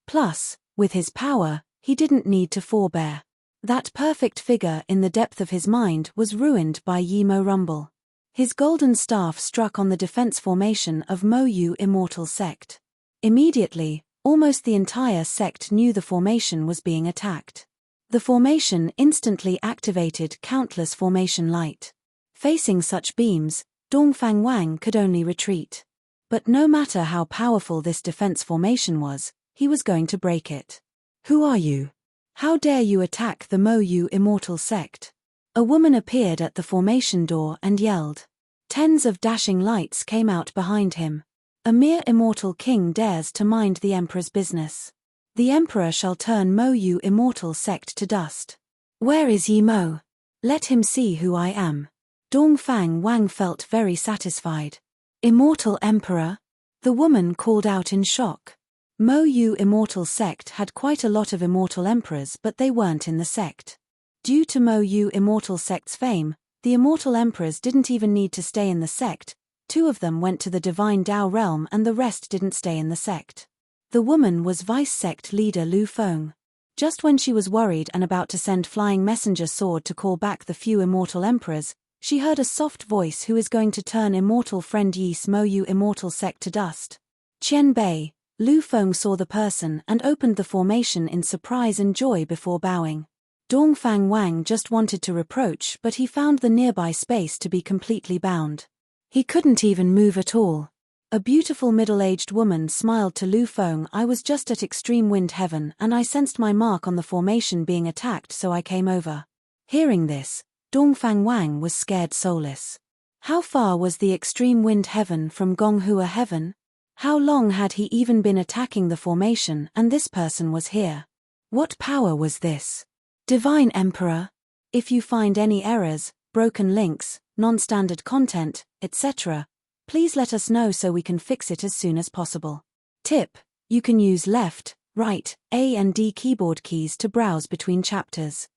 Plus, with his power, he didn't need to forbear. That perfect figure in the depth of his mind was ruined by Yi Mo rumble. His golden staff struck on the defense formation of Mo Yu Immortal Sect. Immediately, almost the entire sect knew the formation was being attacked. The formation instantly activated countless formation light. Facing such beams, Dongfang Wang could only retreat. But no matter how powerful this defense formation was, he was going to break it. "Who are you? How dare you attack the Mo Yu Immortal Sect?" A woman appeared at the formation door and yelled. Tens of dashing lights came out behind him. "A mere immortal king dares to mind the emperor's business. The emperor shall turn Mo Yu Immortal Sect to dust. Where is Yi Mo? Let him see who I am." Dongfang Wang felt very satisfied. "Immortal Emperor?" The woman called out in shock. Mo Yu Immortal Sect had quite a lot of immortal emperors, but they weren't in the sect. Due to Mo Yu Immortal Sect's fame, the immortal emperors didn't even need to stay in the sect. 2 of them went to the Divine Dao realm and the rest didn't stay in the sect. The woman was vice-sect leader Lu Feng. Just when she was worried and about to send flying messenger sword to call back the few immortal emperors, she heard a soft voice who is going to turn immortal friend Yi's Mo Yu Immortal Sect to dust. Qian Bei. Lu Feng saw the person and opened the formation in surprise and joy before bowing. Dongfang Wang just wanted to reproach, but he found the nearby space to be completely bound. He couldn't even move at all. A beautiful middle-aged woman smiled to Lu Feng. "I was just at Extreme Wind Heaven and I sensed my mark on the formation being attacked, so I came over." Hearing this, Dongfang Wang was scared soulless. How far was the Extreme Wind Heaven from Gonghua Heaven? How long had he even been attacking the formation and this person was here? What power was this? Divine Emperor? If you find any errors, broken links, non-standard content, etc., please let us know so we can fix it as soon as possible. Tip: you can use left, right, A and D keyboard keys to browse between chapters.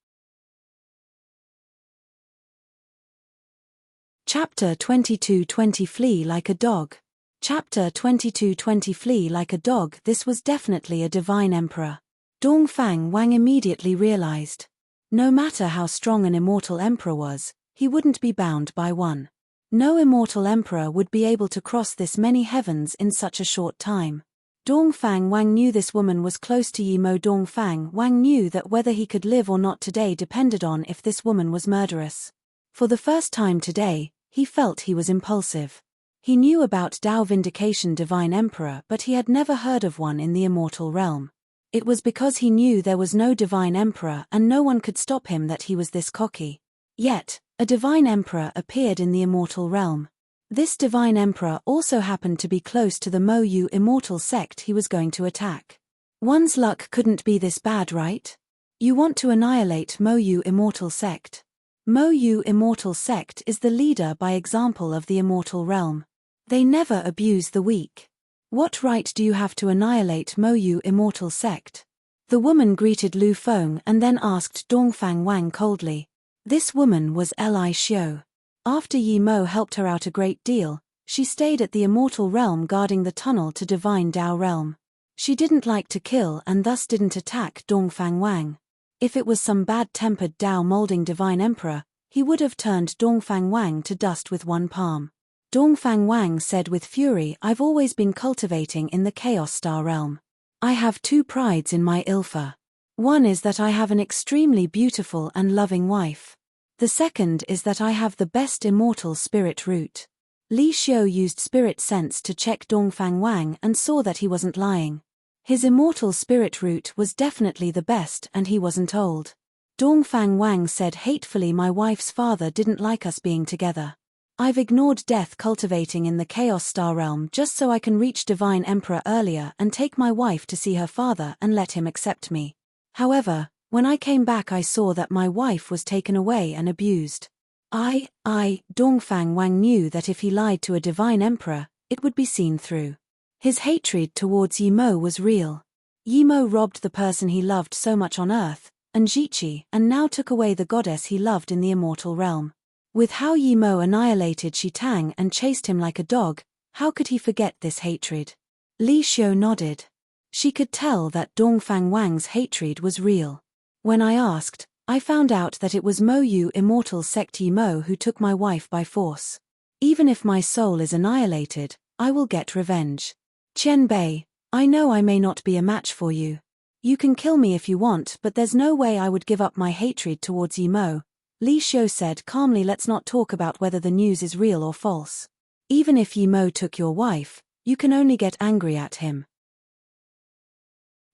Chapter 22:20 Flee Like a Dog. Chapter 22:20 Flee Like a Dog. This was definitely a divine emperor. Dongfang Wang immediately realized. No matter how strong an immortal emperor was, he wouldn't be bound by one. No immortal emperor would be able to cross this many heavens in such a short time. Dongfang Wang knew this woman was close to Yi Mo. Dongfang Wang knew that whether he could live or not today depended on if this woman was murderous. For the first time today, he felt he was impulsive. He knew about Dao Vindication Divine Emperor, but he had never heard of one in the immortal realm. It was because he knew there was no divine emperor and no one could stop him that he was this cocky. Yet, a divine emperor appeared in the immortal realm. This divine emperor also happened to be close to the Mo Yu Immortal Sect he was going to attack. One's luck couldn't be this bad, right? You want to annihilate Mo Yu Immortal Sect. Mo Yu Immortal Sect is the leader by example of the immortal realm. They never abuse the weak. What right do you have to annihilate Mo Yu Immortal Sect? The woman greeted Lu Feng and then asked Dongfang Wang coldly. This woman was Li Xiu. After Yi Mo helped her out a great deal, she stayed at the immortal realm guarding the tunnel to divine Dao realm. She didn't like to kill and thus didn't attack Dongfang Wang. If it was some bad-tempered Dao molding divine emperor, he would have turned Dongfang Wang to dust with one palm. Dongfang Wang said with fury, I've always been cultivating in the Chaos Star realm. I have two prides in my Ilfa. One is that I have an extremely beautiful and loving wife. The second is that I have the best immortal spirit root. Li Xiu used spirit sense to check Dongfang Wang and saw that he wasn't lying. His immortal spirit root was definitely the best and he wasn't old. Dongfang Wang said hatefully, my wife's father didn't like us being together. I've ignored death cultivating in the Chaos Star realm just so I can reach Divine Emperor earlier and take my wife to see her father and let him accept me. However, when I came back I saw that my wife was taken away and abused. Dongfang Wang knew that if he lied to a Divine Emperor, it would be seen through. His hatred towards Yi Mo was real. Yi Mo robbed the person he loved so much on Earth, and Jiqi, and now took away the goddess he loved in the immortal realm. With how Yi Mo annihilated Shi Tang and chased him like a dog, how could he forget this hatred? Li Xiu nodded. She could tell that Dongfang Wang's hatred was real. When I asked, I found out that it was Mo Yu Immortal Sect Yi Mo who took my wife by force. Even if my soul is annihilated, I will get revenge. Qian Bei, I know I may not be a match for you. You can kill me if you want, but there's no way I would give up my hatred towards Yi Mo. Li Xiu said calmly, let's not talk about whether the news is real or false. Even if Yi Mo took your wife, you can only get angry at him.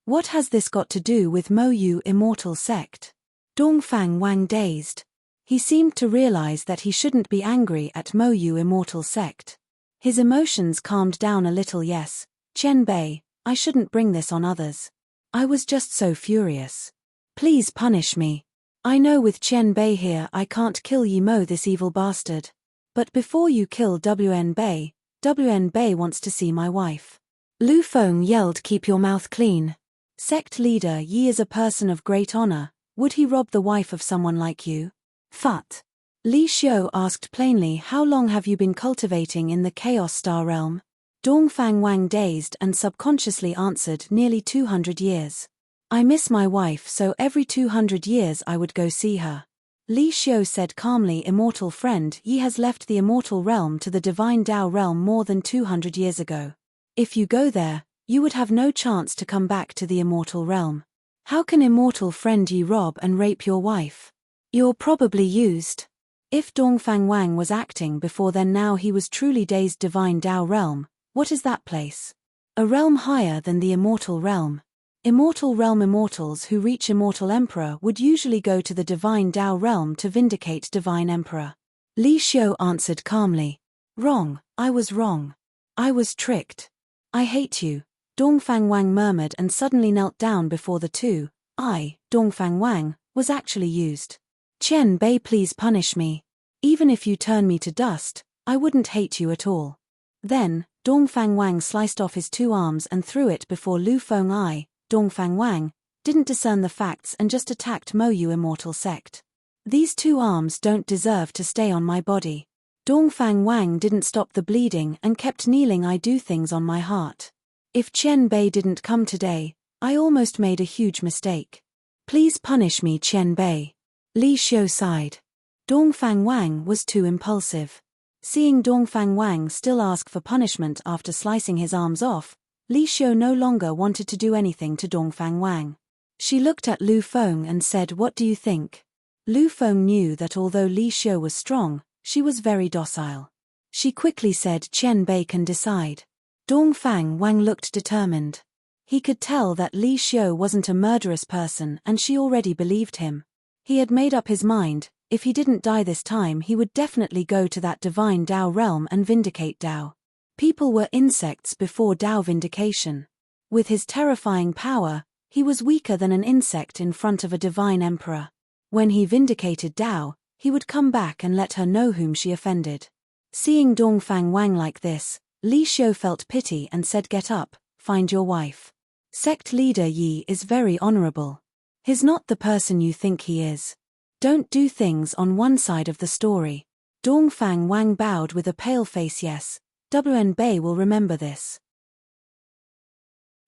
What has this got to do with Mo Yu Immortal Sect? Dongfang Wang dazed. He seemed to realize that he shouldn't be angry at Mo Yu Immortal Sect. His emotions calmed down a little. Yes, Qian Bei, I shouldn't bring this on others. I was just so furious. Please punish me. I know with Qian Bei here I can't kill Yi Mo, this evil bastard. But before you kill WN Bei wants to see my wife. Lu Feng yelled, keep your mouth clean. Sect leader Yi is a person of great honor. Would he rob the wife of someone like you? Phut. Li Xiu asked plainly, how long have you been cultivating in the Chaos Star realm? Dongfang Wang dazed and subconsciously answered, nearly 200 years. I miss my wife, so every 200 years I would go see her. Li Xiu said calmly, immortal friend, Yi has left the immortal realm to the divine Dao realm more than 200 years ago. If you go there, you would have no chance to come back to the immortal realm. How can immortal friend Yi rob and rape your wife? You're probably used. If Dongfang Wang was acting before then, now he was truly dazed. Divine Dao realm, what is that place? A realm higher than the immortal realm. Immortal realm immortals who reach immortal emperor would usually go to the divine Dao realm to vindicate divine emperor. Li Xiu answered calmly. Wrong, I was wrong. I was tricked. I hate you. Dongfang Wang murmured and suddenly knelt down before the two. Dongfang Wang, was actually used. Qian Bei, please punish me. Even if you turn me to dust, I wouldn't hate you at all. Then, Dongfang Wang sliced off his two arms and threw it before Lu Feng. Dongfang Wang didn't discern the facts and just attacked Mo Yu Immortal Sect. These two arms don't deserve to stay on my body. Dongfang Wang didn't stop the bleeding and kept kneeling. I do things on my heart. If Qian Bei didn't come today, I almost made a huge mistake. Please punish me, Qian Bei. Li Xiu sighed. Dongfang Wang was too impulsive. Seeing Dongfang Wang still ask for punishment after slicing his arms off, Li Xiu no longer wanted to do anything to Dongfang Wang. She looked at Lu Feng and said, what do you think? Lu Feng knew that although Li Xiu was strong, she was very docile. She quickly said, Qian Bei can decide. Dongfang Wang looked determined. He could tell that Li Xiu wasn't a murderous person and she already believed him. He had made up his mind, if he didn't die this time he would definitely go to that divine Dao realm and vindicate Dao. People were insects before Dao vindication. With his terrifying power, He was weaker than an insect in front of a divine emperor. When he vindicated Dao, he would come back and let her know whom she offended. Seeing Dongfang Wang like this, Li Xiu felt pity and said, "Get up, find your wife. Sect leader Yi is very honorable. He's not the person you think he is. Don't do things on one side of the story." Dongfang Wang bowed with a pale face. "Yes, WN Bei will remember this."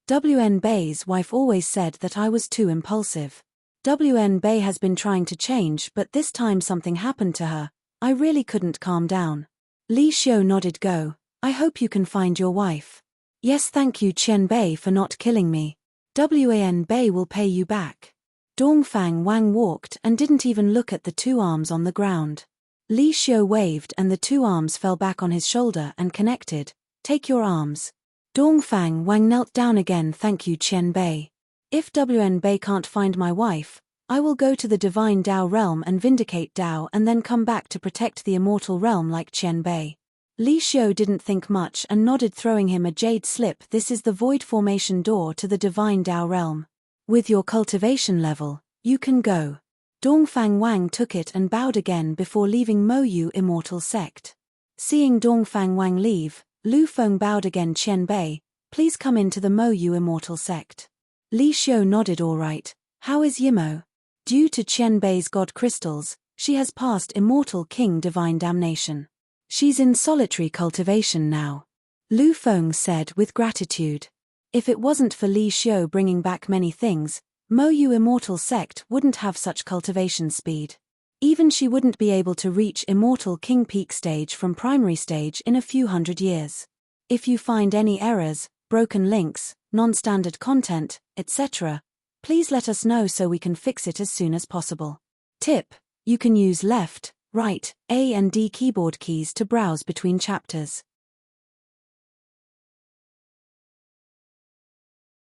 WN Bei's wife always said that I was too impulsive. WN Bei has been trying to change, but this time something happened to her. I really couldn't calm down. Li Xiu nodded. "Go. I hope you can find your wife." "Yes, thank you Qian Bei for not killing me. WAN Bei will pay you back." Dongfang Wang walked and didn't even look at the two arms on the ground. Li Xiu waved and the two arms fell back on his shoulder and connected. "Take your arms." Dongfang Wang knelt down again. "Thank you Qian Bei. If WN Bei can't find my wife, I will go to the divine Dao realm and vindicate Dao and then come back to protect the immortal realm like Qian Bei." Li Xiu didn't think much and nodded, throwing him a jade slip. "This is the void formation door to the divine Dao realm. With your cultivation level, you can go." Dongfang Wang took it and bowed again before leaving Mo Yu immortal sect. Seeing Dongfang Wang leave, Lu Feng bowed again. "Qian Bei, please come into the Mo Yu immortal sect." Li Xiu nodded. "All right. How is Yimo?" Due to Qian Bei's god crystals, she has passed immortal king divine damnation. She's in solitary cultivation now. Lu Feng said with gratitude. If it wasn't for Li Xiu bringing back many things, Mo Yu immortal sect wouldn't have such cultivation speed. Even she wouldn't be able to reach immortal king peak stage from primary stage in a few hundred years. If you find any errors, broken links, non-standard content, etc., please let us know so we can fix it as soon as possible. Tip: you can use left, right, A and D keyboard keys to browse between chapters.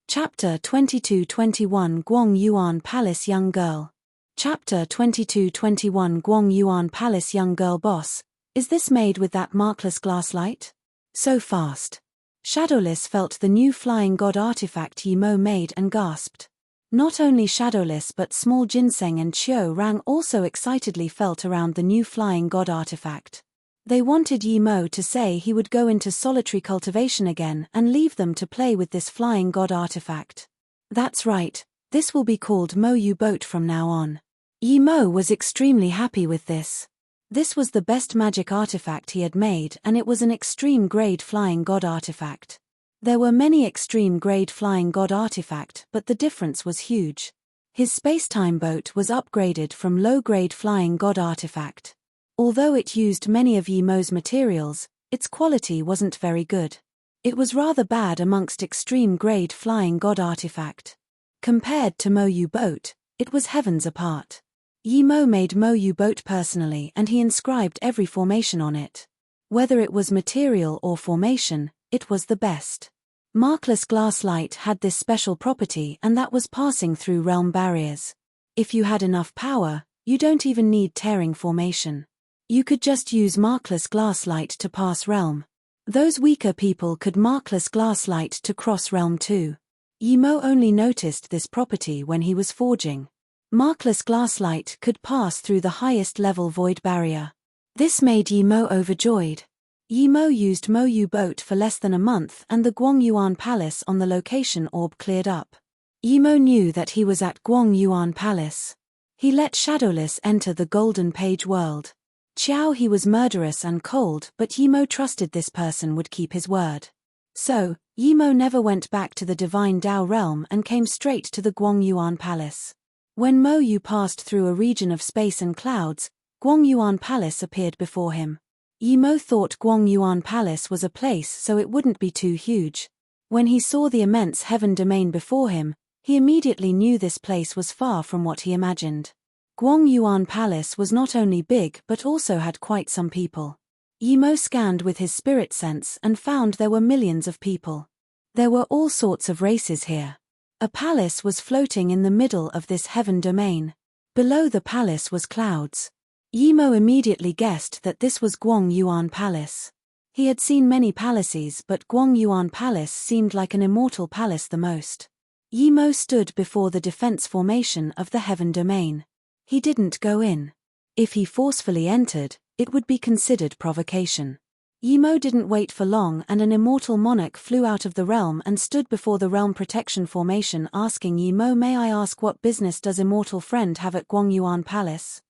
Chapter 22-21 Guang Yuan Palace Young Girl. Chapter 22-21 Guang Yuan Palace Young Girl. "Boss, is this made with that markless glass light? So fast." Shadowless felt the new flying god artifact Yi Mo made and gasped. Not only Shadowless but small Ginseng and Qiu Rang also excitedly felt around the new flying god artifact. They wanted Yi Mo to say he would go into solitary cultivation again and leave them to play with this flying god artifact. That's right, this will be called Mo Yu Boat from now on. Yi Mo was extremely happy with this. This was the best magic artifact he had made, and it was an extreme grade flying god artifact. There were many extreme grade flying god artifact, but the difference was huge. His space-time boat was upgraded from low-grade flying god artifact. Although it used many of Yi Mo's materials, its quality wasn't very good. It was rather bad amongst extreme grade flying god artifact. Compared to Mo Yu Boat, it was heavens apart. Yi Mo made Mo Yu Boat personally and he inscribed every formation on it. Whether it was material or formation, it was the best. Markless glass light had this special property, and that was passing through realm barriers. If you had enough power, you don't even need tearing formation. You could just use markless glass light to pass realm. Those weaker people could markless glass light to cross realm too. Yi Mo only noticed this property when he was forging. Markless glass light could pass through the highest level void barrier. This made Yi Mo overjoyed. Yi Mo used Mo Yu Boat for less than a month and the Guang Yuan Palace on the location orb cleared up. Yi Mo knew that he was at Guang Yuan Palace. He let Shadowless enter the Golden Page world. Qiao he was murderous and cold, but Yi Mo trusted this person would keep his word. So, Yi Mo never went back to the Divine Dao realm and came straight to the Guang Yuan Palace. When Mo Yu passed through a region of space and clouds, Guang Yuan Palace appeared before him. Yi Mo thought Guang Yuan Palace was a place so it wouldn't be too huge. When he saw the immense heaven domain before him, he immediately knew this place was far from what he imagined. Guang Yuan Palace was not only big but also had quite some people. Yi Mo scanned with his spirit sense and found there were millions of people. There were all sorts of races here. A palace was floating in the middle of this heaven domain. Below the palace was clouds. Yi Mo immediately guessed that this was Guang Yuan Palace. He had seen many palaces, but Guang Yuan Palace seemed like an immortal palace the most. Yimo stood before the defense formation of the heaven domain. He didn't go in. If he forcefully entered, it would be considered provocation. Yimo didn't wait for long, and an immortal monarch flew out of the realm and stood before the realm protection formation asking Yimo, "May I ask what business does immortal friend have at Guangyuan Palace?"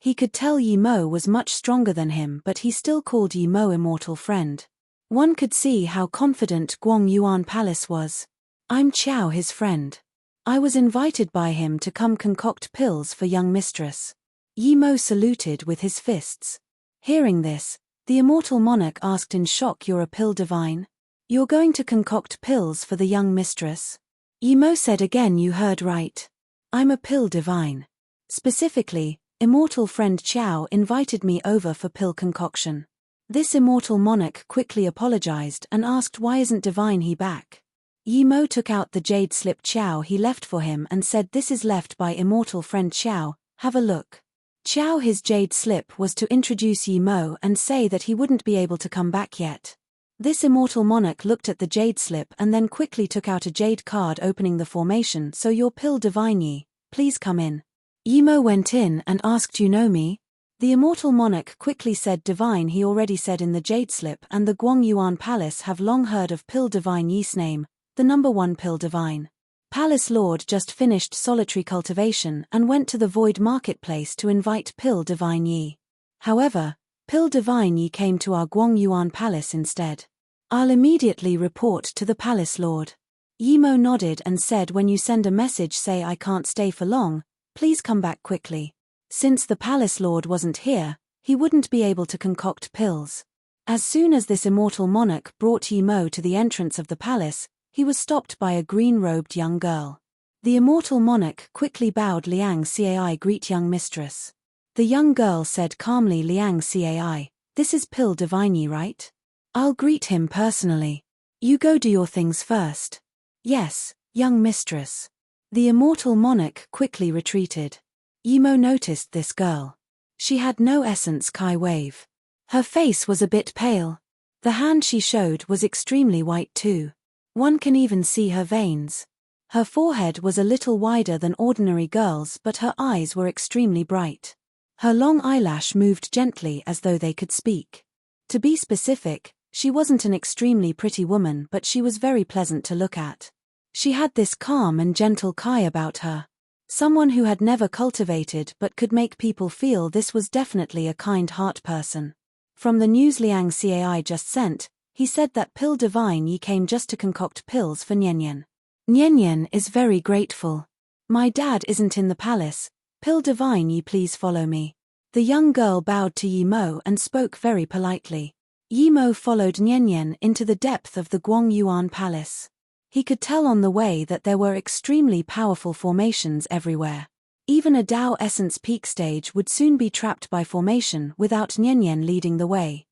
He could tell Yimo was much stronger than him, but he still called Yimo immortal friend. One could see how confident Guangyuan Palace was. "I'm Qiao, his friend. I was invited by him to come concoct pills for young mistress." Yimo saluted with his fists. Hearing this, the immortal monarch asked in shock, "You're a pill divine? You're going to concoct pills for the young mistress?" Yimo said, "Again, you heard right. I'm a pill divine. Specifically, immortal friend Qiao invited me over for pill concoction." This immortal monarch quickly apologized and asked, "Why isn't divine he back?" Yimo took out the jade slip Qiao he left for him and said, "This is left by immortal friend Qiao, have a look." Qiao, his jade slip was to introduce Yimo and say that he wouldn't be able to come back yet. This immortal monarch looked at the jade slip and then quickly took out a jade card opening the formation. "So your pill divine Yi, please come in." Yimo went in and asked, "You know me?" The immortal monarch quickly said divine he already said in the jade slip, and the Guangyuan Palace have long heard of pill divine Yi's name, the #1 pill divine. Palace Lord just finished solitary cultivation and went to the Void Marketplace to invite pill divine Yi. However, pill divine Yi came to our Guangyuan Palace instead. "I'll immediately report to the Palace Lord." Yimo nodded and said, "When you send a message, say I can't stay for long, please come back quickly." Since the Palace Lord wasn't here, he wouldn't be able to concoct pills. As soon as this immortal monarch brought Yimo to the entrance of the palace, he was stopped by a green-robed young girl. The immortal monarch quickly bowed. "Liang Cai, greet young mistress." The young girl said calmly, "Liang Cai, this is pill divine Yi, right? I'll greet him personally. You go do your things first." "Yes, young mistress." The immortal monarch quickly retreated. Yimo noticed this girl. She had no essence Kai wave. Her face was a bit pale. The hand she showed was extremely white too. One can even see her veins. Her forehead was a little wider than ordinary girls, but her eyes were extremely bright. Her long eyelash moved gently as though they could speak. To be specific, she wasn't an extremely pretty woman, but she was very pleasant to look at. She had this calm and gentle Kai about her. Someone who had never cultivated but could make people feel this was definitely a kind heart person. From the news Liang Cai just sent, he said that pill divine Yi came just to concoct pills for Nianyan. Nianyan is very grateful. "My dad isn't in the palace. Pill divine Yi, please follow me." The young girl bowed to Yimo and spoke very politely. Yimo followed Nianyan into the depth of the Guangyuan Palace. He could tell on the way that there were extremely powerful formations everywhere. Even a Dao Essence peak stage would soon be trapped by formation without Nianyan leading the way.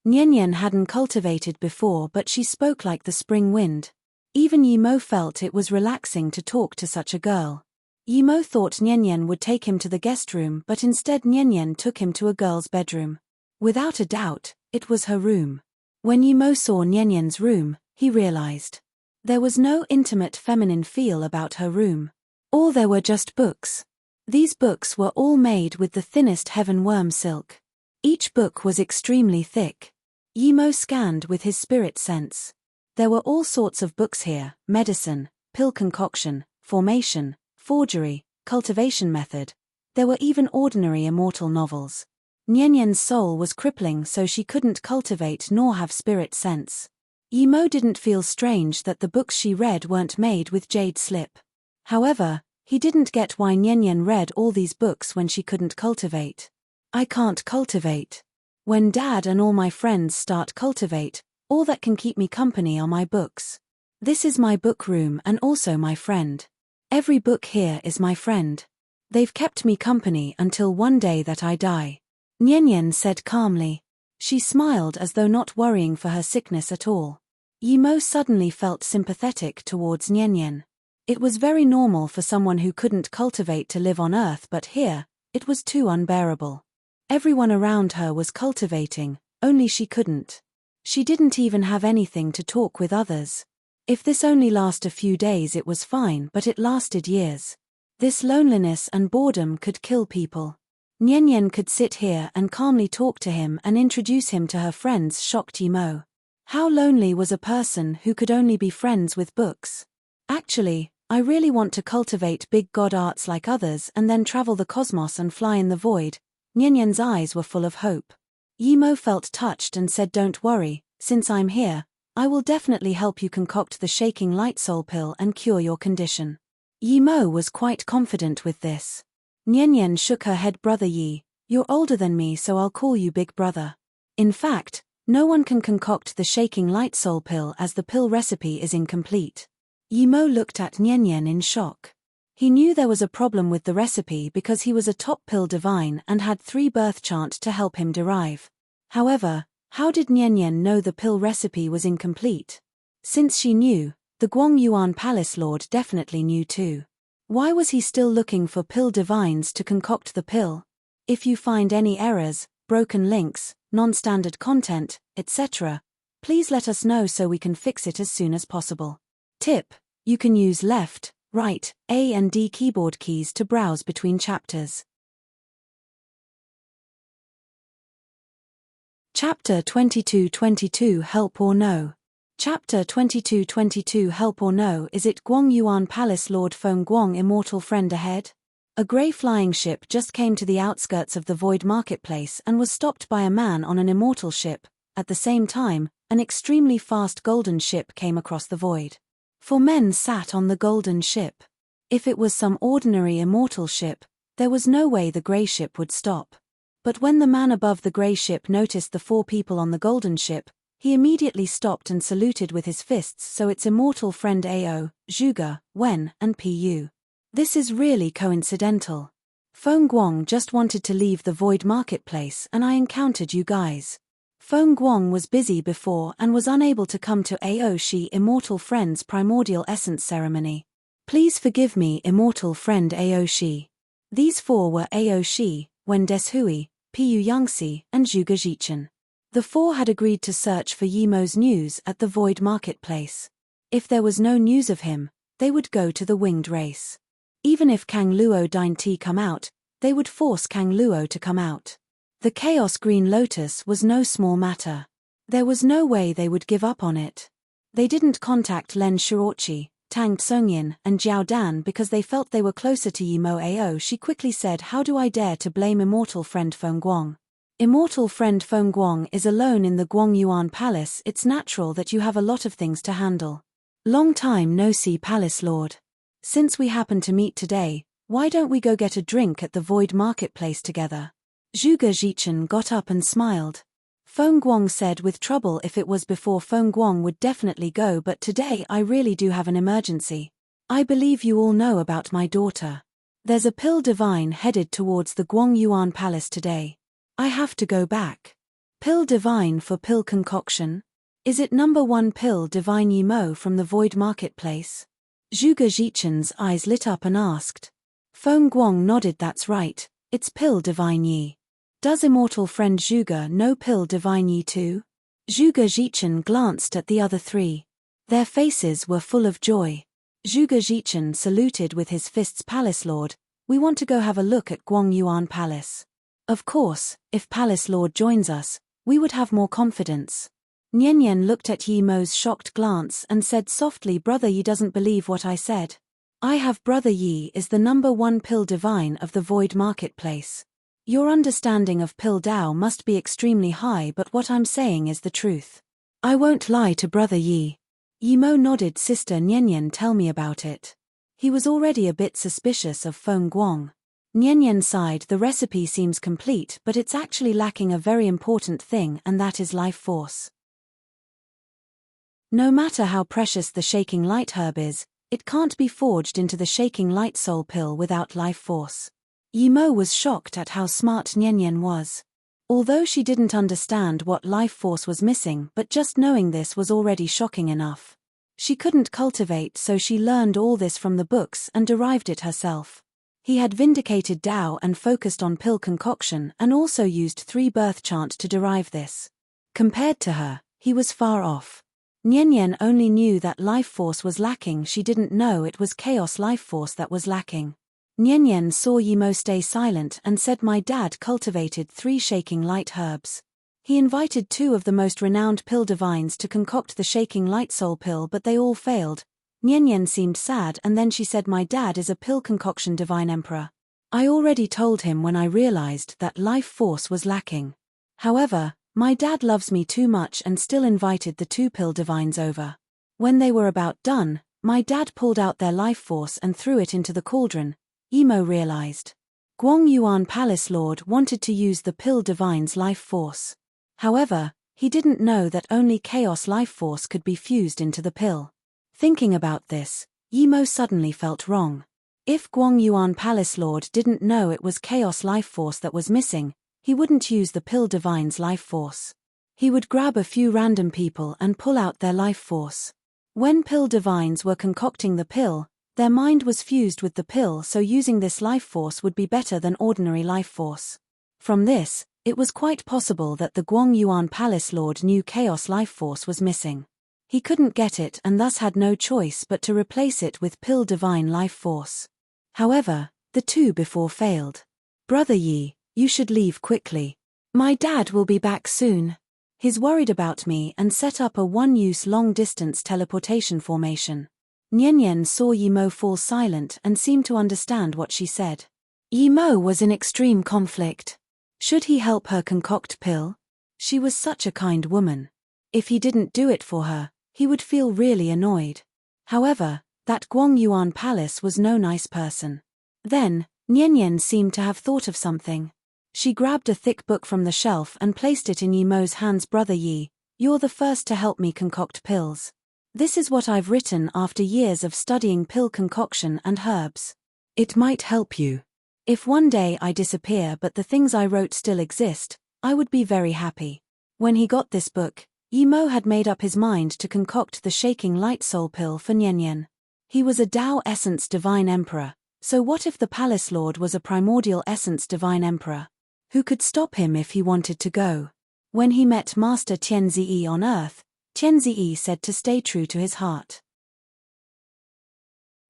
Nianyan hadn't cultivated before, but she spoke like the spring wind. Even Yimo felt it was relaxing to talk to such a girl. Yimo thought Nianyan would take him to the guest room, but instead Nianyan took him to a girl's bedroom. Without a doubt, it was her room. When Yimo saw Nianyan's room, he realized there was no intimate feminine feel about her room. All there were just books. These books were all made with the thinnest heaven worm silk. Each book was extremely thick. Yimo scanned with his spirit sense. There were all sorts of books here: medicine, pill concoction, formation, forgery, cultivation method. There were even ordinary immortal novels. Nianyan's soul was crippling, so she couldn't cultivate nor have spirit sense. Yimo didn't feel strange that the books she read weren't made with jade slip. However, he didn't get why Nianyan read all these books when she couldn't cultivate. "I can't cultivate. When Dad and all my friends start cultivate, all that can keep me company are my books. This is my book room and also my friend. Every book here is my friend. They've kept me company until one day that I die," Nianyan said calmly. She smiled as though not worrying for her sickness at all. Yimo suddenly felt sympathetic towards Nianyan. It was very normal for someone who couldn't cultivate to live on Earth, but here, it was too unbearable. Everyone around her was cultivating, only she couldn't. She didn't even have anything to talk with others. If this only lasted a few days it was fine, but it lasted years. This loneliness and boredom could kill people. Nian could sit here and calmly talk to him and introduce him to her friends, shocked Yimo. How lonely was a person who could only be friends with books? Actually, I really want to cultivate big god arts like others and then travel the cosmos and fly in the void. Nian's eyes were full of hope. Yimo felt touched and said, "Don't worry, since I'm here, I will definitely help you concoct the shaking light soul pill and cure your condition." Yimo was quite confident with this. Nian shook her head. "Brother Yi, you're older than me, so I'll call you big brother. In fact, no one can concoct the shaking light soul pill as the pill recipe is incomplete." Yimo looked at Nian in shock. He knew there was a problem with the recipe because he was a top pill divine and had 3 birth chant to help him derive. However, how did Nian know the pill recipe was incomplete? Since she knew, the Guangyuan Palace Lord definitely knew too. Why was he still looking for pill divines to concoct the pill? If you find any errors, broken links, non-standard content, etc., please let us know so we can fix it as soon as possible. Tip: you can use left, right, A and D keyboard keys to browse between chapters. Chapter 2222 Help or No? Chapter 2222 Help or No? Is it Guangyuan Palace Lord Feng Guang immortal friend ahead? A grey flying ship just came to the outskirts of the Void Marketplace and was stopped by a man on an immortal ship. At the same time, an extremely fast golden ship came across the void. 4 men sat on the golden ship. If it was some ordinary immortal ship, there was no way the grey ship would stop. But when the man above the grey ship noticed the 4 people on the golden ship, he immediately stopped and saluted with his fists, so it's immortal friend Ao, Zhuge, Wen, and Pu. This is really coincidental. Feng Guang just wanted to leave the Void Marketplace and I encountered you guys. Feng Guang was busy before and was unable to come to Ao Shi immortal friend's primordial essence ceremony. Please forgive me, immortal friend Ao Shi. These 4 were Ao Shi, Wen Deshui, Pu Yangxi, and Zhuge Jichen. The 4 had agreed to search for Yimo's news at the Void Marketplace. If there was no news of him, they would go to the winged race. Even if Kang Luo Dynasty come out, they would force Kang Luo to come out. The Chaos Green Lotus was no small matter. There was no way they would give up on it. They didn't contact Len Shirochi, Tang Tsungyin, and Jiao Dan because they felt they were closer to Yimo Ao. She quickly said, "How do I dare to blame immortal friend Feng Guang? Immortal friend Feng Guang is alone in the Guangyuan Palace. It's natural that you have a lot of things to handle. Long time no see, Palace Lord. Since we happen to meet today, why don't we go get a drink at the Void Marketplace together?" Zhuge Jichen got up and smiled. Feng Guang said with trouble, "If it was before, Feng Guang would definitely go, but today I really do have an emergency. I believe you all know about my daughter. There's a pill divine headed towards the Guangyuan Palace today. I have to go back." Pill divine for pill concoction? Is it number 1 pill divine Yimo from the Void Marketplace? Zhuge Jichen's eyes lit up and asked. Feng Guang nodded. "That's right, it's pill divine Yi. Does immortal friend Zhuge know pill divine Yi too?" Zhuge Jichen glanced at the other 3. Their faces were full of joy. Zhuge Jichen saluted with his fists. "Palace Lord, we want to go have a look at Guangyuan Palace. Of course, if Palace Lord joins us, we would have more confidence." Nian looked at Yimo's shocked glance and said softly, "Brother Yi doesn't believe what I said. I have Brother Yi is the number 1 pill divine of the Void Marketplace. Your understanding of pill Dao must be extremely high, but what I'm saying is the truth. I won't lie to Brother Yi." Yimo nodded. "Sister Nian, tell me about it." He was already a bit suspicious of Feng Guang. Nian sighed. "The recipe seems complete, but it's actually lacking a very important thing, and that is life force. No matter how precious the shaking light herb is, it can't be forged into the shaking light soul pill without life force." Yimo was shocked at how smart Nian was. Although she didn't understand what life force was missing, but just knowing this was already shocking enough. She couldn't cultivate, so she learned all this from the books and derived it herself. He had vindicated Dao and focused on pill concoction and also used 3 birth chant to derive this. Compared to her, He was far off. Nian only knew that life force was lacking, she didn't know it was chaos life force that was lacking. Nian saw Yimo stay silent and said my dad cultivated 3 shaking light herbs. He invited 2 of the most renowned pill divines to concoct the shaking light soul pill, but they all failed. Nian seemed sad and then she said my dad is a pill concoction divine emperor. I already told him when I realized that life force was lacking. However, my dad loves me too much and still invited the 2 pill divines over. When they were about done, my dad pulled out their life force and threw it into the cauldron. Yimo realized. Guang Yuan Palace Lord wanted to use the pill divine's life force. However, he didn't know that only chaos life force could be fused into the pill. Thinking about this, Yimo suddenly felt wrong. If Guang Yuan Palace Lord didn't know it was chaos life force that was missing, he wouldn't use the pill divine's life force. He would grab a few random people and pull out their life force. When pill divines were concocting the pill, their mind was fused with the pill, so using this life force would be better than ordinary life force. From this, it was quite possible that the Guang Yuan Palace Lord knew chaos life force was missing. He couldn't get it and thus had no choice but to replace it with pill divine life force. However, the 2 before failed. Brother Yi, you should leave quickly. My dad will be back soon. He's worried about me and set up a one-use long-distance teleportation formation. Nian saw Yimo fall silent and seemed to understand what she said. Yimo was in extreme conflict. Should he help her concoct pill? She was such a kind woman. If he didn't do it for her, he would feel really annoyed. However, that Guang Yuan Palace was no nice person. Then, Nian seemed to have thought of something. She grabbed a thick book from the shelf and placed it in Yimo's hands. Brother Yi, you're the first to help me concoct pills. This is what I've written after years of studying pill concoction and herbs. It might help you. If one day I disappear but the things I wrote still exist, I would be very happy. When he got this book, Yimo had made up his mind to concoct the shaking light soul pill for Nian. He was a Tao essence divine emperor, so what if the palace lord was a primordial essence divine emperor? Who could stop him if he wanted to go? When he met Master Tianziyi on earth, Tianziyi said to stay true to his heart.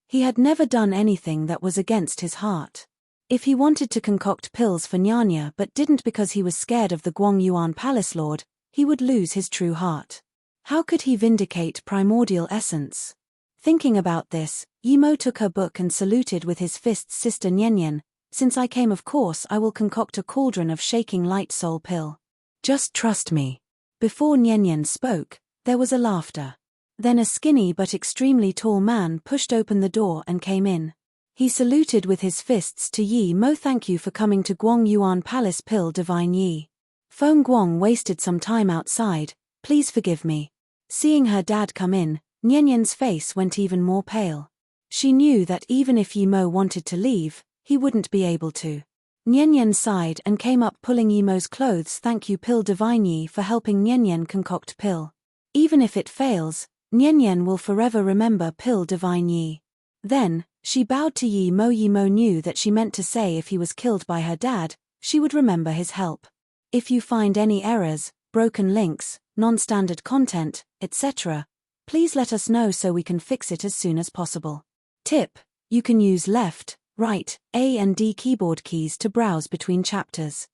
He had never done anything that was against his heart. If he wanted to concoct pills for Nyanya but didn't because he was scared of the Guang Yuan Palace Lord, he would lose his true heart. How could he vindicate primordial essence? Thinking about this, Yimo took her book and saluted with his fists. Sister Nian, since I came of course I will concoct a cauldron of shaking light soul pill. Just trust me. Before Nian spoke, there was a laughter. Then a skinny but extremely tall man pushed open the door and came in. He saluted with his fists to Yi Mo. Thank you for coming to Guang Yuan Palace Pill Divine Yi. Feng Guang wasted some time outside, please forgive me. Seeing her dad come in, Nian's face went even more pale. She knew that even if Yi Mo wanted to leave, he wouldn't be able to. Nian sighed and came up pulling Yimo's clothes. Thank you Pill Divine Yi for helping Nian concoct pill. Even if it fails, Nian will forever remember Pill Divine Yi. Then, she bowed to Yi Mo. Yi Mo knew that she meant to say if he was killed by her dad, she would remember his help. If you find any errors, broken links, non-standard content, etc., please let us know so we can fix it as soon as possible. Tip: you can use left, right, A and D keyboard keys to browse between chapters.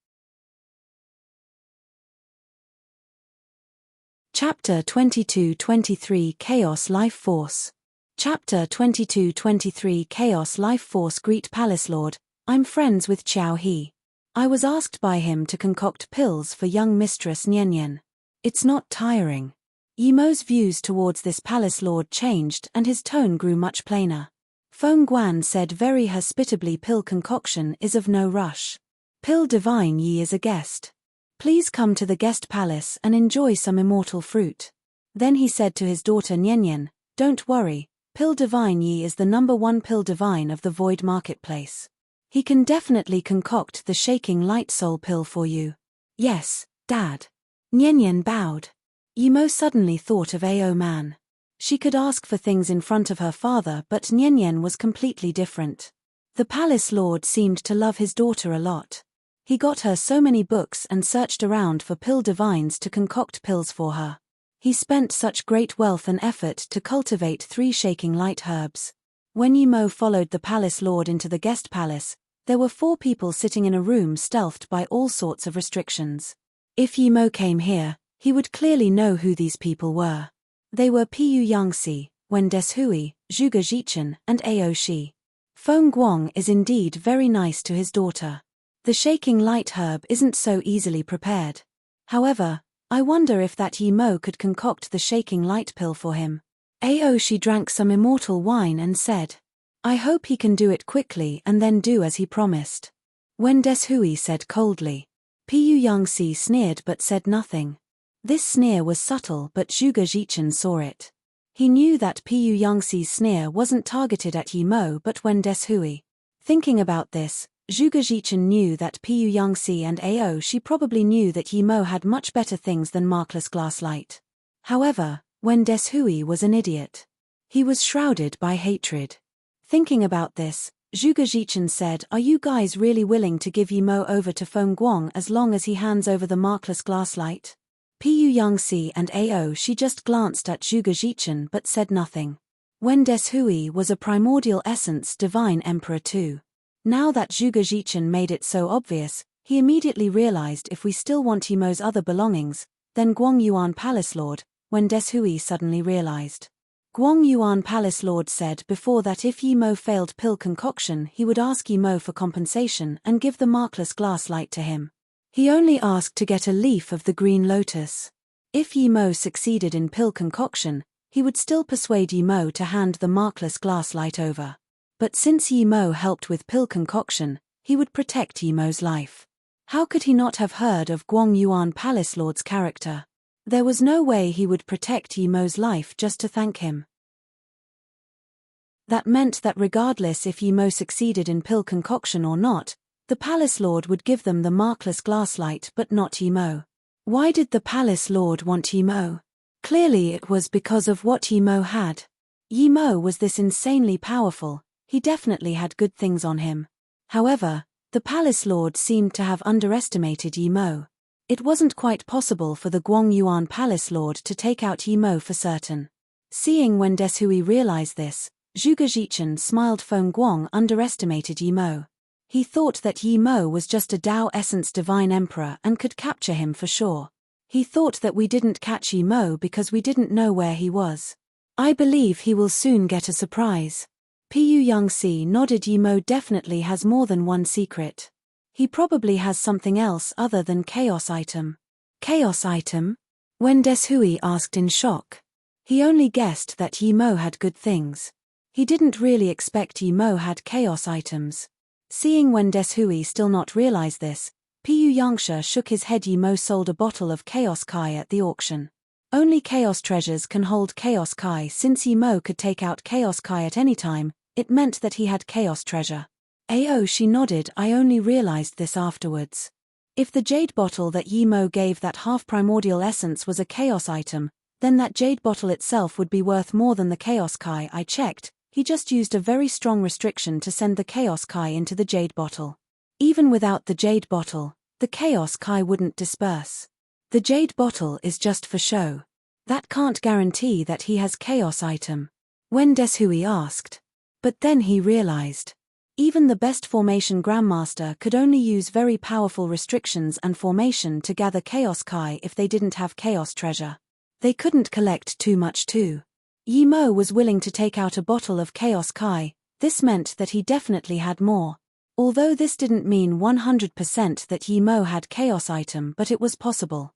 Chapter 22-23 Chaos Life Force. Chapter 22-23 Chaos Life Force. Greet Palace Lord, I'm friends with Qiao He. I was asked by him to concoct pills for young Mistress Nian. It's not tiring. Yimo's views towards this Palace Lord changed and his tone grew much plainer. Feng Guan said very hospitably, pill concoction is of no rush. Pill Divine Yi is a guest. Please come to the guest palace and enjoy some immortal fruit. Then he said to his daughter Nian, don't worry, Pill Divine Yi is the #1 pill divine of the Void Marketplace. He can definitely concoct the shaking light soul pill for you. Yes, Dad. Nian bowed. Yimo suddenly thought of Ao Man. She could ask for things in front of her father, but Nian was completely different. The Palace Lord seemed to love his daughter a lot. He got her so many books and searched around for pill divines to concoct pills for her. He spent such great wealth and effort to cultivate 3 shaking light herbs. When Yi Mo followed the palace lord into the guest palace, there were 4 people sitting in a room stealthed by all sorts of restrictions. If Yi Mo came here, he would clearly know who these people were. They were Pu Yangxi, Wen Deshui, Zhuge Jichen, and Ao Shi. Feng Guang is indeed very nice to his daughter. The shaking light herb isn't so easily prepared. However, I wonder if that Yi Mo could concoct the shaking light pill for him. Ao Shi drank some immortal wine and said, I hope he can do it quickly and then do as he promised. Wen Deshui said coldly. Pu Yangxi sneered but said nothing. This sneer was subtle but Zhuge Jichen saw it. He knew that Pu Yangxi's sneer wasn't targeted at Yi Mo but Wen Deshui. Thinking about this, Zhuge Jichen knew that Pu Yangxi and Ao Shi probably knew that Yi Mo had much better things than markless glass light. However, Wen Deshui was an idiot. He was shrouded by hatred. Thinking about this, Zhuge Jichen said, Are you guys really willing to give Yi Mo over to Feng Guang as long as he hands over the markless glass light? Pu Yangxi and Ao Shi just glanced at Zhuge Jichen but said nothing. Wen Deshui was a primordial essence divine emperor too. Now that Zhuge Jichen made it so obvious, he immediately realized if we still want Yi Mo's other belongings, then Guang Yuan Palace Lord, Wen Deshui suddenly realized. Guang Yuan Palace Lord said before that if Yi Mo failed pill concoction he would ask Yi Mo for compensation and give the markless glass light to him. He only asked to get a leaf of the green lotus. If Yi Mo succeeded in pill concoction, he would still persuade Yi Mo to hand the markless glass light over. But since Yi Mo helped with pill concoction, he would protect Yi Mo's life. How could he not have heard of Guang Yuan Palace Lord's character? There was no way he would protect Yi Mo's life just to thank him. That meant that regardless if Yi Mo succeeded in pill concoction or not, the Palace Lord would give them the markless glass light but not Yi Mo. Why did the Palace Lord want Yi Mo? Clearly it was because of what Yi Mo had. Yi Mo was this insanely powerful. He definitely had good things on him. However, the Palace Lord seemed to have underestimated Yi Mo. It wasn't quite possible for the Guang Yuan Palace Lord to take out Yi Mo for certain. Seeing Wen Deshui realize this, Zhuge Jichen smiled. Feng Guang underestimated Yi Mo. He thought that Yi Mo was just a Tao Essence Divine Emperor and could capture him for sure. He thought that we didn't catch Yi Mo because we didn't know where he was. I believe he will soon get a surprise. Pu Yangxi nodded. Yi Mo definitely has more than one secret. He probably has something else other than chaos item. Chaos item? Wen Deshui asked in shock. He only guessed that Yi Mo had good things. He didn't really expect Yi Mo had chaos items. Seeing Wen Deshui still not realize this, Pu Yangxi shook his head. Yi Mo sold a bottle of chaos kai at the auction. Only chaos treasures can hold chaos kai. Since Yi Mo could take out chaos kai at any time, it meant that he had chaos treasure. Ao Shi nodded. I only realized this afterwards. If the jade bottle that Yi Mo gave that half primordial essence was a chaos item, then that jade bottle itself would be worth more than the chaos kai. I checked, he just used a very strong restriction to send the chaos kai into the jade bottle. Even without the jade bottle, the chaos kai wouldn't disperse. The jade bottle is just for show. That can't guarantee that he has chaos item. Wen Deshui asked. But then he realized. Even the best formation grandmaster could only use very powerful restrictions and formation to gather chaos kai if they didn't have chaos treasure. They couldn't collect too much too. Yi Mo was willing to take out a bottle of chaos kai. This meant that he definitely had more. Although this didn't mean 100% that Yi Mo had chaos item, but it was possible.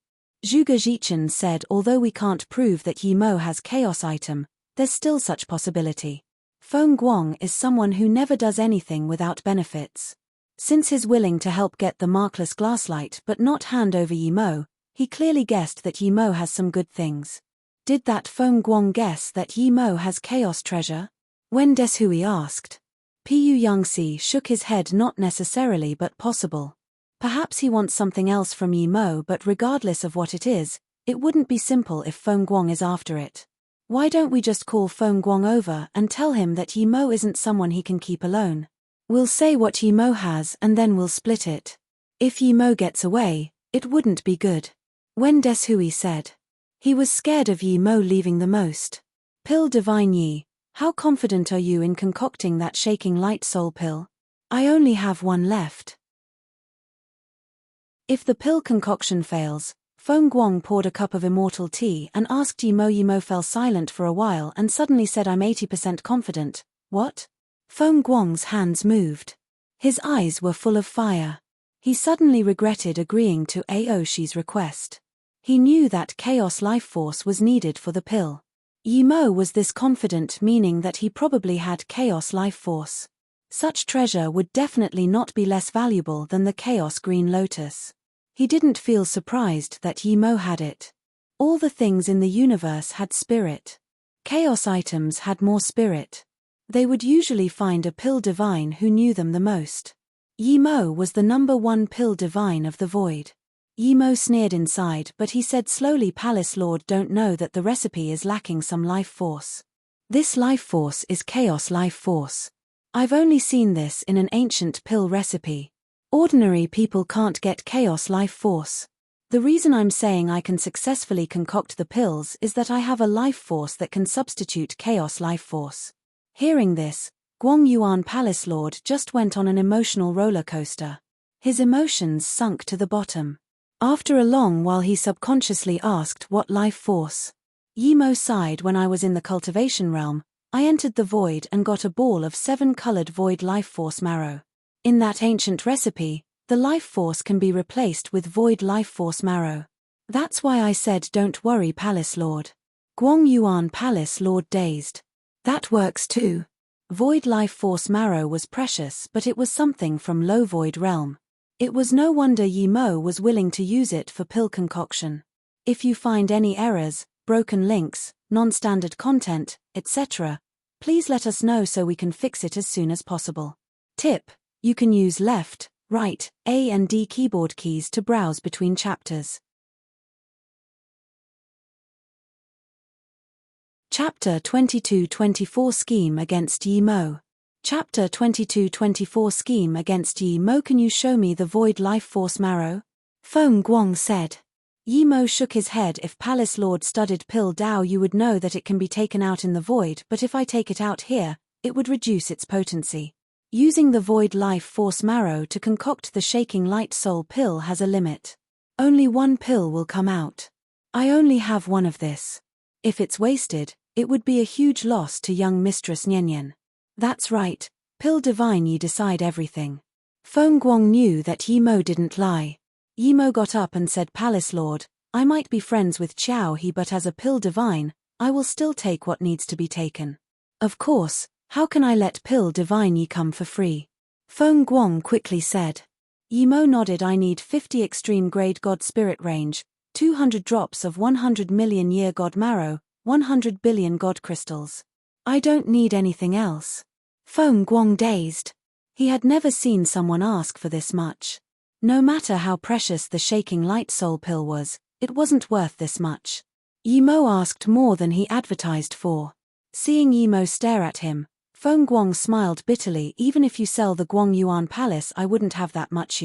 Zhuge Jichen said although we can't prove that Yi Mo has chaos item, there's still such possibility. Feng Guang is someone who never does anything without benefits. Since he's willing to help get the markless glasslight but not hand over Yi Mo, he clearly guessed that Yi Mo has some good things. Did that Feng Guang guess that Yi Mo has chaos treasure? Wen Deshui asked. Pu Yangxi shook his head. Not necessarily, but possible. Perhaps he wants something else from Yi Mo, but regardless of what it is, it wouldn't be simple if Feng Guang is after it. Why don't we just call Feng Guang over and tell him that Yi Mo isn't someone he can keep alone? We'll say what Yi Mo has and then we'll split it. If Yi Mo gets away, it wouldn't be good. Wen Deshui said. He was scared of Yi Mo leaving the most. Pill Divine Yi, how confident are you in concocting that shaking light soul pill? I only have one left. If the pill concoction fails, Feng Guang poured a cup of immortal tea and asked Yi Mo. Yi Mo fell silent for a while and suddenly said, I'm 80% confident. What? Feng Guang's hands moved. His eyes were full of fire. He suddenly regretted agreeing to Aoshi's request. He knew that chaos life force was needed for the pill. Yi Mo was this confident, meaning that he probably had chaos life force. Such treasure would definitely not be less valuable than the chaos green lotus. He didn't feel surprised that Yi Mo had it. All the things in the universe had spirit. Chaos items had more spirit. They would usually find a pill divine who knew them the most. Yi Mo was the #1 pill divine of the void. Yi Mo sneered inside, but he said slowly, Palace Lord don't know that the recipe is lacking some life force. This life force is chaos life force. I've only seen this in an ancient pill recipe. Ordinary people can't get chaos life force. The reason I'm saying I can successfully concoct the pills is that I have a life force that can substitute chaos life force. Hearing this, Guang Yuan Palace Lord just went on an emotional roller coaster. His emotions sunk to the bottom. After a long while he subconsciously asked, what life force? Yi Mo sighed. When I was in the cultivation realm, I entered the void and got a ball of 7-colored void life force marrow. In that ancient recipe, the life force can be replaced with void life force marrow. That's why I said don't worry, Palace Lord. Guang Yuan Palace Lord dazed. That works too. Void life force marrow was precious, but it was something from low void realm. It was no wonder Yi Mo was willing to use it for pill concoction. If you find any errors, broken links, non-standard content, etc., please let us know so we can fix it as soon as possible. Tip: you can use left, right, A and D keyboard keys to browse between chapters. Chapter 22-24 Scheme against Yi Mo. Chapter 22-24 Scheme against Yi Mo. Can you show me the void life force marrow? Feng Guang said. Yi Mo shook his head. If Palace Lord studied pill Dao, you would know that it can be taken out in the void, but if I take it out here, it would reduce its potency. Using the void life force marrow to concoct the shaking light soul pill has a limit. Only one pill will come out. I only have one of this. If it's wasted, it would be a huge loss to young Mistress Nian. That's right, Pill Divine Yi decide everything. Feng Guang knew that Yi Mo didn't lie. Yi Mo got up and said, Palace Lord, I might be friends with Qiao He, but as a Pill Divine, I will still take what needs to be taken. Of course, how can I let Pill Divine Yi come for free? Feng Guang quickly said. Yi Mo nodded. I need 50 extreme grade God Spirit range, 200 drops of 100 million year God marrow, 100 billion God crystals. I don't need anything else. Feng Guang dazed. He had never seen someone ask for this much. No matter how precious the shaking light soul pill was, it wasn't worth this much. Yi Mo asked more than he advertised for. Seeing Yi Mo stare at him, Feng Guang smiled bitterly. Even if you sell the Guang Yuan Palace, I wouldn't have that much.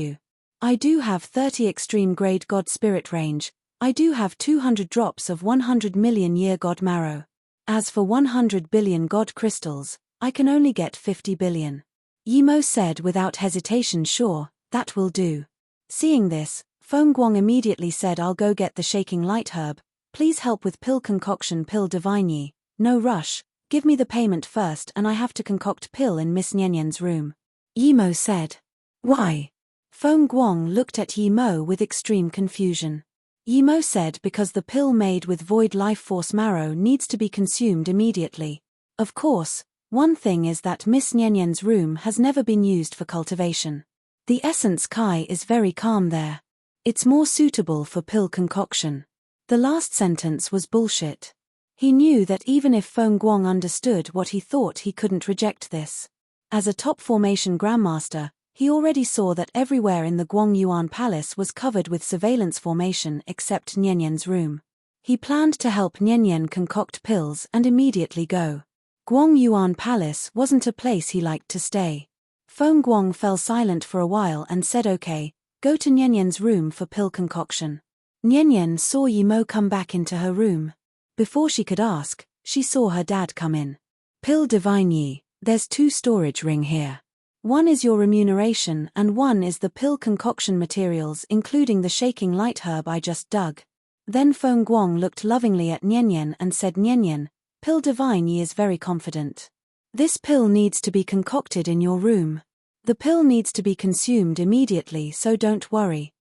I do have 30 extreme grade God Spirit range. I do have 200 drops of 100 million year God marrow. As for 100 billion God crystals, I can only get 50 billion. Yi Mo said without hesitation. Sure, that will do. Seeing this, Feng Guang immediately said, I'll go get the shaking light herb. Please help with pill concoction. Pill Divine Yi, no rush, give me the payment first and I have to concoct pill in Miss Nian's room. Yi Mo said. Why? Feng Guang looked at Yi Mo with extreme confusion. Yi Mo said because the pill made with void life force marrow needs to be consumed immediately. Of course, one thing is that Miss Nian's room has never been used for cultivation. The essence Kai is very calm there. It's more suitable for pill concoction. The last sentence was bullshit. He knew that even if Feng Guang understood what he thought, he couldn't reject this. As a top formation grandmaster, he already saw that everywhere in the Guang Yuan Palace was covered with surveillance formation except Nian's room. He planned to help Nian concoct pills and immediately go. Guang Yuan Palace wasn't a place he liked to stay. Feng Guang fell silent for a while and said, okay, go to Nian's room for pill concoction. Nian saw Yi Mo come back into her room. Before she could ask, she saw her dad come in. Pill Divine Yi, there's 2 storage ring here. One is your remuneration and one is the pill concoction materials including the shaking light herb I just dug. Then Feng Guang looked lovingly at Nian and said, Nian, Pill Divine Yi is very confident. This pill needs to be concocted in your room. The pill needs to be consumed immediately, so don't worry.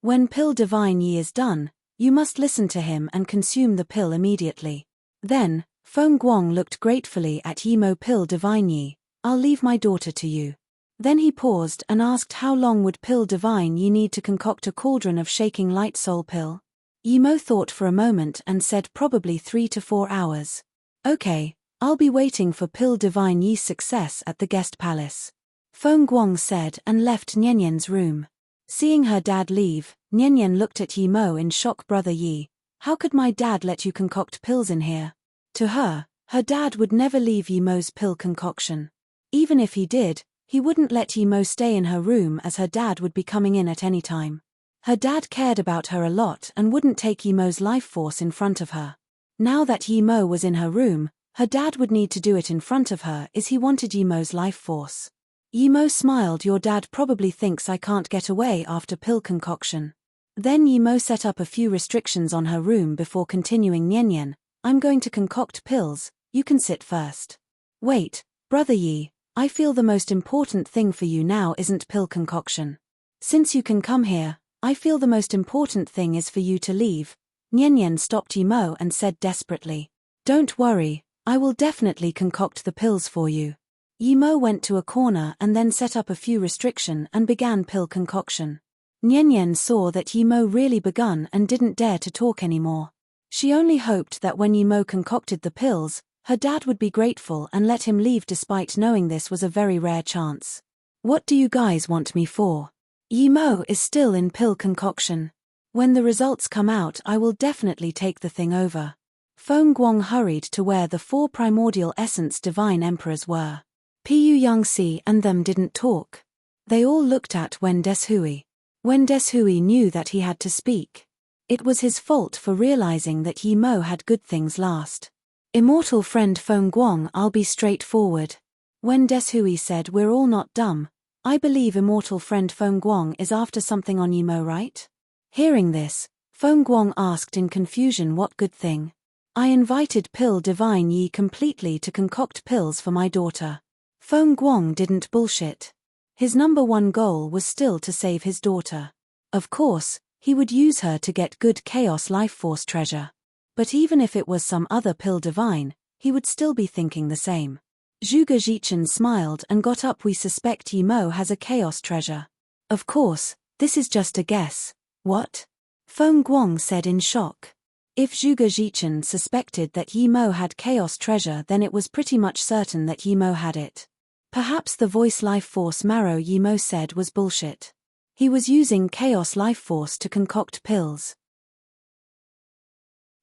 When Pill Divine Yi is done, you must listen to him and consume the pill immediately. Then, Feng Guang looked gratefully at Yi Mo. Pill Divine Yi, I'll leave my daughter to you. Then he paused and asked how long would Pill Divine Yi need to concoct a cauldron of shaking light soul pill? Yi Mo thought for a moment and said probably 3 to 4 hours. Okay, I'll be waiting for Pill Divine Yi's success at the guest palace. Feng Guang said and left Nian's room. Seeing her dad leave, Nian looked at Yi Mo in shock. Brother Yi, how could my dad let you concoct pills in here? To her dad would never leave Yi Mo's pill concoction. Even if he did, he wouldn't let Yi Mo stay in her room as her dad would be coming in at any time. Her dad cared about her a lot and wouldn't take Yi Mo's life force in front of her. Now that Yi Mo was in her room, her dad would need to do it in front of her as he wanted Yi Mo's life force. Yi Mo smiled. Your dad probably thinks I can't get away after pill concoction. Then Yi Mo set up a few restrictions on her room before continuing. Nian, I'm going to concoct pills, you can sit first. Wait, Brother Yi, I feel the most important thing for you now isn't pill concoction. Since you can come here, I feel the most important thing is for you to leave. Nian stopped Yi Mo and said desperately. Don't worry, I will definitely concoct the pills for you. Yi Mo went to a corner and then set up a few restriction and began pill concoction. Nian saw that Yi Mo really begun and didn't dare to talk anymore. She only hoped that when Yi Mo concocted the pills, her dad would be grateful and let him leave, despite knowing this was a very rare chance. What do you guys want me for? Yi Mo is still in pill concoction. When the results come out, I will definitely take the thing over. Feng Guang hurried to where the 4 primordial essence divine emperors were. Pu Yangxi and them didn't talk. They all looked at Wen Deshui. Wen Deshui knew that he had to speak. It was his fault for realizing that Yi Mo had good things last. Immortal friend Feng Guang, I'll be straightforward. Wen Deshui said, we're all not dumb. I believe immortal friend Feng Guang is after something on Yi Mo, right? Hearing this, Feng Guang asked in confusion, what good thing? I invited Pill Divine Yi completely to concoct pills for my daughter. Feng Guang didn't bullshit. His number 1 goal was still to save his daughter. Of course, he would use her to get good chaos life force treasure. But even if it was some other pill divine, he would still be thinking the same. Zhuge Jichen smiled and got up. We suspect Yi Mo has a chaos treasure. Of course, this is just a guess. What? Feng Guang said in shock. If Zhuge Jichen suspected that Yi Mo had chaos treasure, then it was pretty much certain that Yi Mo had it. Perhaps the voice life force marrow Yi Mo said was bullshit. He was using chaos life force to concoct pills.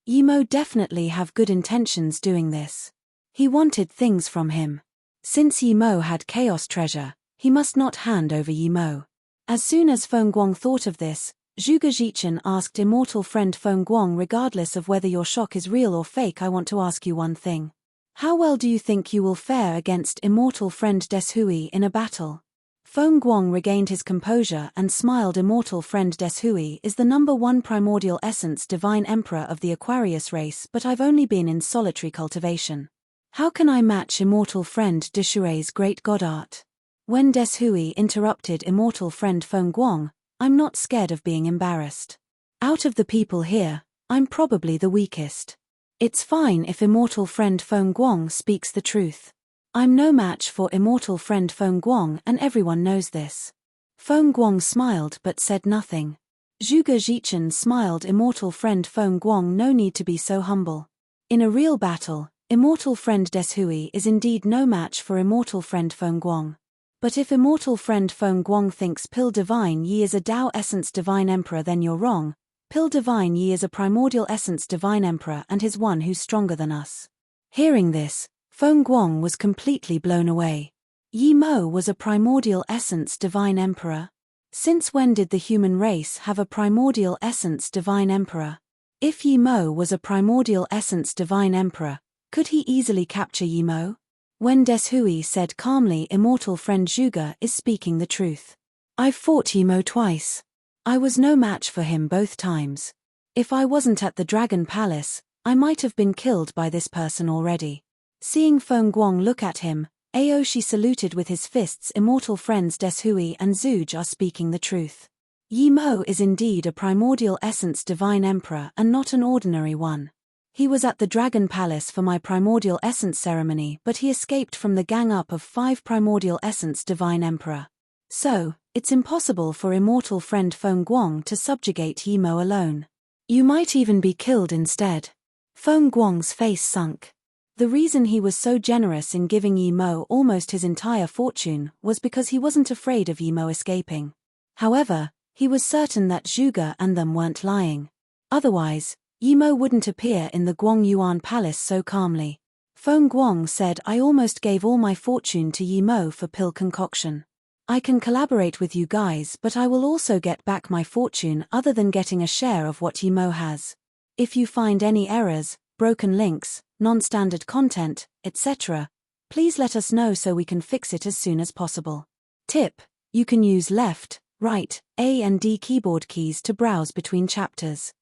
Yi Mo definitely have good intentions doing this. He wanted things from him. Since Yi Mo had chaos treasure, he must not hand over Yi Mo. As soon as Feng Guang thought of this, Zhuge Jichen asked immortal friend Feng Guang, regardless of whether your shock is real or fake, I want to ask you one thing. How well do you think you will fare against immortal friend Deshui in a battle? Feng Guang regained his composure and smiled. Immortal friend Deshui is the number 1 primordial essence divine emperor of the Aquarius race, but I've only been in solitary cultivation. How can I match immortal friend Deshui's great god art? When Deshui interrupted immortal friend Feng Guang, I'm not scared of being embarrassed. Out of the people here, I'm probably the weakest. It's fine if immortal friend Feng Guang speaks the truth. I'm no match for immortal friend Feng Guang and everyone knows this. Feng Guang smiled but said nothing. Zhuge Jichen smiled. Immortal friend Feng Guang, no need to be so humble. In a real battle, immortal friend Deshui is indeed no match for immortal friend Feng Guang. But if immortal friend Feng Guang thinks Pill Divine Yi is a Tao Essence Divine Emperor, then you're wrong. Pill Divine Yi is a Primordial Essence Divine Emperor and is one who's stronger than us. Hearing this, Feng Guang was completely blown away. Yi Mo was a Primordial Essence Divine Emperor. Since when did the human race have a primordial essence divine emperor? If Yi Mo was a primordial essence divine emperor, could he easily capture Yi Mo? When Deshui said calmly, immortal friend Zhuge is speaking the truth. I've fought Yi Mo twice. I was no match for him both times. If I wasn't at the Dragon Palace, I might have been killed by this person already. Seeing Feng Guang look at him, Aoshi saluted with his fists. Immortal friends Deshui and Zhuge are speaking the truth. Yi Mo is indeed a primordial essence divine emperor and not an ordinary one. He was at the Dragon Palace for my primordial essence ceremony, but he escaped from the gang-up of 5 primordial essence divine emperor. So, it's impossible for immortal friend Feng Guang to subjugate Yi Mo alone. You might even be killed instead. Feng Guang's face sunk. The reason he was so generous in giving Yi Mo almost his entire fortune was because he wasn't afraid of Yi Mo escaping. However, he was certain that Zhuge and them weren't lying. Otherwise, Yi Mo wouldn't appear in the Guangyuan Palace so calmly. Feng Guang said, I almost gave all my fortune to Yi Mo for pill concoction. I can collaborate with you guys, but I will also get back my fortune other than getting a share of what Yi Mo has. If you find any errors, broken links, non-standard content, etc., please let us know so we can fix it as soon as possible. Tip: you can use left, right, A and D keyboard keys to browse between chapters.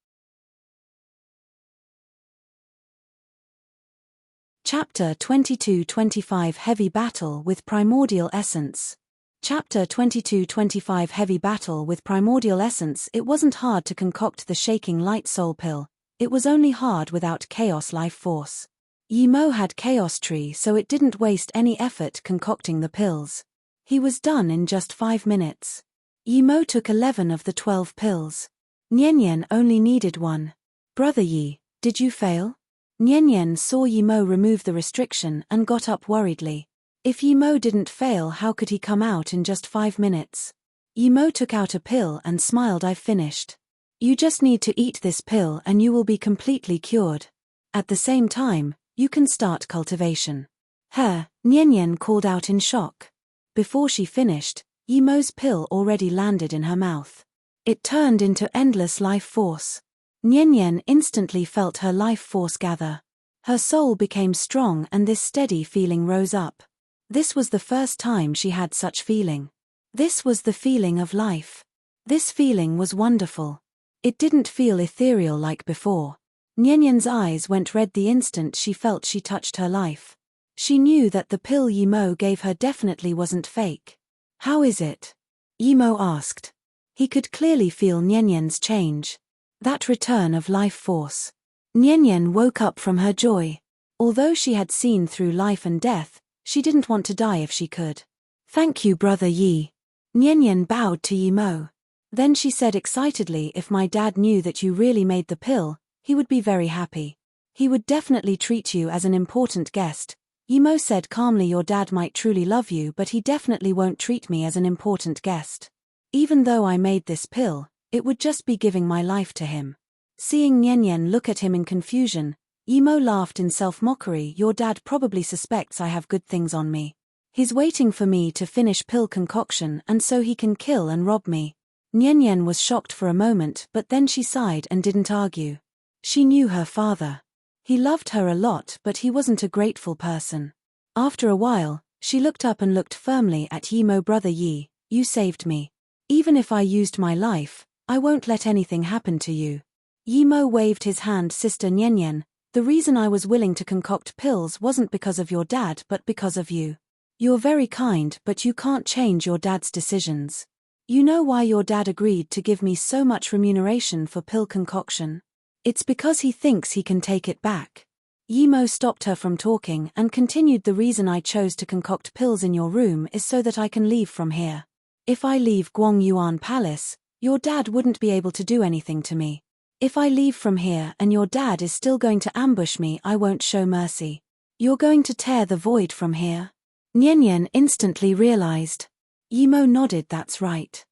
Chapter 22-25 Heavy Battle with Primordial Essence. Chapter 22-25 Heavy Battle with Primordial Essence. It wasn't hard to concoct the shaking light soul pill. It was only hard without chaos life force. Yi Mo had chaos tree, so it didn't waste any effort concocting the pills. He was done in just 5 minutes. Yi Mo took 11 of the 12 pills. Nian only needed 1. Brother Yi, did you fail? Nian saw Yi Mo remove the restriction and got up worriedly. If Yi Mo didn't fail, how could he come out in just 5 minutes? Yi Mo took out a pill and smiled. I've finished. You just need to eat this pill and you will be completely cured. At the same time, you can start cultivation. Nian called out in shock. Before she finished, Yi Mo's pill already landed in her mouth. It turned into endless life force. Nian instantly felt her life force gather. Her soul became strong and this steady feeling rose up. This was the first time she had such feeling. This was the feeling of life. This feeling was wonderful. It didn't feel ethereal like before. Nian's eyes went red the instant she felt she touched her life. She knew that the pill Yi Mo gave her definitely wasn't fake. How is it? Yi Mo asked. He could clearly feel Nian's change. That return of life force. Nian woke up from her joy. Although she had seen through life and death, she didn't want to die if she could. Thank you, Brother Yi. Nian bowed to Yi Mo. Then she said excitedly, if my dad knew that you really made the pill, he would be very happy. He would definitely treat you as an important guest. Yi Mo said calmly, your dad might truly love you, but he definitely won't treat me as an important guest. Even though I made this pill, it would just be giving my life to him. Seeing Nian look at him in confusion, Yi Mo laughed in self-mockery. Your dad probably suspects I have good things on me. He's waiting for me to finish pill concoction and so he can kill and rob me. Nian was shocked for a moment, but then she sighed and didn't argue. She knew her father. He loved her a lot, but he wasn't a grateful person. After a while, she looked up and looked firmly at Yi Mo. Brother Yi, you saved me. Even if I used my life, I won't let anything happen to you. Yi Mo waved his hand. Sister Nian, the reason I was willing to concoct pills wasn't because of your dad but because of you. You're very kind, but you can't change your dad's decisions. You know why your dad agreed to give me so much remuneration for pill concoction? It's because he thinks he can take it back. Yi Mo stopped her from talking and continued. The reason I chose to concoct pills in your room is so that I can leave from here. If I leave Guangyuan Palace, your dad wouldn't be able to do anything to me. If I leave from here and your dad is still going to ambush me, I won't show mercy. You're going to tear the void from here? Nian instantly realized. Yi Mo nodded. That's right.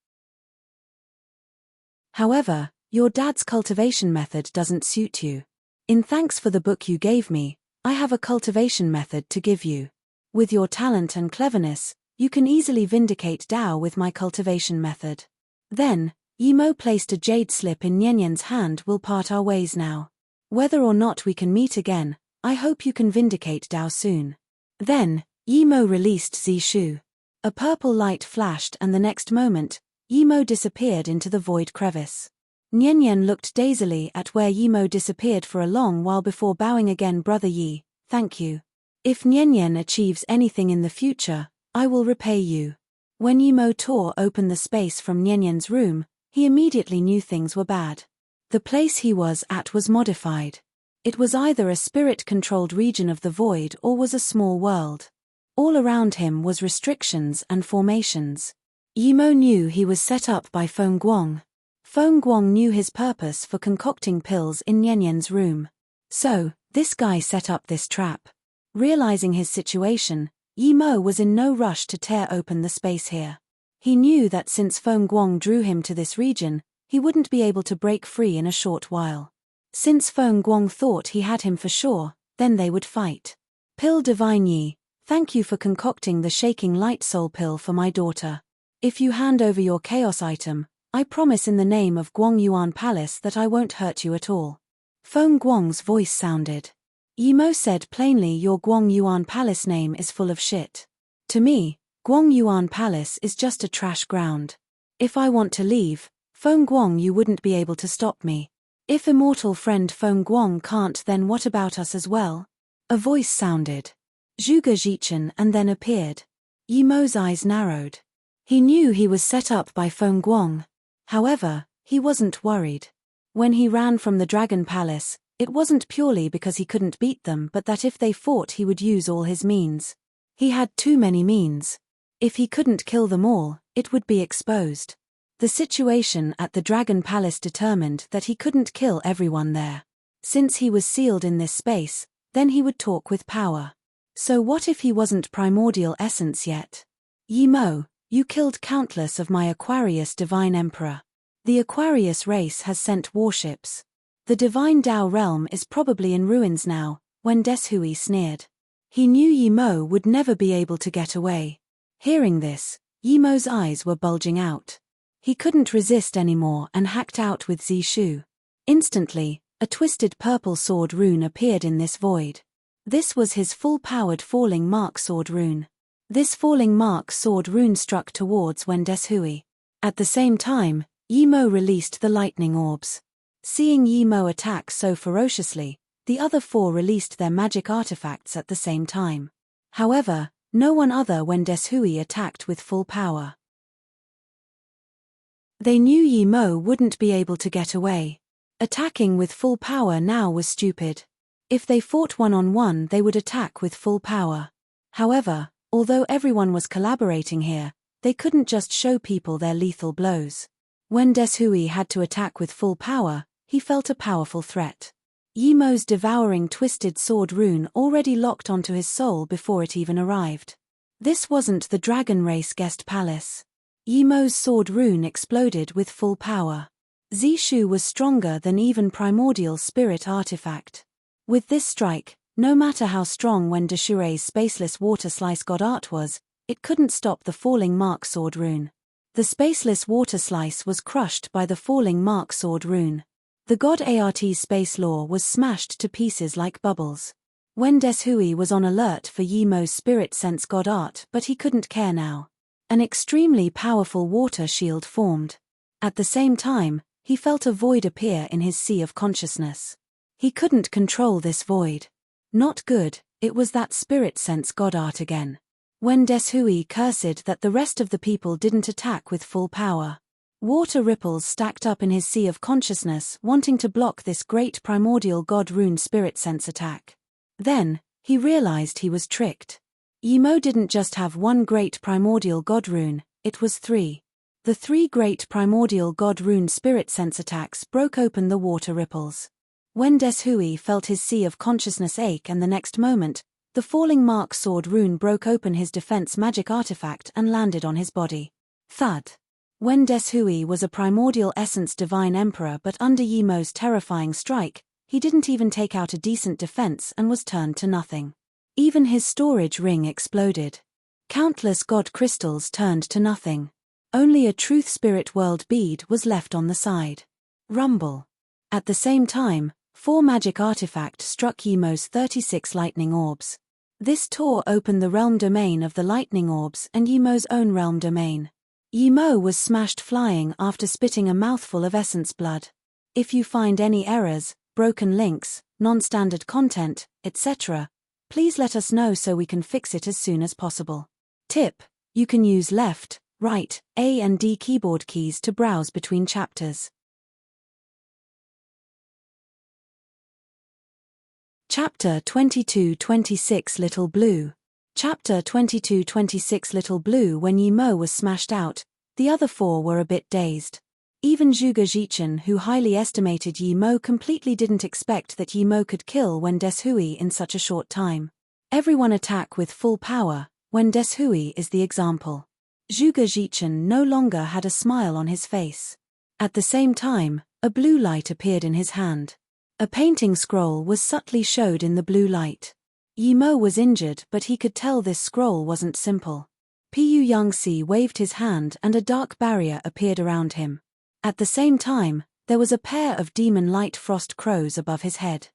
However, your dad's cultivation method doesn't suit you. In thanks for the book you gave me, I have a cultivation method to give you. With your talent and cleverness, you can easily vindicate Dao with my cultivation method. Then, Yimo placed a jade slip in Nyenyen's hand. We'll part our ways now. Whether or not we can meet again, I hope you can vindicate Dao soon. Then, Yimo released Zishu. A purple light flashed and the next moment, Yimo disappeared into the void crevice. Nyenyen looked dazedly at where Yimo disappeared for a long while before bowing again. Brother Yi, thank you. If Nyenyen achieves anything in the future, I will repay you. When Yimo tore open the space from Nyenyen's room, he immediately knew things were bad. The place he was at was modified. It was either a spirit-controlled region of the void or was a small world. All around him was restrictions and formations. Yimo knew he was set up by Feng Guang. Feng Guang knew his purpose for concocting pills in Nyenyen's room. So, this guy set up this trap. Realizing his situation, Yimo was in no rush to tear open the space here. He knew that since Feng Guang drew him to this region, he wouldn't be able to break free in a short while. Since Feng Guang thought he had him for sure, then they would fight. Pill Divine Yi, thank you for concocting the shaking light soul pill for my daughter. If you hand over your chaos item, I promise in the name of Guang Yuan Palace that I won't hurt you at all. Feng Guang's voice sounded. Yimo said plainly, your Guang Yuan Palace name is full of shit. To me, Guang Yuan Palace is just a trash ground. If I want to leave, Feng Guang, you wouldn't be able to stop me. If immortal friend Feng Guang can't, then what about us as well? A voice sounded. Zhuge Jichen and then appeared. Yimo's eyes narrowed. He knew he was set up by Feng Guang. However, he wasn't worried. When he ran from the Dragon Palace, it wasn't purely because he couldn't beat them but that if they fought he would use all his means. He had too many means. If he couldn't kill them all, it would be exposed. The situation at the Dragon Palace determined that he couldn't kill everyone there. Since he was sealed in this space, then he would talk with power. So what if he wasn't primordial essence yet? Yimo, you killed countless of my Aquarius Divine Emperor. The Aquarius race has sent warships. The Divine Dao realm is probably in ruins now, when Deshui sneered. He knew Yimo would never be able to get away. Hearing this, Yimo's eyes were bulging out. He couldn't resist anymore and hacked out with Zishu. Instantly, a twisted purple sword rune appeared in this void. This was his full-powered falling mark sword rune. This falling mark sword rune struck towards Wen Deshui. At the same time, Yimo released the lightning orbs. Seeing Yimo attack so ferociously, the other four released their magic artifacts at the same time. However, no one other Wen Deshui attacked with full power. They knew Yimo wouldn't be able to get away. Attacking with full power now was stupid. If they fought one-on-one they would attack with full power. However, although everyone was collaborating here, they couldn't just show people their lethal blows. When Deshui had to attack with full power, he felt a powerful threat. Yimo's devouring twisted sword rune already locked onto his soul before it even arrived. This wasn't the Dragon Race guest palace. Yimo's sword rune exploded with full power. Zishu was stronger than even primordial spirit artifact. With this strike, no matter how strong Wen Deshui's spaceless water slice god art was, it couldn't stop the falling mark sword rune. The spaceless water slice was crushed by the falling mark sword rune. The god Art's space law was smashed to pieces like bubbles. Wen Deshui was on alert for Yimo's spirit sense god art, but he couldn't care now. An extremely powerful water shield formed. At the same time, he felt a void appear in his sea of consciousness. He couldn't control this void. Not good, it was that spirit sense god art again. Wen Deshui cursed that the rest of the people didn't attack with full power. Water ripples stacked up in his sea of consciousness, wanting to block this great primordial god rune spirit sense attack. Then, he realized he was tricked. Yimo didn't just have one great primordial god rune, it was three. The three great primordial god rune spirit sense attacks broke open the water ripples. When Deshui felt his sea of consciousness ache and the next moment, the falling mark sword rune broke open his defense magic artifact and landed on his body. Thud. When Deshui was a primordial essence divine emperor, but under Yimo's terrifying strike, he didn't even take out a decent defense and was turned to nothing. Even his storage ring exploded. Countless god crystals turned to nothing. Only a truth spirit world bead was left on the side. Rumble. At the same time, 4 magic artifact struck Yemo's 36 lightning orbs. This tore open the realm domain of the lightning orbs and Yemo's own realm domain. Yemo was smashed flying after spitting a mouthful of essence blood. If you find any errors, broken links, non-standard content, etc., please let us know so we can fix it as soon as possible. Tip: you can use left, right, A and D keyboard keys to browse between chapters. Chapter 22-26 Little Blue. Chapter 22-26 Little Blue. When Yemo was smashed out, the other 4 were a bit dazed. Even Zhuge Zhichen, who highly estimated Yemo, completely didn't expect that Yemo could kill Wen Deshui in such a short time. Everyone attack with full power, Wen Deshui is the example. Zhuge Zhichen no longer had a smile on his face. At the same time, a blue light appeared in his hand. A painting scroll was subtly showed in the blue light. Yemo was injured, but he could tell this scroll wasn't simple. Pu Yangxi waved his hand and a dark barrier appeared around him. At the same time, there was a pair of demon light frost crows above his head.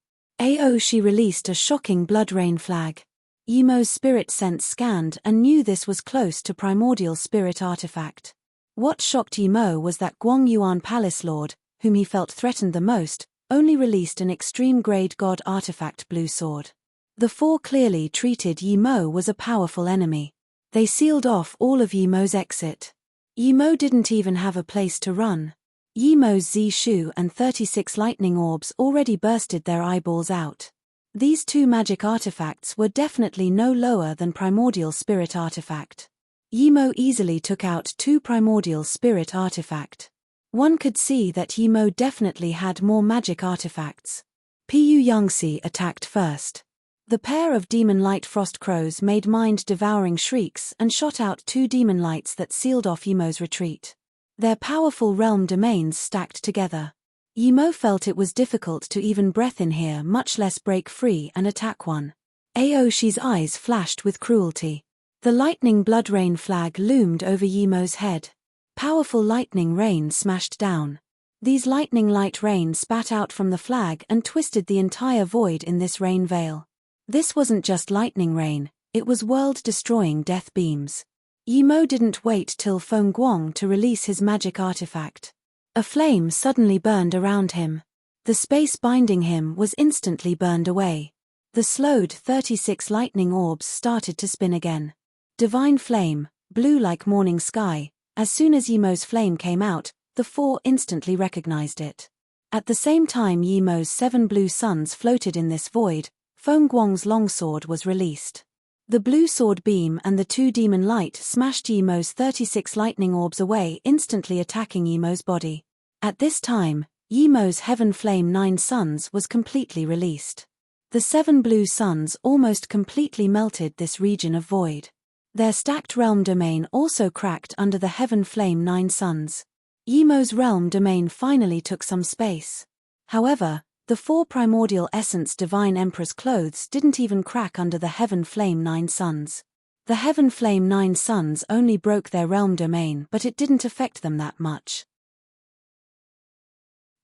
She released a shocking blood rain flag. Yemo's spirit sense scanned and knew this was close to primordial spirit artifact. What shocked Yemo was that Guangyuan Palace Lord, whom he felt threatened the most, only released an extreme grade god artifact blue sword. The 4 clearly treated Yemo was a powerful enemy. They sealed off all of Yemo's exit. Yemo didn't even have a place to run. Yemo's Zishu and 36 lightning orbs already bursted their eyeballs out. These 2 magic artifacts were definitely no lower than primordial spirit artifact. Yemo easily took out 2 primordial spirit artifact. One could see that Yemo definitely had more magic artifacts. Pu Yangxi attacked first. The pair of demon light frost crows made mind-devouring shrieks and shot out 2 demon lights that sealed off Yemo's retreat. Their powerful realm domains stacked together. Yemo felt it was difficult to even breath in here, much less break free and attack one. Aoshi's eyes flashed with cruelty. The lightning blood rain flag loomed over Yemo's head. Powerful lightning rain smashed down. These lightning light rain spat out from the flag and twisted the entire void in this rain veil. This wasn't just lightning rain, it was world-destroying death beams. Yemo didn't wait till Feng Guang to release his magic artifact. A flame suddenly burned around him. The space binding him was instantly burned away. The slowed 36 lightning orbs started to spin again. Divine flame, blue like morning sky. As soon as Yemo's flame came out, the 4 instantly recognized it. At the same time Yemo's 7 blue suns floated in this void, Feng Guang's longsword was released. The blue sword beam and the 2 demon light smashed Yemo's 36 lightning orbs away, instantly attacking Yemo's body. At this time, Yemo's heaven flame 9 suns was completely released. The 7 blue suns almost completely melted this region of void. Their stacked realm domain also cracked under the heaven flame 9 suns. Yemo's realm domain finally took some space. However, the 4 primordial essence divine emperor's clothes didn't even crack under the heaven flame 9 suns. The heaven flame 9 suns only broke their realm domain, but it didn't affect them that much.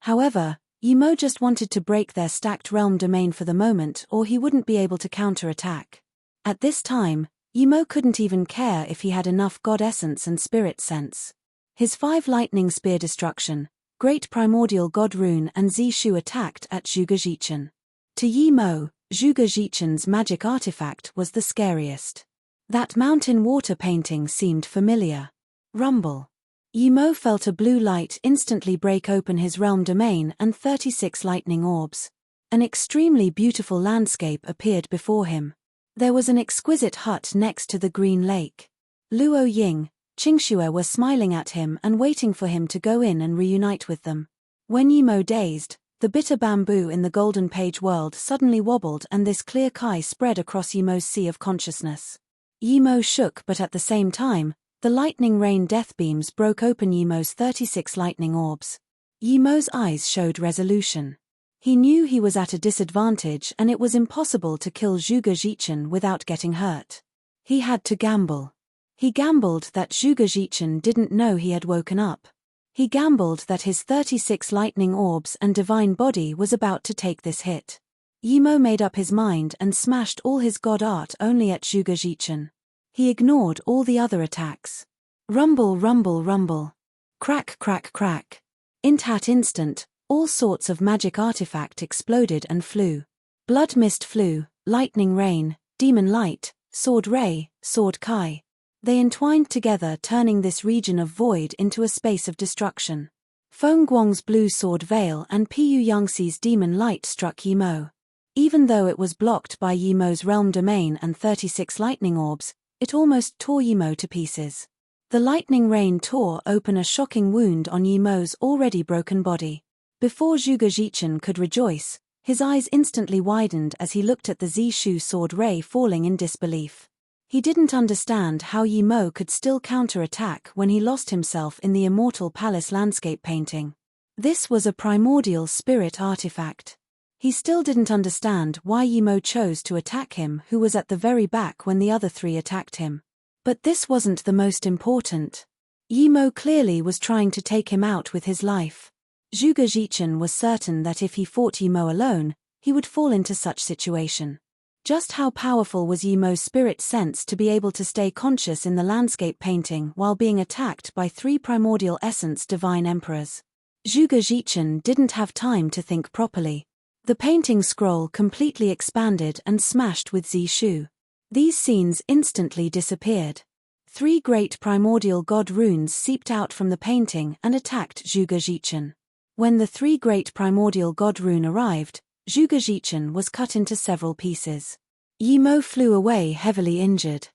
However, Yemo just wanted to break their stacked realm domain for the moment, or he wouldn't be able to counterattack. At this time, Yemo couldn't even care if he had enough god essence and spirit sense. His 5 lightning spear destruction, great primordial god rune and Zishu attacked at Zhuge Zhichen. To Yemo, Zhuge Zhichen's magic artifact was the scariest. That mountain water painting seemed familiar. Rumble. Yemo felt a blue light instantly break open his realm domain and 36 lightning orbs. An extremely beautiful landscape appeared before him. There was an exquisite hut next to the green lake. Luo Ying, Qingxue were smiling at him and waiting for him to go in and reunite with them. When Yemo dazed, the bitter bamboo in the golden page world suddenly wobbled and this clear kai spread across Yemo's sea of consciousness. Yemo shook, but at the same time, the lightning rain death beams broke open Yemo's 36 lightning orbs. Yemo's eyes showed resolution. He knew he was at a disadvantage and it was impossible to kill Zhuge Zhichen without getting hurt. He had to gamble. He gambled that Zhuge Zhichen didn't know he had woken up. He gambled that his 36 lightning orbs and divine body was about to take this hit. Yimo made up his mind and smashed all his god art only at Zhuge Zhichen. He ignored all the other attacks. Rumble, rumble, rumble. Crack, crack, crack. In that instant, all sorts of magic artifact exploded and flew. Blood mist flew, lightning rain, demon light, sword ray, sword kai. They entwined together, turning this region of void into a space of destruction. Feng Guang's blue sword veil and Piyu Yangxi's demon light struck Yimo. Even though it was blocked by Yimo's realm domain and 36 lightning orbs, it almost tore Yimo to pieces. The lightning rain tore open a shocking wound on Yimo's already broken body. Before Zhuge Zhichen could rejoice, his eyes instantly widened as he looked at the Zishu sword ray falling in disbelief. He didn't understand how Yimo could still counterattack when he lost himself in the immortal palace landscape painting. This was a primordial spirit artifact. He still didn't understand why Yimo chose to attack him, who was at the very back when the other three attacked him. But this wasn't the most important. Yimo clearly was trying to take him out with his life. Zhuge Zhichen was certain that if he fought Yimo alone, he would fall into such situation. Just how powerful was Yimo's spirit sense to be able to stay conscious in the landscape painting while being attacked by 3 primordial essence divine emperors? Zhuge Zhichen didn't have time to think properly. The painting scroll completely expanded and smashed with Zishu. These scenes instantly disappeared. 3 great primordial god runes seeped out from the painting and attacked Zhuge Zhichen. When the 3 great primordial god rune arrived, Zhuge Zhichen was cut into several pieces. Yimo flew away heavily injured.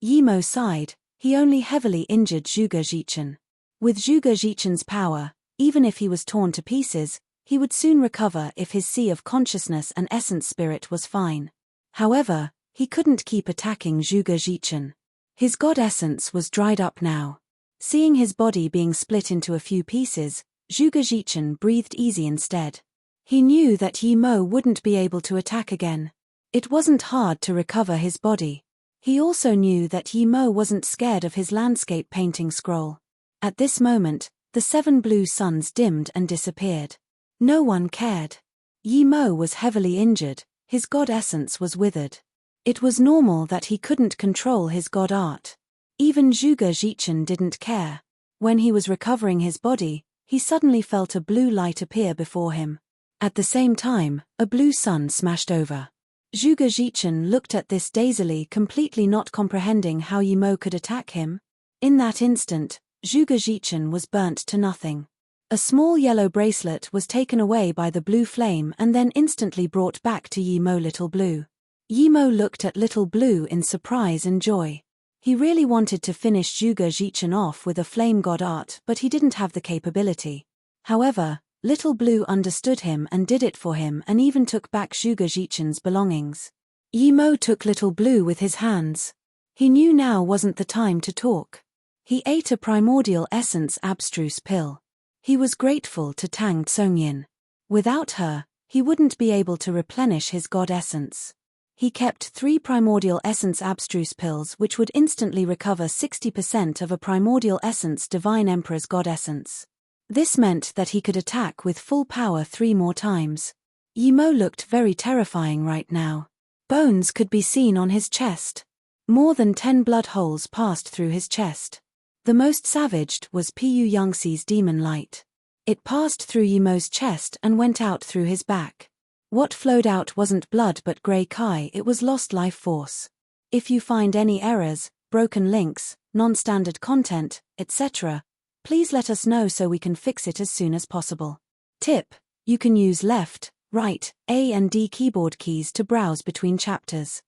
Yimo sighed. He only heavily injured Zhuge Zhichen. With Zhuge Zhichen's power, even if he was torn to pieces, he would soon recover if his sea of consciousness and essence spirit was fine. However, he couldn't keep attacking Zhuge Zhichen. His god essence was dried up now. Seeing his body being split into a few pieces, Zhuge Zhichen breathed easy instead. He knew that Yimo wouldn't be able to attack again. It wasn't hard to recover his body. He also knew that Yimo wasn't scared of his landscape painting scroll. At this moment, the 7 blue suns dimmed and disappeared. No one cared. Yimo was heavily injured, his god essence was withered. It was normal that he couldn't control his god art. Even Zhuge Zhichen didn't care. When he was recovering his body, he suddenly felt a blue light appear before him. At the same time, a blue sun smashed over. Zhuge Zhichen looked at this dazedly, completely not comprehending how Yimo could attack him. In that instant, Zhuge Zhichen was burnt to nothing. A small yellow bracelet was taken away by the blue flame and then instantly brought back to Yimo Little Blue. Yimo looked at Little Blue in surprise and joy. He really wanted to finish Zhuge Zhichen off with a flame god art, but he didn't have the capability. However, Little Blue understood him and did it for him and even took back Zhuge Zhichen's belongings. Yimo took Little Blue with his hands. He knew now wasn't the time to talk. He ate a primordial essence abstruse pill. He was grateful to Tang Tsongyin. Without her, he wouldn't be able to replenish his god essence. He kept 3 primordial essence abstruse pills which would instantly recover 60% of a primordial essence divine emperor's god essence. This meant that he could attack with full power 3 more times. Yimo looked very terrifying right now. Bones could be seen on his chest. More than 10 blood holes passed through his chest. The most savaged was Piyu Yangxi's demon light. It passed through Yimo's chest and went out through his back. What flowed out wasn't blood but grey kai, it was lost life force. If you find any errors, broken links, non-standard content, etc., please let us know so we can fix it as soon as possible. Tip: you can use left, right, A and D keyboard keys to browse between chapters.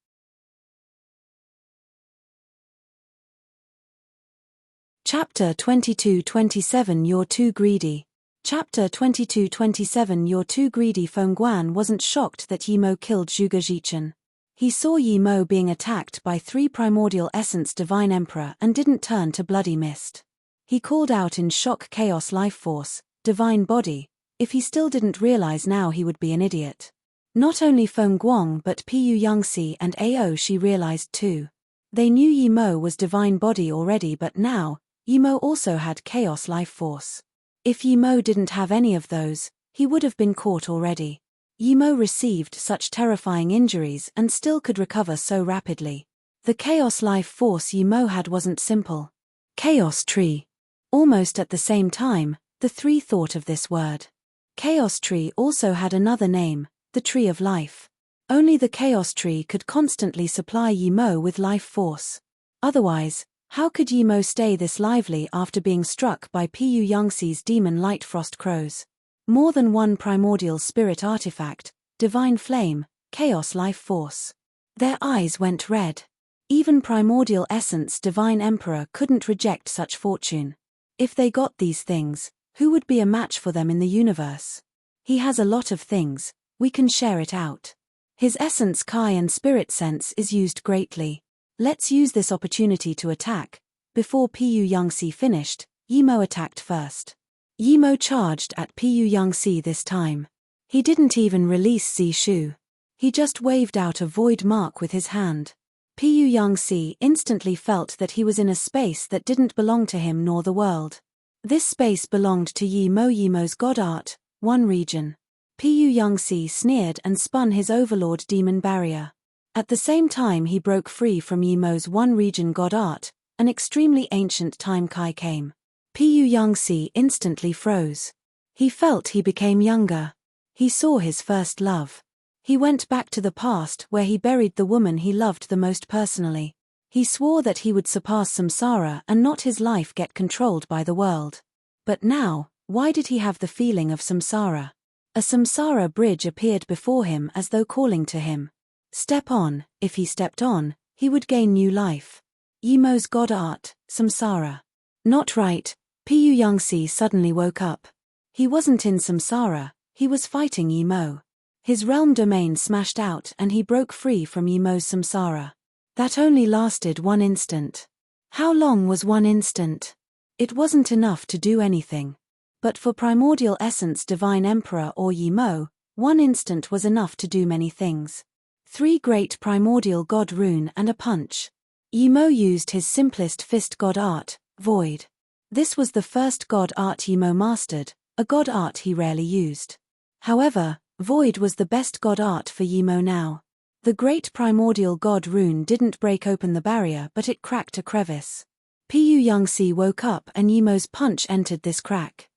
Chapter 22-27 You're Too Greedy. Chapter 22-27 You're Too Greedy. Feng Guan wasn't shocked that Yimo killed Zhuge Zhichen. He saw Yimo being attacked by 3 primordial essence divine emperor and didn't turn to bloody mist. He called out in shock, chaos life force, divine body. If he still didn't realize now, he would be an idiot. Not only Feng Guang but Piyu Yangxi and Ao Shi realized too. They knew Yimo was divine body already, but now, Yimo also had chaos life force. If Yimo didn't have any of those, he would have been caught already. Yimo received such terrifying injuries and still could recover so rapidly. The chaos life force Yimo had wasn't simple. Chaos tree. Almost at the same time, the three thought of this word. Chaos tree also had another name, the tree of life. Only the chaos tree could constantly supply Yimo with life force. Otherwise, how could Yimo stay this lively after being struck by Pu Yangxi's demon light frost crows? More than one primordial spirit artifact, divine flame, chaos life force. Their eyes went red. Even primordial essence divine emperor couldn't reject such fortune. If they got these things, who would be a match for them in the universe? He has a lot of things, we can share it out. His essence Kai and spirit sense is used greatly. Let's use this opportunity to attack. Before Pu Yangxi finished, Yimo attacked first. Yimo charged at Pu Yangxi this time. He didn't even release Zishu. He just waved out a void mark with his hand. Pu Yangxi instantly felt that he was in a space that didn't belong to him nor the world. This space belonged to Yimo's god art, one region. Pu Yangxi sneered and spun his overlord demon barrier. At the same time he broke free from Yimo's one region god art, an extremely ancient time Kai came. Pu Yangxi instantly froze. He felt he became younger. He saw his first love. He went back to the past where he buried the woman he loved the most personally. He swore that he would surpass samsara and not his life get controlled by the world. But now, why did he have the feeling of samsara? A samsara bridge appeared before him as though calling to him. Step on. If he stepped on, he would gain new life. Yimo's god art, samsara. Not right. Pu Yangxi suddenly woke up. He wasn't in samsara, he was fighting Yimo. His realm domain smashed out and he broke free from Yimo's samsara. That only lasted 1 instant. How long was 1 instant? It wasn't enough to do anything. But for primordial essence divine emperor or Yimo, 1 instant was enough to do many things. 3 great primordial god rune and a punch. Yimo used his simplest fist god art, void. This was the first god art Yimo mastered, a god art he rarely used. However, void was the best god art for Yimo now. The great primordial god rune didn't break open the barrier but it cracked a crevice. Pu Yangxi woke up and Yimo's punch entered this crack.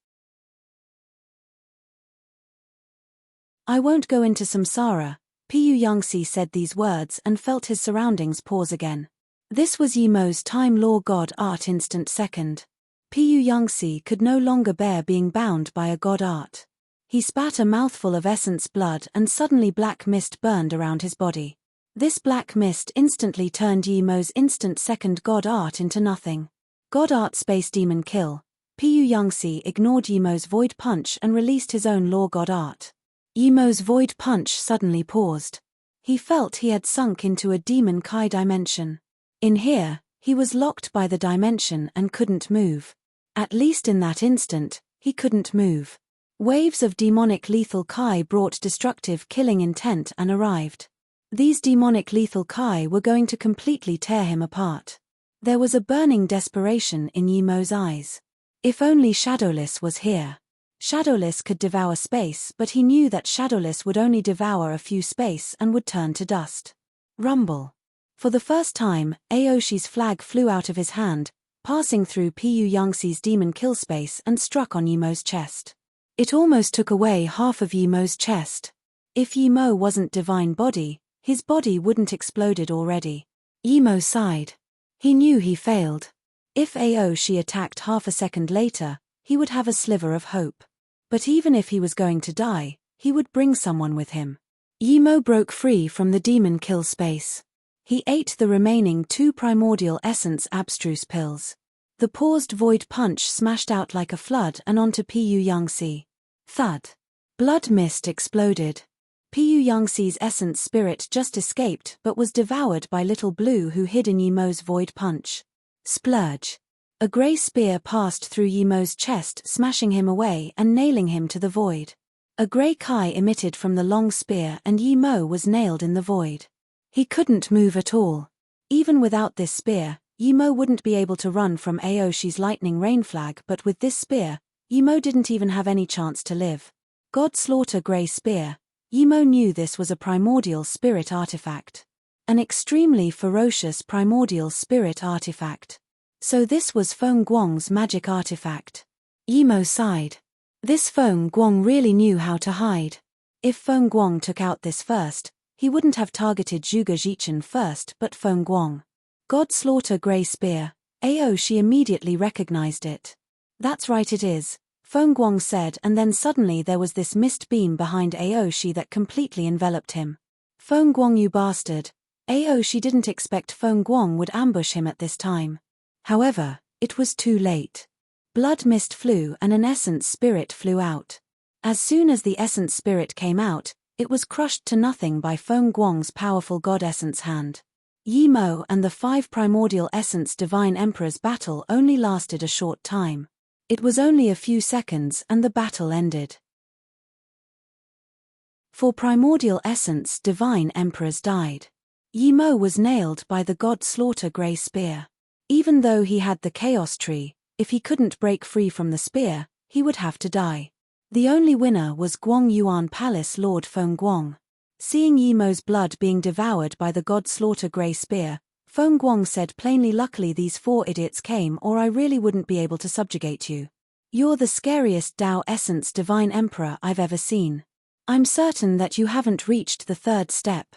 I won't go into samsara. Pu Yangxi said these words and felt his surroundings pause again. This was Yimo's time law god art instant second. Pu Yangxi could no longer bear being bound by a god art. He spat a mouthful of essence blood and suddenly black mist burned around his body. This black mist instantly turned Yimo's instant second god art into nothing. God art space demon kill. Pu Yangxi ignored Yimo's void punch and released his own law god art. Yimo's void punch suddenly paused. He felt he had sunk into a demon Kai dimension. In here, he was locked by the dimension and couldn't move. At least in that instant, he couldn't move. Waves of demonic lethal Kai brought destructive killing intent and arrived. These demonic lethal Kai were going to completely tear him apart. There was a burning desperation in Yimo's eyes. If only Shadowless was here. Shadowless could devour space, but he knew that Shadowless would only devour a few space and would turn to dust. Rumble. For the first time, Aoshi's flag flew out of his hand, passing through Pu Yangxi's demon kill space and struck on Yimo's chest. It almost took away half of Yimo's chest. If Yimo wasn't divine body, his body wouldn't exploded already. Yimo sighed. He knew he failed. If Aoshi attacked half a second later, he would have a sliver of hope. But even if he was going to die, he would bring someone with him. Yimo broke free from the demon kill space. He ate the remaining 2 primordial essence abstruse pills. The paused void punch smashed out like a flood and onto Pu Yangxi. Thud. Blood mist exploded. Pu Yangxi's essence spirit just escaped but was devoured by Little Blue who hid in Yimo's void punch. Splurge. A grey spear passed through Yimo's chest, smashing him away and nailing him to the void. A grey Kai emitted from the long spear and Yimo was nailed in the void. He couldn't move at all. Even without this spear, Yimo wouldn't be able to run from Aoshi's lightning rain flag, but with this spear, Yimo didn't even have any chance to live. God Slaughter Grey Spear. Yimo knew this was a primordial spirit artifact. An extremely ferocious primordial spirit artifact. So this was Feng Guang's magic artifact. Yimo sighed. This Feng Guang really knew how to hide. If Feng Guang took out this first, he wouldn't have targeted Zhuge Jichen first but Feng Guang. God Slaughter Grey Spear. Aoshi immediately recognized it. That's right, it is, Feng Guang said, and then suddenly there was this mist beam behind Aoshi that completely enveloped him. Feng Guang, you bastard. Aoshi didn't expect Feng Guang would ambush him at this time. However, it was too late. Blood mist flew and an essence spirit flew out. As soon as the essence spirit came out, it was crushed to nothing by Feng Guang's powerful god essence hand. Yimo and the 5 primordial essence divine emperors' battle only lasted a short time. It was only a few seconds and the battle ended. 4 primordial essence divine emperors died. Yimo was nailed by the god Slaughter Grey Spear. Even though he had the Chaos Tree, if he couldn't break free from the spear, he would have to die. The only winner was Guang Yuan Palace Lord Feng Guang. Seeing Yimo's blood being devoured by the god Slaughter Grey Spear, Feng Guang said plainly, luckily these 4 idiots came, or I really wouldn't be able to subjugate you. You're the scariest Dao Essence Divine Emperor I've ever seen. I'm certain that you haven't reached the 3rd step.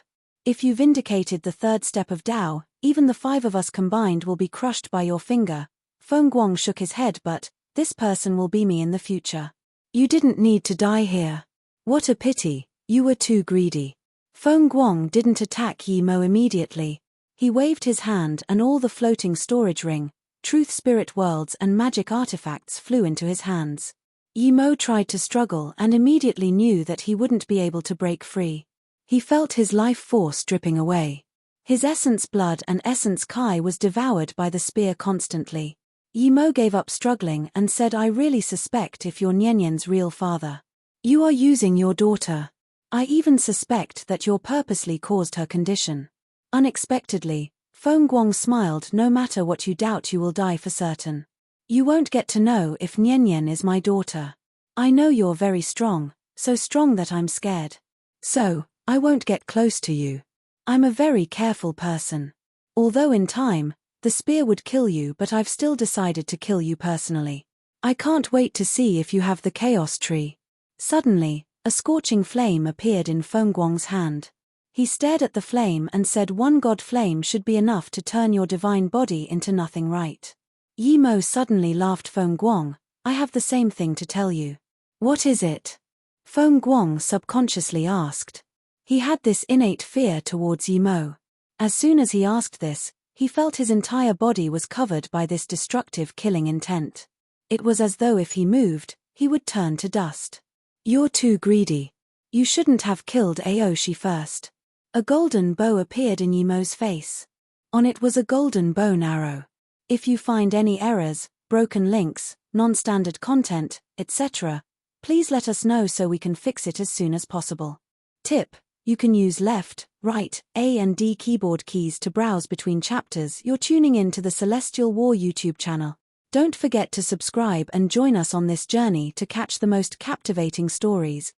If you vindicated the 3rd step of Dao, even the 5 of us combined will be crushed by your finger. Feng Guang shook his head, but this person will be me in the future. You didn't need to die here. What a pity, you were too greedy. Feng Guang didn't attack Yimo immediately. He waved his hand and all the floating storage ring, truth spirit worlds and magic artifacts flew into his hands. Yimo tried to struggle and immediately knew that he wouldn't be able to break free. He felt his life force dripping away. His essence blood and essence Kai was devoured by the spear constantly. Yimo gave up struggling and said, I really suspect if you're Nianyan's real father. You are using your daughter. I even suspect that you purposely caused her condition. Unexpectedly, Feng Guang smiled. No matter what you doubt, you will die for certain. You won't get to know if Nianyan is my daughter. I know you're very strong, so strong that I'm scared. So, I won't get close to you. I'm a very careful person. Although in time, the spear would kill you, but I've still decided to kill you personally. I can't wait to see if you have the Chaos Tree. Suddenly, a scorching flame appeared in Feng Guang's hand. He stared at the flame and said, one god flame should be enough to turn your divine body into nothing, right? Yimo suddenly laughed. Feng Guang, I have the same thing to tell you. What is it? Feng Guang subconsciously asked. He had this innate fear towards Yimo. As soon as he asked this, he felt his entire body was covered by this destructive killing intent. It was as though if he moved, he would turn to dust. You're too greedy. You shouldn't have killed Aoshi first. A golden bow appeared in Yimo's face. On it was a golden bow and arrow. If you find any errors, broken links, non-standard content, etc., please let us know so we can fix it as soon as possible. Tip: you can use left, right, A and D keyboard keys to browse between chapters. You're tuning in to the Celestial War YouTube channel. Don't forget to subscribe and join us on this journey to catch the most captivating stories.